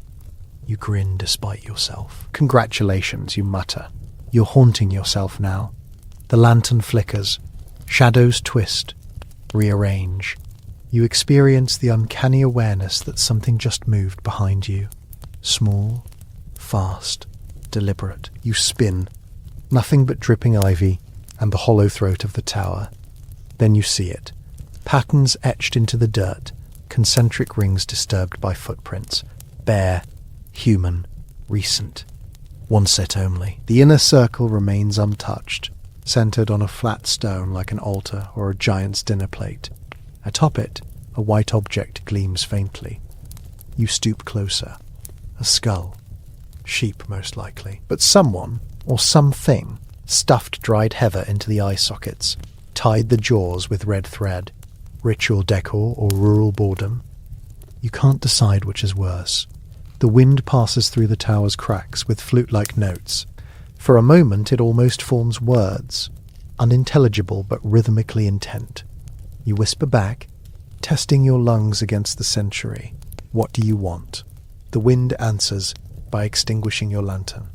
You grin despite yourself. Congratulations, you mutter. You're haunting yourself now. The lantern flickers. Shadows twist. Rearrange. You experience the uncanny awareness that something just moved behind you. Small, fast, deliberate. You spin. Nothing but dripping ivy and the hollow throat of the tower. Then you see it. Patterns etched into the dirt. Concentric rings disturbed by footprints. Bare, human, recent. One set only. The inner circle remains untouched, centered on a flat stone like an altar or a giant's dinner plate. Atop it, a white object gleams faintly. You stoop closer. A skull. Sheep, most likely. But someone, or something, stuffed dried heather into the eye sockets, tied the jaws with red thread. Ritual decor or rural boredom? You can't decide which is worse. The wind passes through the tower's cracks with flute-like notes. For a moment it almost forms words, unintelligible but rhythmically intent. You whisper back, testing your lungs against the century. What do you want? The wind answers by extinguishing your lantern.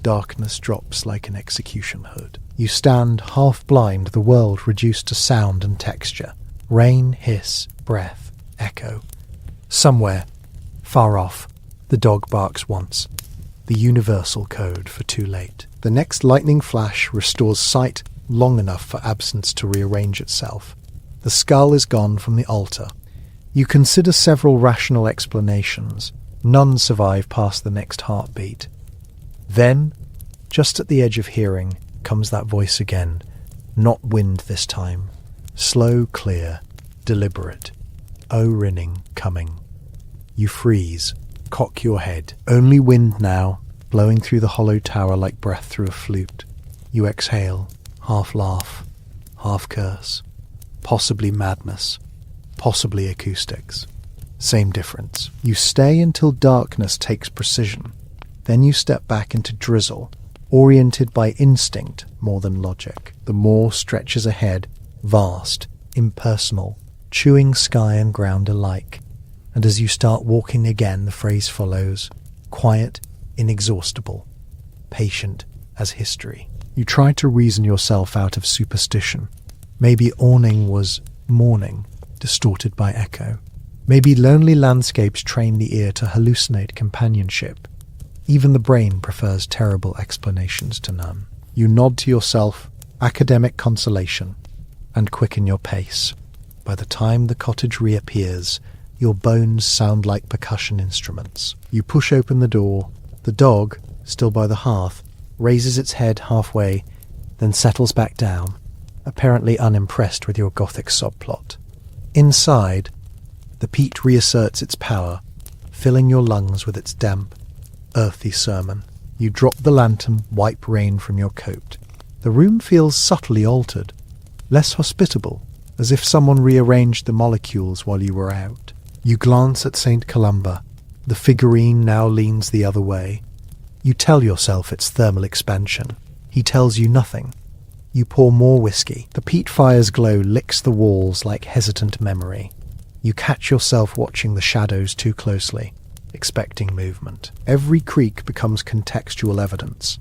Darkness drops like an execution hood. You stand half-blind, the world reduced to sound and texture. Rain, hiss, breath, echo. Somewhere, far off, the dog barks once. The universal code for too late. The next lightning flash restores sight long enough for absence to rearrange itself. The skull is gone from the altar. You consider several rational explanations. None survive past the next heartbeat. Then, just at the edge of hearing, comes that voice again. Not wind this time. Slow, clear, deliberate. O-rinning, coming. You freeze, cock your head. Only wind now, blowing through the hollow tower like breath through a flute. You exhale, half laugh, half curse. Possibly madness, possibly acoustics. Same difference. You stay until darkness takes precision. Then you step back into drizzle, oriented by instinct more than logic. The moor stretches ahead, vast, impersonal, chewing sky and ground alike. And as you start walking again, the phrase follows, quiet, inexhaustible, patient as history. You try to reason yourself out of superstition. Maybe awning was mourning, distorted by echo. Maybe lonely landscapes train the ear to hallucinate companionship. Even the brain prefers terrible explanations to none. You nod to yourself, academic consolation, and quicken your pace. By the time the cottage reappears, your bones sound like percussion instruments. You push open the door. The dog, still by the hearth, raises its head halfway, then settles back down, apparently unimpressed with your gothic subplot. Inside, the peat reasserts its power, filling your lungs with its damp, earthy sermon. You drop the lantern, wipe rain from your coat. The room feels subtly altered, less hospitable, as if someone rearranged the molecules while you were out. You glance at St. Columba. The figurine now leans the other way. You tell yourself it's thermal expansion. He tells you nothing. You pour more whiskey. The peat fire's glow licks the walls like hesitant memory. You catch yourself watching the shadows too closely, expecting movement. Every creak becomes contextual evidence.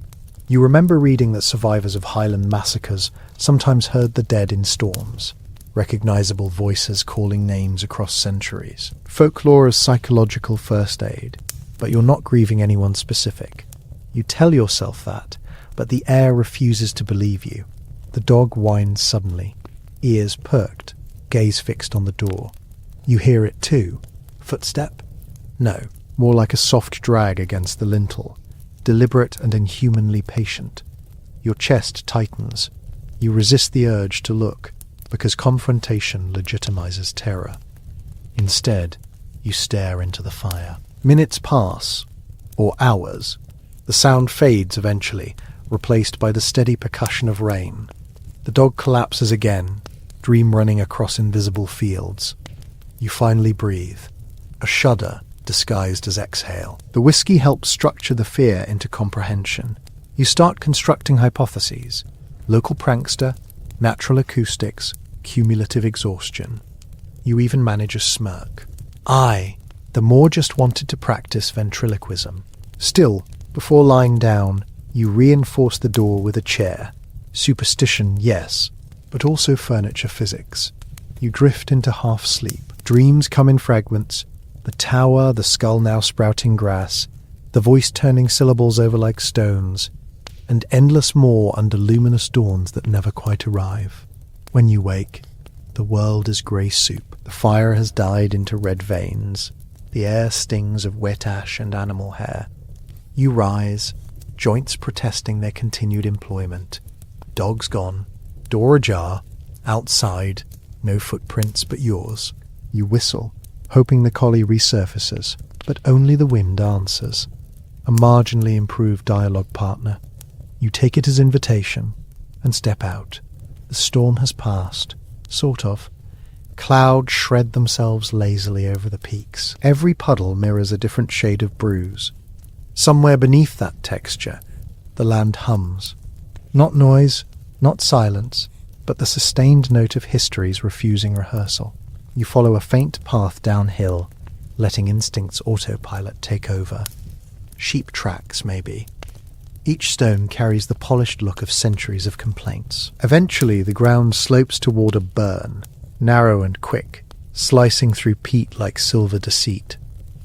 You remember reading that survivors of Highland massacres sometimes heard the dead in storms, recognizable voices calling names across centuries. Folklore as psychological first aid, but you're not grieving anyone specific. You tell yourself that, but the air refuses to believe you. The dog whines suddenly, ears perked, gaze fixed on the door. You hear it too. Footstep? No, more like a soft drag against the lintel, deliberate and inhumanly patient. Your chest tightens. You resist the urge to look, because confrontation legitimizes terror. Instead, you stare into the fire. Minutes pass, or hours. The sound fades eventually, replaced by the steady percussion of rain. The dog collapses again, dream running across invisible fields. You finally breathe, a shudder disguised as exhale. The whiskey helps structure the fear into comprehension. You start constructing hypotheses. Local prankster, natural acoustics, cumulative exhaustion. You even manage a smirk. The moor just wanted to practice ventriloquism. Still, before lying down, you reinforce the door with a chair. Superstition, yes, but also furniture physics. You drift into half-sleep. Dreams come in fragments. The tower, the skull now sprouting grass, the voice turning syllables over like stones, and endless more under luminous dawns that never quite arrive. When you wake, the world is grey soup. The fire has died into red veins. The air stings of wet ash and animal hair. You rise, joints protesting their continued employment. Dog's gone, door ajar, outside, no footprints but yours. You whistle, hoping the collie resurfaces, but only the wind answers. A marginally improved dialogue partner. You take it as invitation and step out. The storm has passed, sort of. Clouds shred themselves lazily over the peaks. Every puddle mirrors a different shade of bruise. Somewhere beneath that texture, the land hums. Not noise, not silence, but the sustained note of history's refusing rehearsal. You follow a faint path downhill, letting instinct's autopilot take over. Sheep tracks, maybe. Each stone carries the polished look of centuries of complaints. Eventually, the ground slopes toward a burn, narrow and quick, slicing through peat like silver deceit.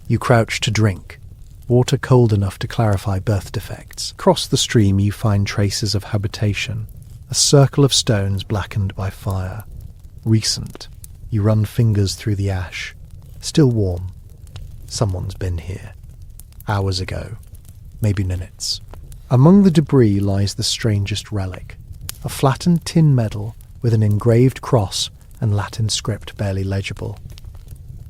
You crouch to drink, water cold enough to clarify birth defects. Across the stream you find traces of habitation, a circle of stones blackened by fire. Recent. You run fingers through the ash. Still warm. Someone's been here. Hours ago. Maybe minutes. Among the debris lies the strangest relic, a flattened tin medal with an engraved cross and Latin script barely legible.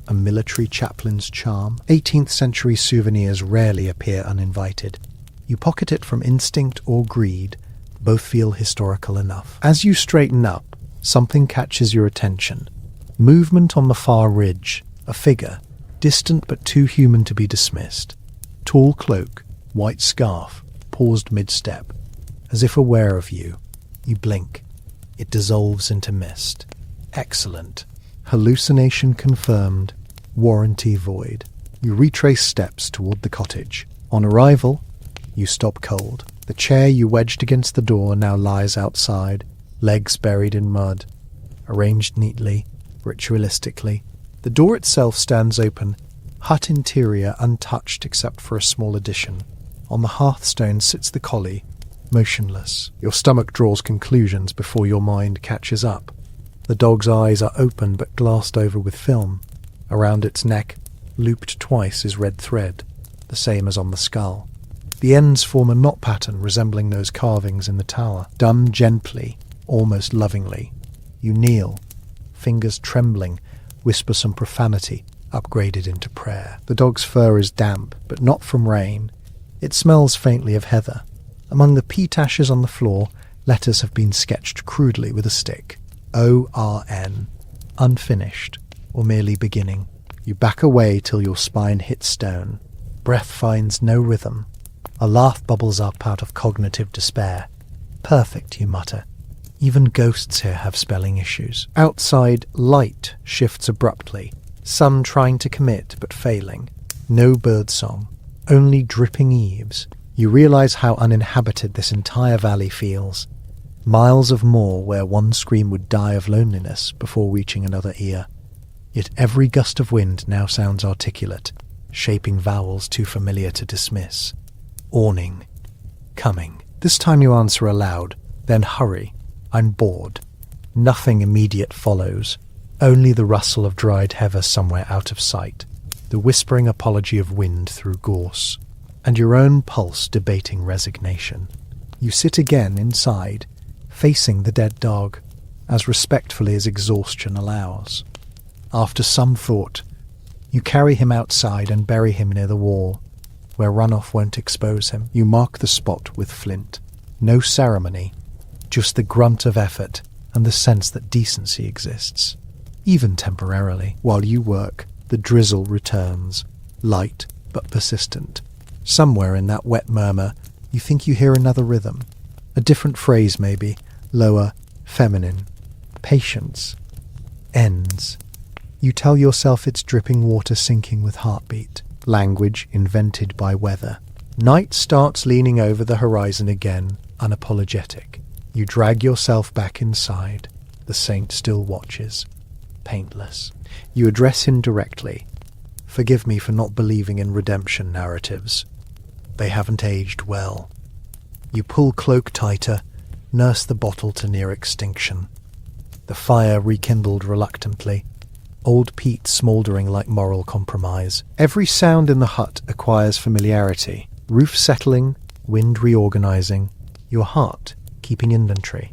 A military chaplain's charm. 18th century souvenirs rarely appear uninvited. You pocket it from instinct or greed, both feel historical enough. As you straighten up, something catches your attention. Movement on the far ridge, a figure, distant but too human to be dismissed. Tall cloak, white scarf, paused mid-step. As if aware of you, you blink. It dissolves into mist. Excellent. Hallucination confirmed. Warranty void. You retrace steps toward the cottage. On arrival, you stop cold. The chair you wedged against the door now lies outside, legs buried in mud, arranged neatly, ritualistically. The door itself stands open, hut interior untouched except for a small addition. On the hearthstone sits the collie, motionless. Your stomach draws conclusions before your mind catches up. The dog's eyes are open but glassed over with film. Around its neck, looped twice, is red thread, the same as on the skull. The ends form a knot pattern resembling those carvings in the tower. Done gently, almost lovingly. You kneel, fingers trembling, whisper some profanity, upgraded into prayer. The dog's fur is damp, but not from rain. It smells faintly of heather. Among the peat ashes on the floor, letters have been sketched crudely with a stick. O-R-N. Unfinished, or merely beginning. You back away till your spine hits stone. Breath finds no rhythm. A laugh bubbles up out of cognitive despair. Perfect, you mutter. Even ghosts here have spelling issues. Outside, light shifts abruptly. Sun trying to commit, but failing. No birdsong. Only dripping eaves. You realize how uninhabited this entire valley feels. Miles of moor where one scream would die of loneliness before reaching another ear. Yet every gust of wind now sounds articulate, shaping vowels too familiar to dismiss. Awning. Coming. This time you answer aloud, then hurry. I'm bored. Nothing immediate follows. Only the rustle of dried heather somewhere out of sight. The whispering apology of wind through gorse. And your own pulse debating resignation. You sit again inside, facing the dead dog, as respectfully as exhaustion allows. After some thought, you carry him outside and bury him near the wall, where runoff won't expose him. You mark the spot with flint. No ceremony, just the grunt of effort and the sense that decency exists, even temporarily. While you work, the drizzle returns, light but persistent. Somewhere in that wet murmur, you think you hear another rhythm. A different phrase maybe, lower, feminine. Patience. Ends. You tell yourself it's dripping water sinking with heartbeat. Language invented by weather. Night starts leaning over the horizon again, unapologetic. You drag yourself back inside. The saint still watches. Paintless. You address him directly. Forgive me for not believing in redemption narratives. They haven't aged well. You pull cloak tighter, nurse the bottle to near extinction. The fire rekindled reluctantly. Old peat smouldering like moral compromise. Every sound in the hut acquires familiarity. Roof settling, wind reorganizing, your heart keeping inventory.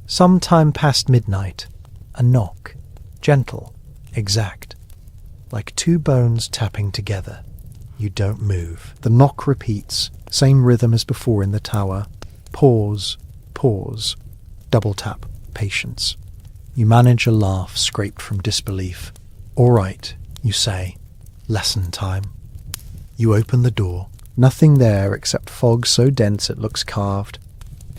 Some time past midnight, a knock, gentle, exact, like two bones tapping together. You don't move. The knock repeats, same rhythm as before in the tower. Pause, pause, double tap, patience. You manage a laugh scraped from disbelief. All right, you say. Lesson time. You open the door. Nothing there except fog so dense it looks carved.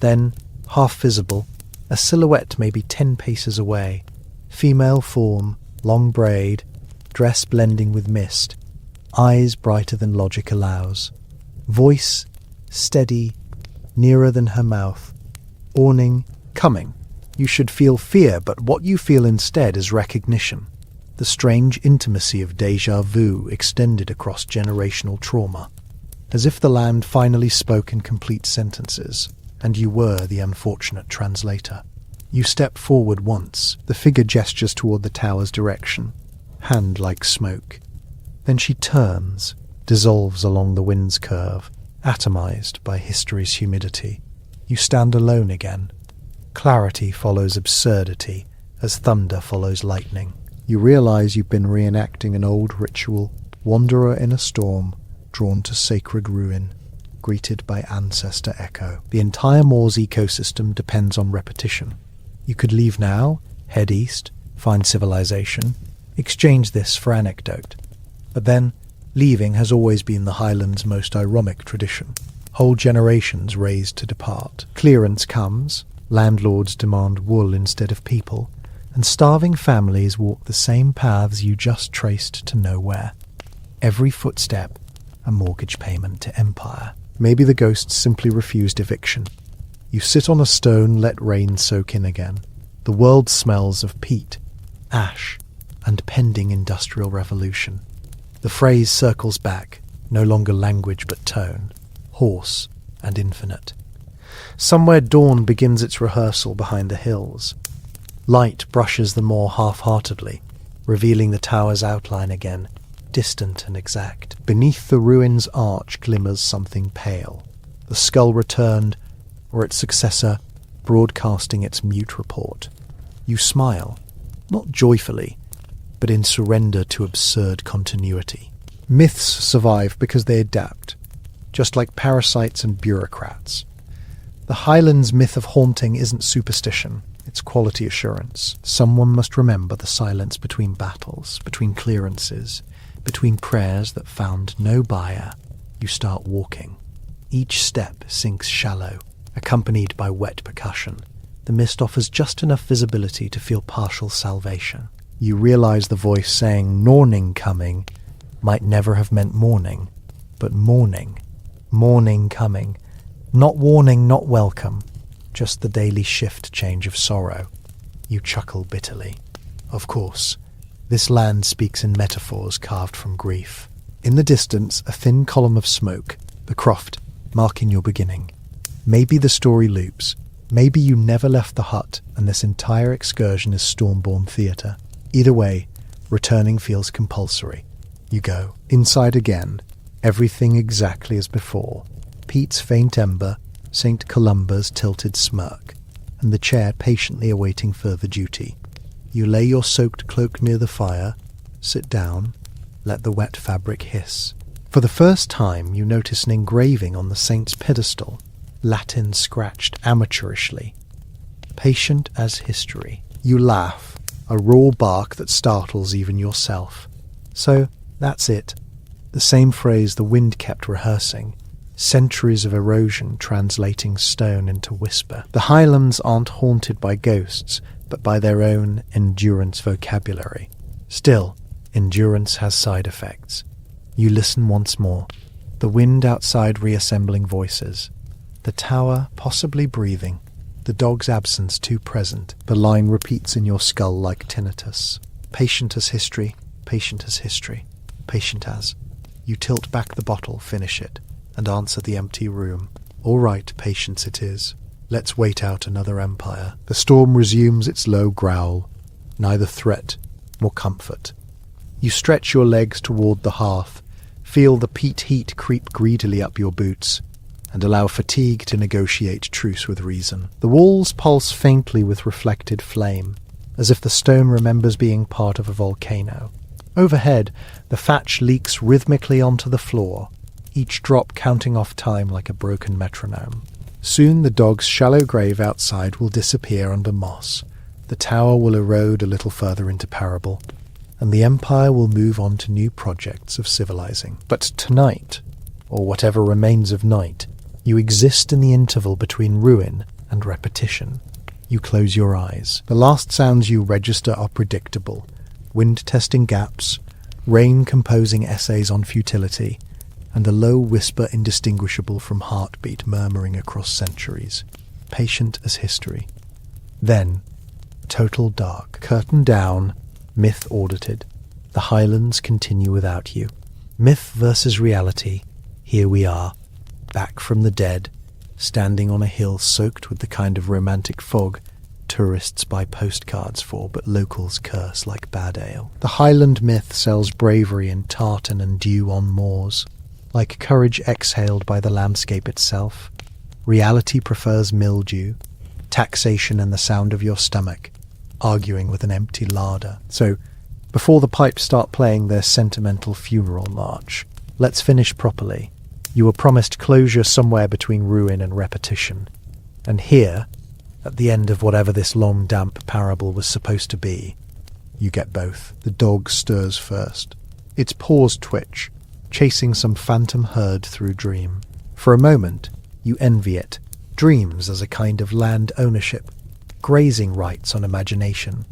Then, half visible, a silhouette maybe 10 paces away. Female form, long braid, dress blending with mist. Eyes brighter than logic allows. Voice, steady, nearer than her mouth. Awning, coming. You should feel fear, but what you feel instead is recognition. The strange intimacy of déjà vu extended across generational trauma. As if the land finally spoke in complete sentences, and you were the unfortunate translator. You step forward once. The figure gestures toward the tower's direction, hand like smoke. Then she turns, dissolves along the wind's curve, atomized by history's humidity. You stand alone again. Clarity follows absurdity, as thunder follows lightning. You realize you've been reenacting an old ritual, wanderer in a storm, drawn to sacred ruin, greeted by ancestor echo. The entire moor's ecosystem depends on repetition. You could leave now, head east, find civilization, exchange this for anecdote. But then, leaving has always been the Highlands' most ironic tradition. Whole generations raised to depart. Clearance comes, landlords demand wool instead of people, and starving families walk the same paths you just traced to nowhere. Every footstep, a mortgage payment to empire. Maybe the ghosts simply refused eviction. You sit on a stone, let rain soak in again. The world smells of peat, ash, and pending industrial revolution. The phrase circles back, no longer language but tone, hoarse and infinite. Somewhere dawn begins its rehearsal behind the hills. Light brushes the moor half-heartedly, revealing the tower's outline again, distant and exact. Beneath the ruin's arch glimmers something pale, the skull returned, or its successor, broadcasting its mute report. You smile, not joyfully, but in surrender to absurd continuity. Myths survive because they adapt, just like parasites and bureaucrats. The Highlands' myth of haunting isn't superstition, it's quality assurance. Someone must remember the silence between battles, between clearances, between prayers that found no buyer. You start walking. Each step sinks shallow, accompanied by wet percussion. The mist offers just enough visibility to feel partial salvation. You realize the voice saying "Morning coming" might never have meant morning, but morning. Morning coming. Not warning, not welcome. Just the daily shift change of sorrow. You chuckle bitterly. Of course, this land speaks in metaphors carved from grief. In the distance, a thin column of smoke, the croft, marking your beginning. Maybe the story loops. Maybe you never left the hut and this entire excursion is Stormborn theatre. Either way, returning feels compulsory. You go. Inside again, everything exactly as before. Peat's faint ember, St. Columba's tilted smirk, and the chair patiently awaiting further duty. You lay your soaked cloak near the fire, sit down, let the wet fabric hiss. For the first time you notice an engraving on the saint's pedestal, Latin scratched amateurishly. Patient as history. You laugh, a raw bark that startles even yourself. So, that's it. The same phrase the wind kept rehearsing. Centuries of erosion translating stone into whisper. The Highlands aren't haunted by ghosts, but by their own endurance vocabulary. Still, endurance has side effects. You listen once more. The wind outside reassembling voices. The tower possibly breathing. The dog's absence too present. The line repeats in your skull like tinnitus. Patient as history, patient as history, patient as. You tilt back the bottle, finish it, and answer the empty room. All right, patience it is. Let's wait out another empire. The storm resumes its low growl, neither threat nor comfort. You stretch your legs toward the hearth, feel the peat heat creep greedily up your boots, and allow fatigue to negotiate truce with reason. The walls pulse faintly with reflected flame, as if the stone remembers being part of a volcano. Overhead, the thatch leaks rhythmically onto the floor, each drop counting off time like a broken metronome. Soon the dog's shallow grave outside will disappear under moss. The tower will erode a little further into parable, and the empire will move on to new projects of civilizing. But tonight, or whatever remains of night, you exist in the interval between ruin and repetition. You close your eyes. The last sounds you register are predictable. Wind testing gaps, rain composing essays on futility, and a low whisper indistinguishable from heartbeat murmuring across centuries. Patient as history. Then, total dark. Curtain down, myth audited. The Highlands continue without you. Myth versus reality. Here we are, back from the dead, standing on a hill soaked with the kind of romantic fog tourists buy postcards for, but locals curse like bad ale. The Highland myth sells bravery in tartan and dew on moors. like courage exhaled by the landscape itself. Reality prefers mildew, taxation and the sound of your stomach, arguing with an empty larder. So, before the pipes start playing their sentimental funeral march, let's finish properly. You were promised closure somewhere between ruin and repetition. And here, at the end of whatever this long, damp parable was supposed to be, you get both. The dog stirs first. Its paws twitch, chasing some phantom herd through dream. For a moment, you envy it. Dreams as a kind of land ownership, grazing rights on imagination.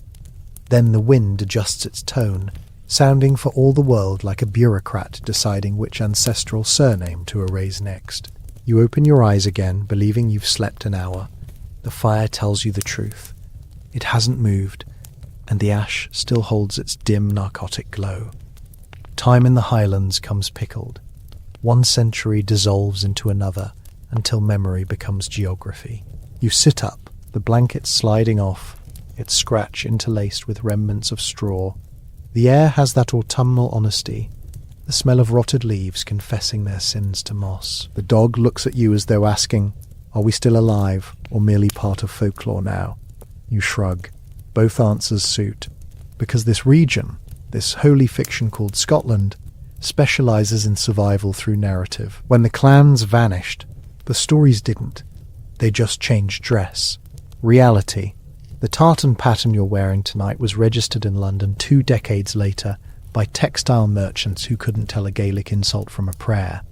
Then the wind adjusts its tone, sounding for all the world like a bureaucrat deciding which ancestral surname to erase next. You open your eyes again, believing you've slept an hour. The fire tells you the truth. It hasn't moved, and the ash still holds its dim narcotic glow. Time in the Highlands comes pickled. 1 century dissolves into another until memory becomes geography. You sit up, the blanket sliding off, its scratch interlaced with remnants of straw. The air has that autumnal honesty, the smell of rotted leaves confessing their sins to moss. The dog looks at you as though asking, are we still alive or merely part of folklore now? You shrug. Both answers suit, because this region, this holy fiction called Scotland, specializes in survival through narrative. When the clans vanished, the stories didn't. They just changed dress. Reality. The tartan pattern you're wearing tonight was registered in London 2 decades later by textile merchants who couldn't tell a Gaelic insult from a prayer.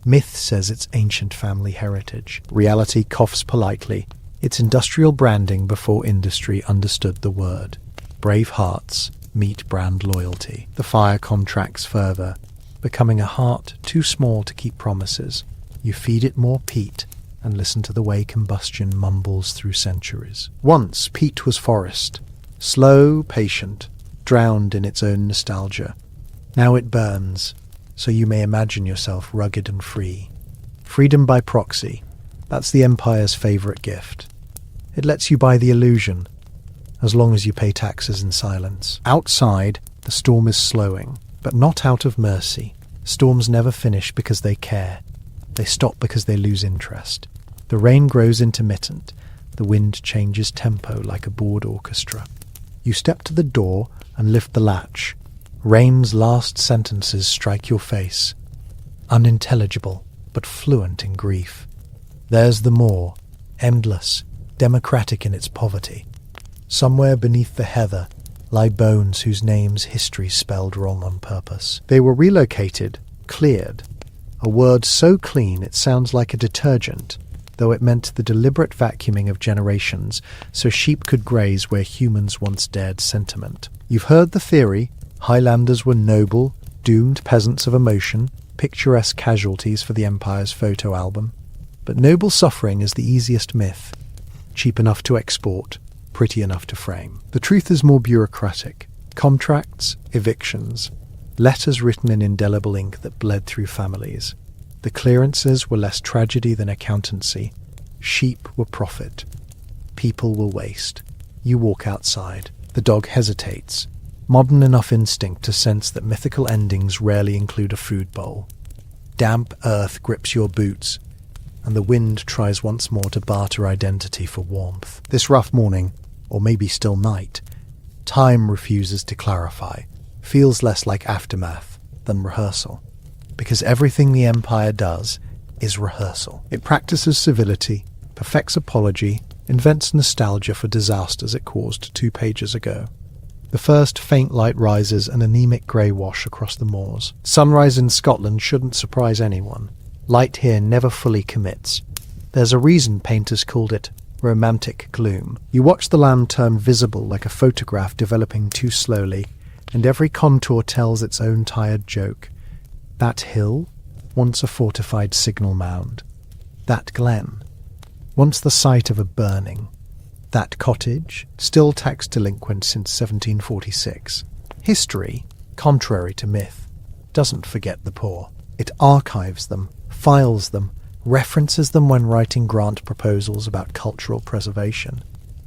Myth says it's ancient family heritage. Reality coughs politely. It's industrial branding before industry understood the word. Brave hearts meet brand loyalty. The fire contracts further, becoming a heart too small to keep promises. You feed it more peat and listen to the way combustion mumbles through centuries. Once peat was forest, slow, patient, drowned in its own nostalgia. Now it burns, so you may imagine yourself rugged and free. Freedom by proxy, that's the Empire's favourite gift. It lets you buy the illusion, as long as you pay taxes in silence. Outside, the storm is slowing, but not out of mercy. Storms never finish because they care. They stop because they lose interest. The rain grows intermittent. The wind changes tempo like a bored orchestra. You step to the door and lift the latch. Rain's last sentences strike your face. Unintelligible, but fluent in grief. There's the moor, endless, democratic in its poverty. Somewhere beneath the heather lie bones whose names history spelled wrong on purpose. They were relocated, cleared. A word so clean it sounds like a detergent, though it meant the deliberate vacuuming of generations so sheep could graze where humans once dared sentiment. You've heard the theory. Highlanders were noble, doomed peasants of emotion, picturesque casualties for the Empire's photo album. But noble suffering is the easiest myth. Cheap enough to export, pretty enough to frame. The truth is more bureaucratic. Contracts, evictions, letters written in indelible ink that bled through families. The clearances were less tragedy than accountancy. Sheep were profit. People were waste. You walk outside. The dog hesitates. Modern enough instinct to sense that mythical endings rarely include a food bowl. Damp earth grips your boots, and the wind tries once more to barter identity for warmth. This rough morning, or maybe still night, time refuses to clarify, feels less like aftermath than rehearsal, because everything the Empire does is rehearsal. It practices civility, perfects apology, invents nostalgia for disasters it caused 2 pages ago. The first faint light rises an anemic grey wash across the moors. Sunrise in Scotland shouldn't surprise anyone. Light here never fully commits. There's a reason painters called it romantic gloom. You watch the land turn visible like a photograph developing too slowly, and every contour tells its own tired joke. That hill, once a fortified signal mound. That glen, once the site of a burning. That cottage, still tax delinquent since 1746. History, contrary to myth, doesn't forget the poor. It archives them, files them, references them when writing grant proposals about cultural preservation.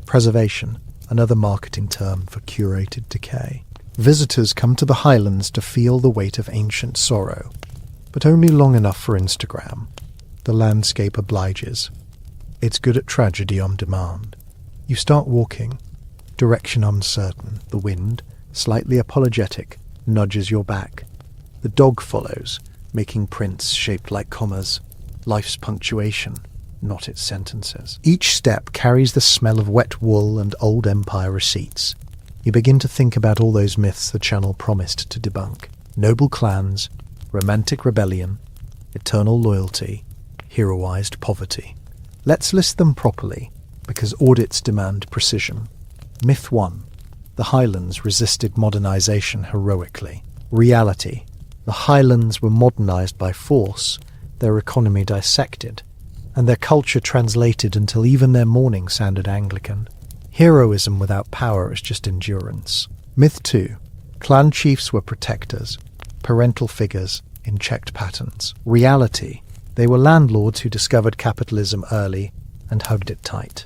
Preservation, another marketing term for curated decay. Visitors come to the Highlands to feel the weight of ancient sorrow. but only long enough for Instagram. The landscape obliges. It's good at tragedy on demand. You start walking, direction uncertain. The wind, slightly apologetic, nudges your back. The dog follows, making prints shaped like commas. Life's punctuation, not its sentences. Each step carries the smell of wet wool and old empire receipts. You begin to think about all those myths the channel promised to debunk. Noble clans, romantic rebellion, eternal loyalty, heroized poverty. Let's list them properly, because audits demand precision. Myth 1. The Highlands resisted modernization heroically. Reality. The Highlands were modernized by force, their economy dissected, and their culture translated until even their mourning sounded Anglican. Heroism without power is just endurance. Myth 2. Clan chiefs were protectors, parental figures in checked patterns. Reality. They were landlords who discovered capitalism early and hugged it tight.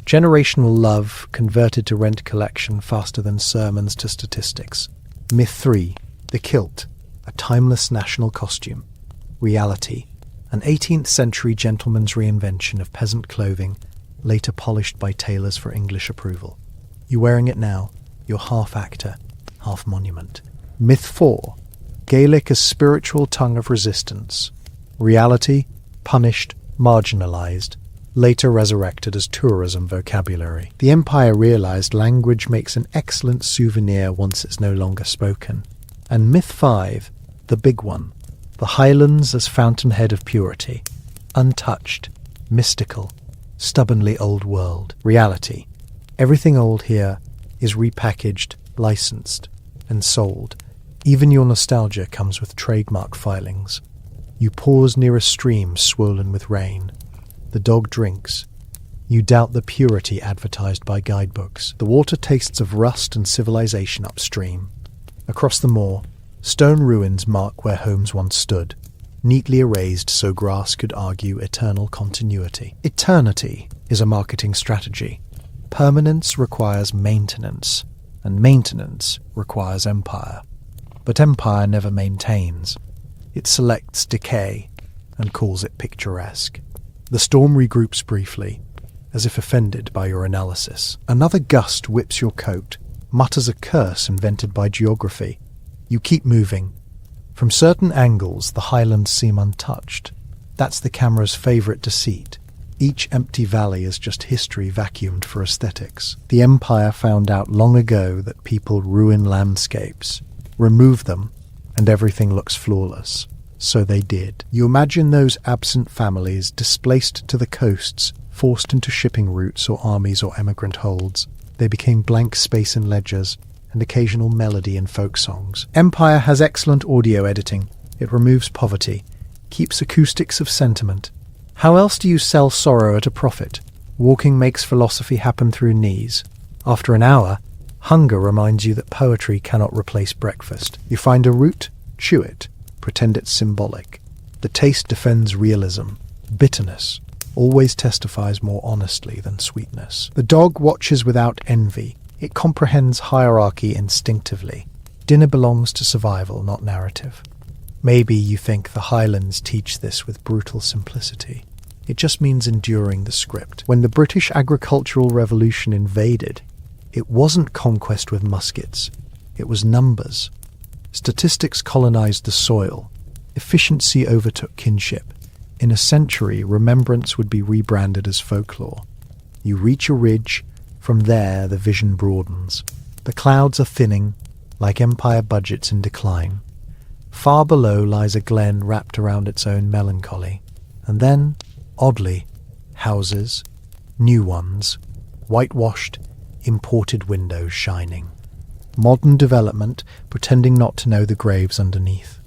Generational love converted to rent collection faster than sermons to statistics. Myth 3. The kilt, a timeless national costume. Reality. An 18th century gentleman's reinvention of peasant clothing, later polished by tailors for English approval. You're wearing it now. You're half actor, half monument. Myth 4. Gaelic as spiritual tongue of resistance. Reality. Punished, marginalized, later resurrected as tourism vocabulary. The empire realized language makes an excellent souvenir once it's no longer spoken. And myth 5, the big one, the Highlands as fountainhead of purity, untouched, mystical, stubbornly old world. Reality. Everything old here is repackaged, licensed, and sold. Even your nostalgia comes with trademark filings. You pause near a stream swollen with rain. The dog drinks. You doubt the purity advertised by guidebooks. The water tastes of rust and civilization upstream. Across the moor, stone ruins mark where homes once stood, neatly erased so grass could argue eternal continuity. Eternity is a marketing strategy. Permanence requires maintenance, and maintenance requires empire. But empire never maintains. It selects decay and calls it picturesque. The storm regroups briefly, as if offended by your analysis. Another gust whips your coat, mutters a curse invented by geography. You keep moving. From certain angles, the Highlands seem untouched. That's the camera's favourite deceit. Each empty valley is just history vacuumed for aesthetics. The empire found out long ago that people ruin landscapes. Remove them, and everything looks flawless. So they did. You imagine those absent families displaced to the coasts, forced into shipping routes or armies or emigrant holds. They became blank space in ledgers and occasional melody in folk songs. Empire has excellent audio editing. It removes poverty, keeps acoustics of sentiment. How else do you sell sorrow at a profit? Walking makes philosophy happen through knees. After an hour, hunger reminds you that poetry cannot replace breakfast. You find a root, chew it, pretend it's symbolic. The taste defends realism. Bitterness always testifies more honestly than sweetness. The dog watches without envy. It comprehends hierarchy instinctively. Dinner belongs to survival, not narrative. Maybe you think the Highlands teach this with brutal simplicity. It just means enduring the script. When the British agricultural revolution invaded, it wasn't conquest with muskets. It was numbers. Statistics colonized the soil. Efficiency overtook kinship. In a century, remembrance would be rebranded as folklore. You reach a ridge. From there, the vision broadens. The clouds are thinning, like empire budgets in decline. Far below lies a glen wrapped around its own melancholy. And then, oddly, houses, new ones, whitewashed, imported windows shining. Modern development pretending not to know the graves underneath.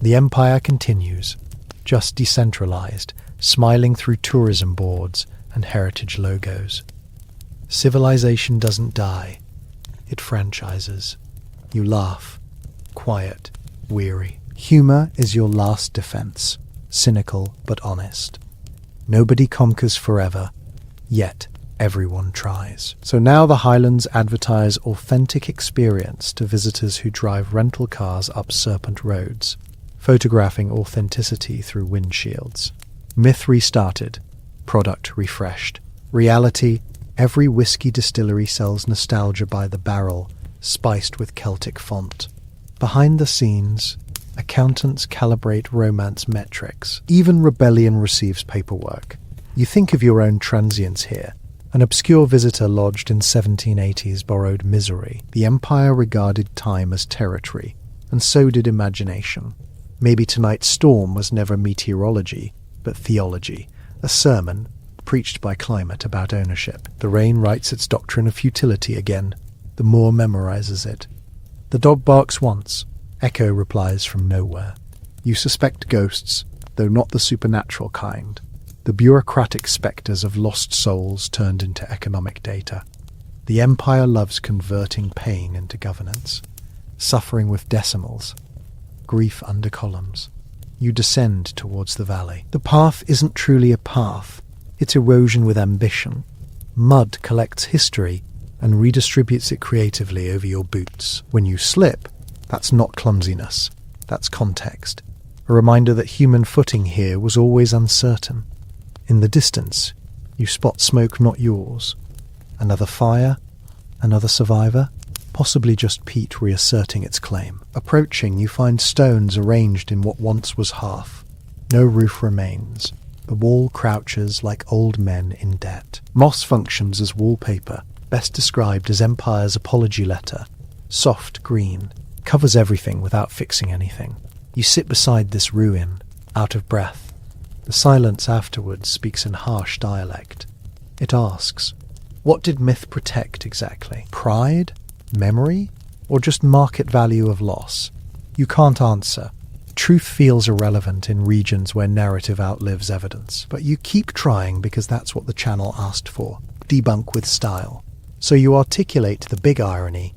The empire continues, just decentralized, smiling through tourism boards and heritage logos. Civilization doesn't die. It franchises. You laugh, quiet, weary. Humor is your last defense, cynical but honest. Nobody conquers forever, yet everyone tries. So now the Highlands advertise authentic experience to visitors who drive rental cars up serpent roads. photographing authenticity through windshields. Myth restarted, product refreshed. Reality, every whiskey distillery sells nostalgia by the barrel, spiced with Celtic font. Behind the scenes, accountants calibrate romance metrics. Even rebellion receives paperwork. You think of your own transience here. An obscure visitor lodged in 1780s borrowed misery. The empire regarded time as territory, and so did imagination. Maybe tonight's storm was never meteorology, but theology, a sermon preached by climate about ownership. The rain writes its doctrine of futility again. The moor memorizes it. The dog barks once. Echo replies from nowhere. You suspect ghosts, though not the supernatural kind. The bureaucratic spectres of lost souls turned into economic data. The empire loves converting pain into governance, suffering with decimals, grief under columns. You descend towards the valley. The path isn't truly a path. It's erosion with ambition. Mud collects history and redistributes it creatively over your boots. When you slip, that's not clumsiness. That's context. A reminder that human footing here was always uncertain. In the distance, you spot smoke not yours. Another fire? Another survivor? Possibly just peat reasserting its claim. Approaching, you find stones arranged in what once was hearth. No roof remains. The wall crouches like old men in debt. Moss functions as wallpaper, best described as Empire's apology letter. Soft green, covers everything without fixing anything. You sit beside this ruin, out of breath. The silence afterwards speaks in harsh dialect. It asks, what did myth protect exactly? Pride? Memory? Or just market value of loss? You can't answer. Truth feels irrelevant in regions where narrative outlives evidence. But you keep trying because that's what the channel asked for. Debunk with style. So you articulate the big irony.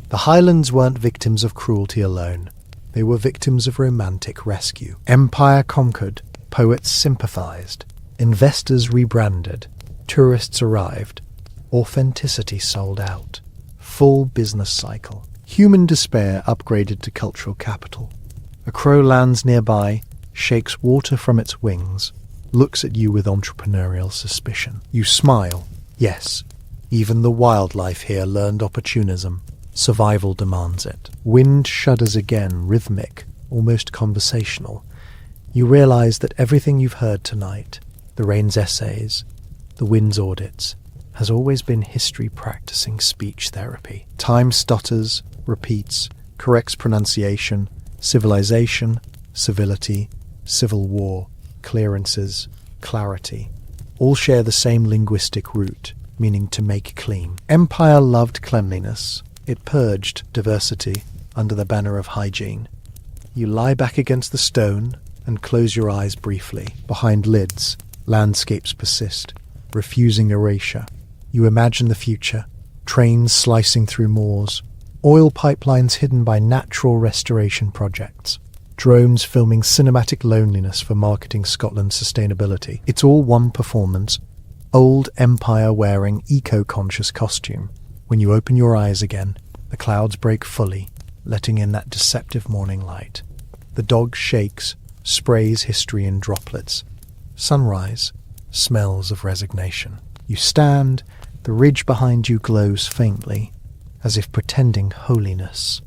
The Highlands weren't victims of cruelty alone. They were victims of romantic rescue. Empire conquered. Poets sympathized, investors rebranded, tourists arrived, authenticity sold out. Full business cycle. Human despair upgraded to cultural capital. A crow lands nearby, shakes water from its wings, looks at you with entrepreneurial suspicion. You smile. Yes, even the wildlife here learned opportunism. Survival demands it. Wind shudders again, rhythmic, almost conversational. You realize that everything you've heard tonight, the rain's essays, the wind's audits, has always been history practicing speech therapy. Time stutters, repeats, corrects pronunciation, civilization, civility, civil war, clearances, clarity, all share the same linguistic root, meaning to make clean. Empire loved cleanliness. It purged diversity under the banner of hygiene. You lie back against the stone and close your eyes briefly. Behind lids, landscapes persist, refusing erasure. You imagine the future, trains slicing through moors, oil pipelines hidden by natural restoration projects, drones filming cinematic loneliness for marketing Scotland's sustainability. It's all one performance, old empire-wearing, eco-conscious costume. When you open your eyes again, the clouds break fully, letting in that deceptive morning light. The dog shakes, sprays history in droplets. Sunrise, smells of resignation. You stand, the ridge behind you glows faintly, as if pretending holiness.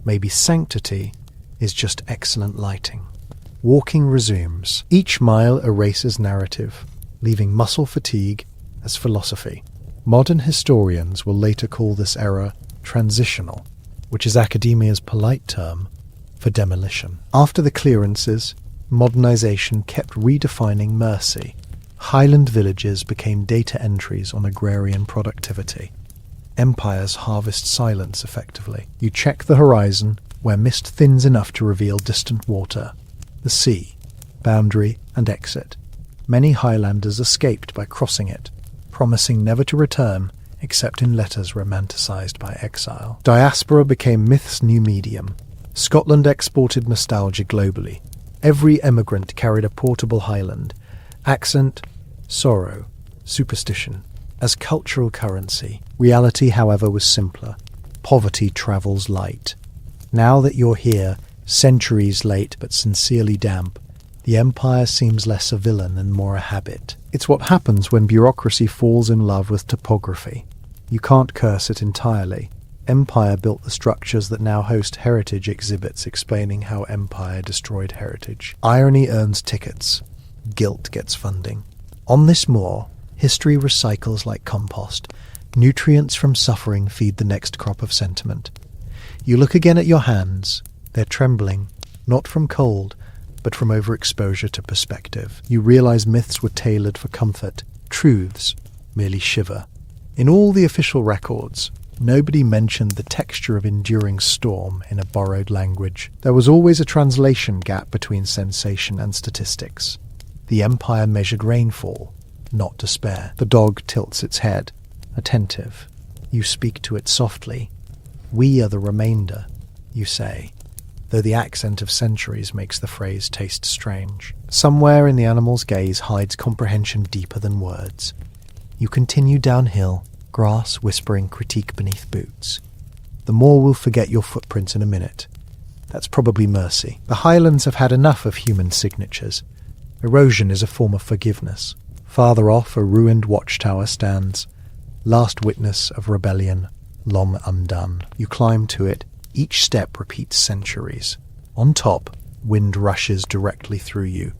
Maybe sanctity is just excellent lighting. Walking resumes. Each mile erases narrative, leaving muscle fatigue as philosophy. Modern historians will later call this era transitional, which is academia's polite term for demolition. After the clearances, modernization kept redefining mercy. Highland villages became data entries on agrarian productivity. Empires harvest silence effectively. You check the horizon, where mist thins enough to reveal distant water. The sea, boundary and exit. Many Highlanders escaped by crossing it, promising never to return except in letters romanticized by exile. Diaspora became myth's new medium. Scotland exported nostalgia globally. Every emigrant carried a portable Highland, accent, sorrow, superstition, as cultural currency. Reality, however, was simpler. Poverty travels light. Now that you're here, Centuries late but sincerely damp, the empire seems less a villain and more a habit. It's what happens when bureaucracy falls in love with topography. You can't curse it entirely. Empire built the structures that now host heritage exhibits explaining how empire destroyed heritage. Irony earns tickets. Guilt gets funding. On this moor, history recycles like compost. Nutrients from suffering feed the next crop of sentiment. You look again at your hands. They're trembling, not from cold, but from overexposure to perspective. You realize myths were tailored for comfort. Truths merely shiver. In all the official records, nobody mentioned the texture of enduring storm in a borrowed language. There was always a translation gap between sensation and statistics. The empire measured rainfall, not despair. The dog tilts its head, attentive. You speak to it softly. We are the remainder, you say, though the accent of centuries makes the phrase taste strange. Somewhere in the animal's gaze hides comprehension deeper than words. You continue downhill, grass whispering critique beneath boots. The moor will forget your footprints in a minute. That's probably mercy. The Highlands have had enough of human signatures. Erosion is a form of forgiveness. Farther off, a ruined watchtower stands, last witness of rebellion, long undone. You climb to it. Each step repeats centuries. On top, wind rushes directly through you,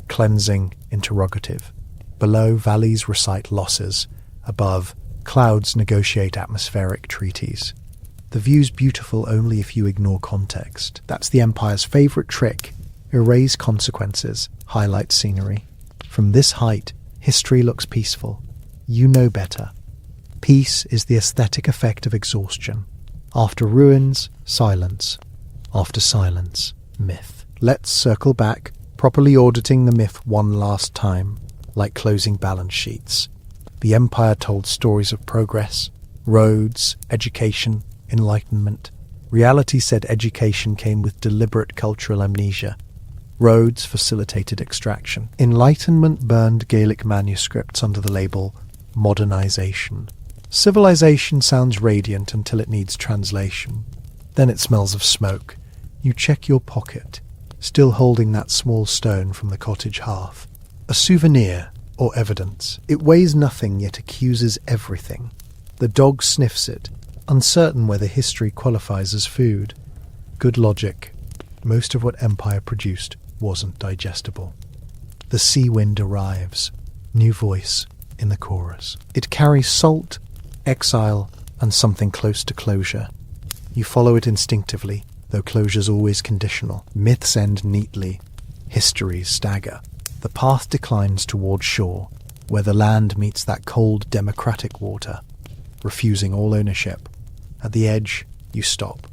cleansing, interrogative. Below, valleys recite losses. Above, clouds negotiate atmospheric treaties. The view's beautiful only if you ignore context. That's the Empire's favourite trick. Erase consequences, highlight scenery. From this height, history looks peaceful. You know better. Peace is the aesthetic effect of exhaustion. After ruins, silence. After silence, myth. Let's circle back, properly auditing the myth one last time, like closing balance sheets. The empire told stories of progress, roads, education, enlightenment. Reality said education came with deliberate cultural amnesia. Roads facilitated extraction. Enlightenment burned Gaelic manuscripts under the label modernization. Civilization sounds radiant until it needs translation. Then it smells of smoke. You check your pocket, still holding that small stone from the cottage hearth. A souvenir or evidence. It weighs nothing yet accuses everything. The dog sniffs it, uncertain whether history qualifies as food. Good logic. Most of what empire produced wasn't digestible. The sea wind arrives. New voice in the chorus. It carries salt, exile, and something close to closure. You follow it instinctively, though closure's always conditional. Myths end neatly. Histories stagger. The path declines toward shore, where the land meets that cold democratic water, refusing all ownership. At the edge, you stop.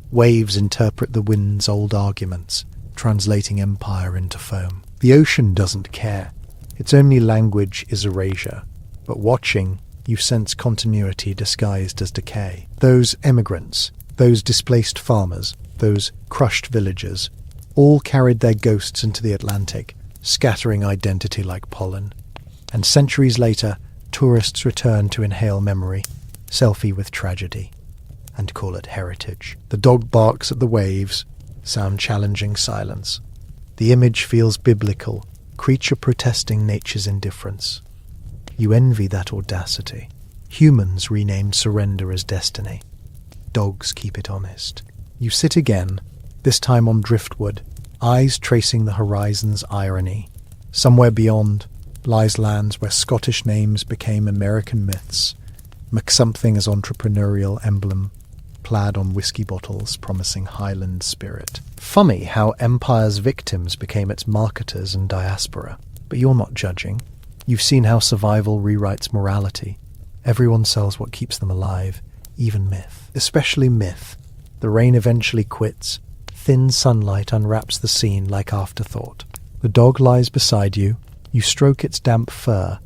Waves interpret the wind's old arguments, translating empire into foam. The ocean doesn't care. Its only language is erasure. But watching, you sense continuity disguised as decay. Those emigrants, those displaced farmers, those crushed villagers, all carried their ghosts into the Atlantic, scattering identity like pollen. And centuries later, tourists return to inhale memory, selfie with tragedy, and call it heritage. The dog barks at the waves, sound challenging silence. The image feels biblical, creature protesting nature's indifference. You envy that audacity. Humans rename surrender as destiny. Dogs keep it honest. You sit again, this time on driftwood, eyes tracing the horizon's irony. Somewhere beyond lies lands where Scottish names became American myths, McSomething as entrepreneurial emblem, plaid on whiskey bottles promising Highland spirit. Funny how empire's victims became its marketers and diaspora. But you're not judging. You've seen how survival rewrites morality. Everyone sells what keeps them alive, even myth. Especially myth. The rain eventually quits. Thin sunlight unwraps the scene like afterthought. The dog lies beside you. You stroke its damp fur.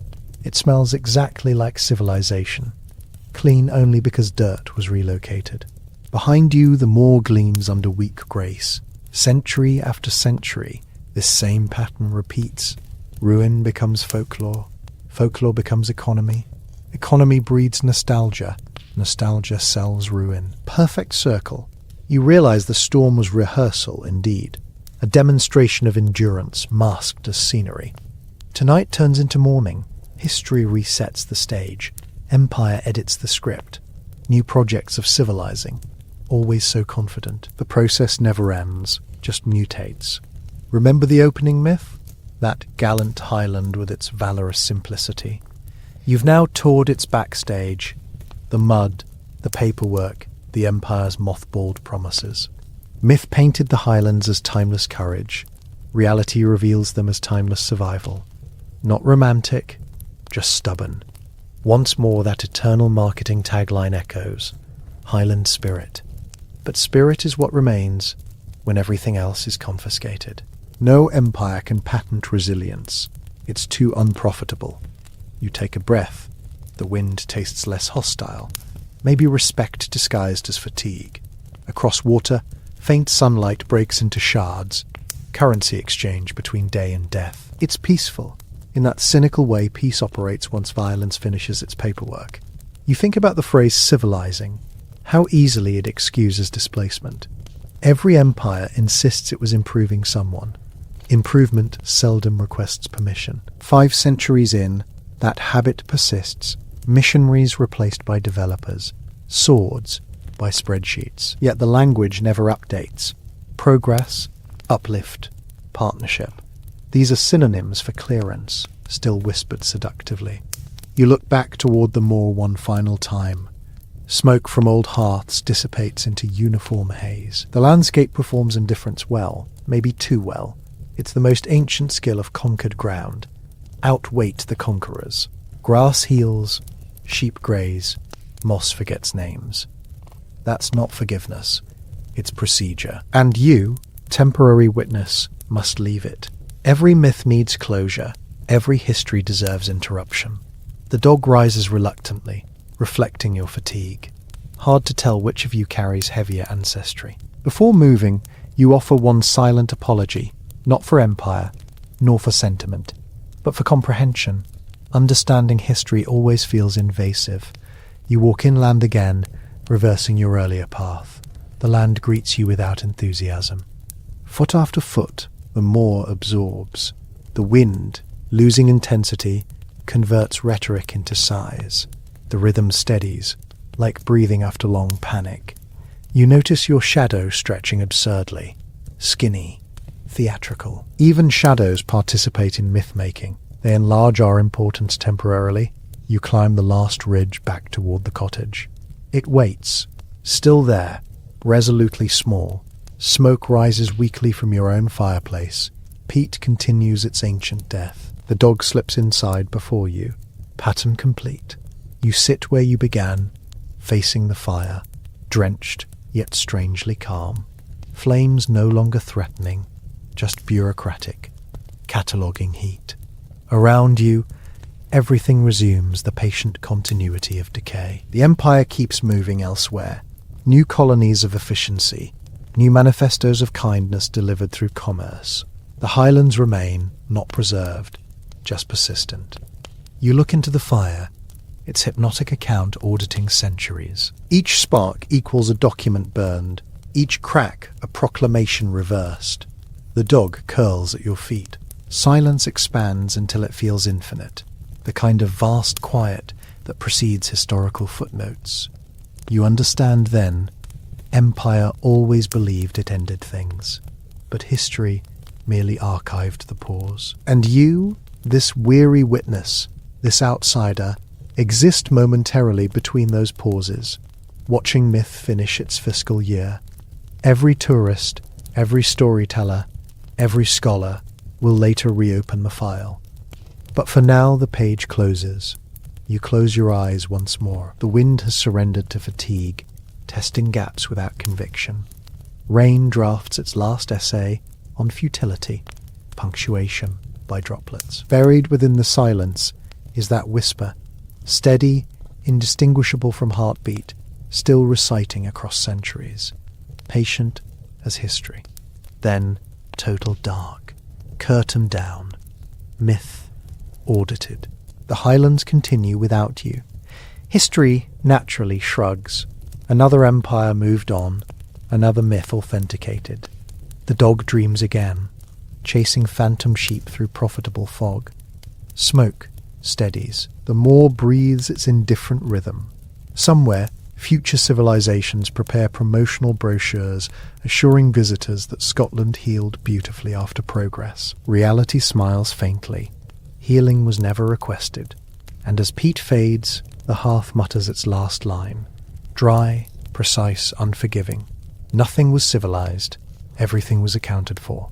It smells exactly like civilization. Clean only because dirt was relocated. Behind you, the moor gleams under weak grace. Century after century, this same pattern repeats. Ruin becomes folklore. Folklore becomes economy. Economy breeds nostalgia. Nostalgia sells ruin. Perfect circle. You realize the storm was rehearsal indeed, a demonstration of endurance masked as scenery. Tonight turns into morning. History resets the stage. Empire edits the script. New projects of civilizing. Always so confident. The process never ends, just mutates. Remember the opening myth? That gallant Highland with its valorous simplicity. You've now toured its backstage. The mud, the paperwork, the Empire's mothballed promises. Myth painted the Highlands as timeless courage. Reality reveals them as timeless survival. Not romantic, just stubborn. Once more that eternal marketing tagline echoes. Highland spirit. But spirit is what remains when everything else is confiscated. No empire can patent resilience. It's too unprofitable. You take a breath. The wind tastes less hostile. Maybe respect disguised as fatigue. Across water, faint sunlight breaks into shards. Currency exchange between day and death. It's peaceful. In that cynical way peace operates once violence finishes its paperwork. You think about the phrase civilizing. How easily it excuses displacement. Every empire insists it was improving someone. Improvement seldom requests permission. 5 centuries in, that habit persists. Missionaries replaced by developers. Swords by spreadsheets. Yet the language never updates. Progress, uplift, partnership. These are synonyms for clearance, still whispered seductively. You look back toward the moor one final time. Smoke from old hearths dissipates into uniform haze. The landscape performs indifference well, maybe too well. It's the most ancient skill of conquered ground. Outweight the conquerors. Grass heals, sheep graze, moss forgets names. That's not forgiveness. It's procedure. And you, temporary witness, must leave it. Every myth needs closure. Every history deserves interruption. The dog rises reluctantly, reflecting your fatigue. Hard to tell which of you carries heavier ancestry. Before moving, you offer one silent apology, not for empire, nor for sentiment, but for comprehension. Understanding history always feels invasive. You walk inland again, reversing your earlier path. The land greets you without enthusiasm. Foot after foot, the moor absorbs. The wind, losing intensity, converts rhetoric into sighs. The rhythm steadies, like breathing after long panic. You notice your shadow stretching absurdly, skinny, theatrical. Even shadows participate in myth-making. They enlarge our importance temporarily. You climb the last ridge back toward the cottage. It waits, still there, resolutely small. Smoke rises weakly from your own fireplace. Peat continues its ancient death. The dog slips inside before you. Pattern complete. You sit where you began, facing the fire, drenched yet strangely calm. Flames no longer threatening, just bureaucratic, cataloguing heat. Around you, everything resumes the patient continuity of decay. The empire keeps moving elsewhere. New colonies of efficiency, new manifestos of kindness delivered through commerce. The Highlands remain, not preserved, just persistent. You look into the fire, its hypnotic account auditing centuries. Each spark equals a document burned, each crack a proclamation reversed. The dog curls at your feet. Silence expands until it feels infinite, the kind of vast quiet that precedes historical footnotes. You understand then, empire always believed it ended things, but history merely archived the pause. And you, this weary witness, this outsider, exist momentarily between those pauses, watching myth finish its fiscal year. Every tourist, every storyteller, every scholar will later reopen the file. But for now the page closes. You close your eyes once more. The wind has surrendered to fatigue, testing gaps without conviction. Rain drafts its last essay on futility, punctuation by droplets. Buried within the silence is that whisper, steady, indistinguishable from heartbeat, still reciting across centuries, patient as history. Then total dark, curtain down, myth audited. The Highlands continue without you. History naturally shrugs. Another empire moved on, Another myth authenticated. The dog dreams again, chasing phantom sheep through profitable fog. Smoke steadies. The moor breathes its indifferent rhythm. Somewhere, future civilizations prepare promotional brochures assuring visitors that Scotland healed beautifully after progress. Reality smiles faintly. Healing was never requested. And as peat fades, the hearth mutters its last line. Dry, precise, unforgiving. Nothing was civilized. Everything was accounted for.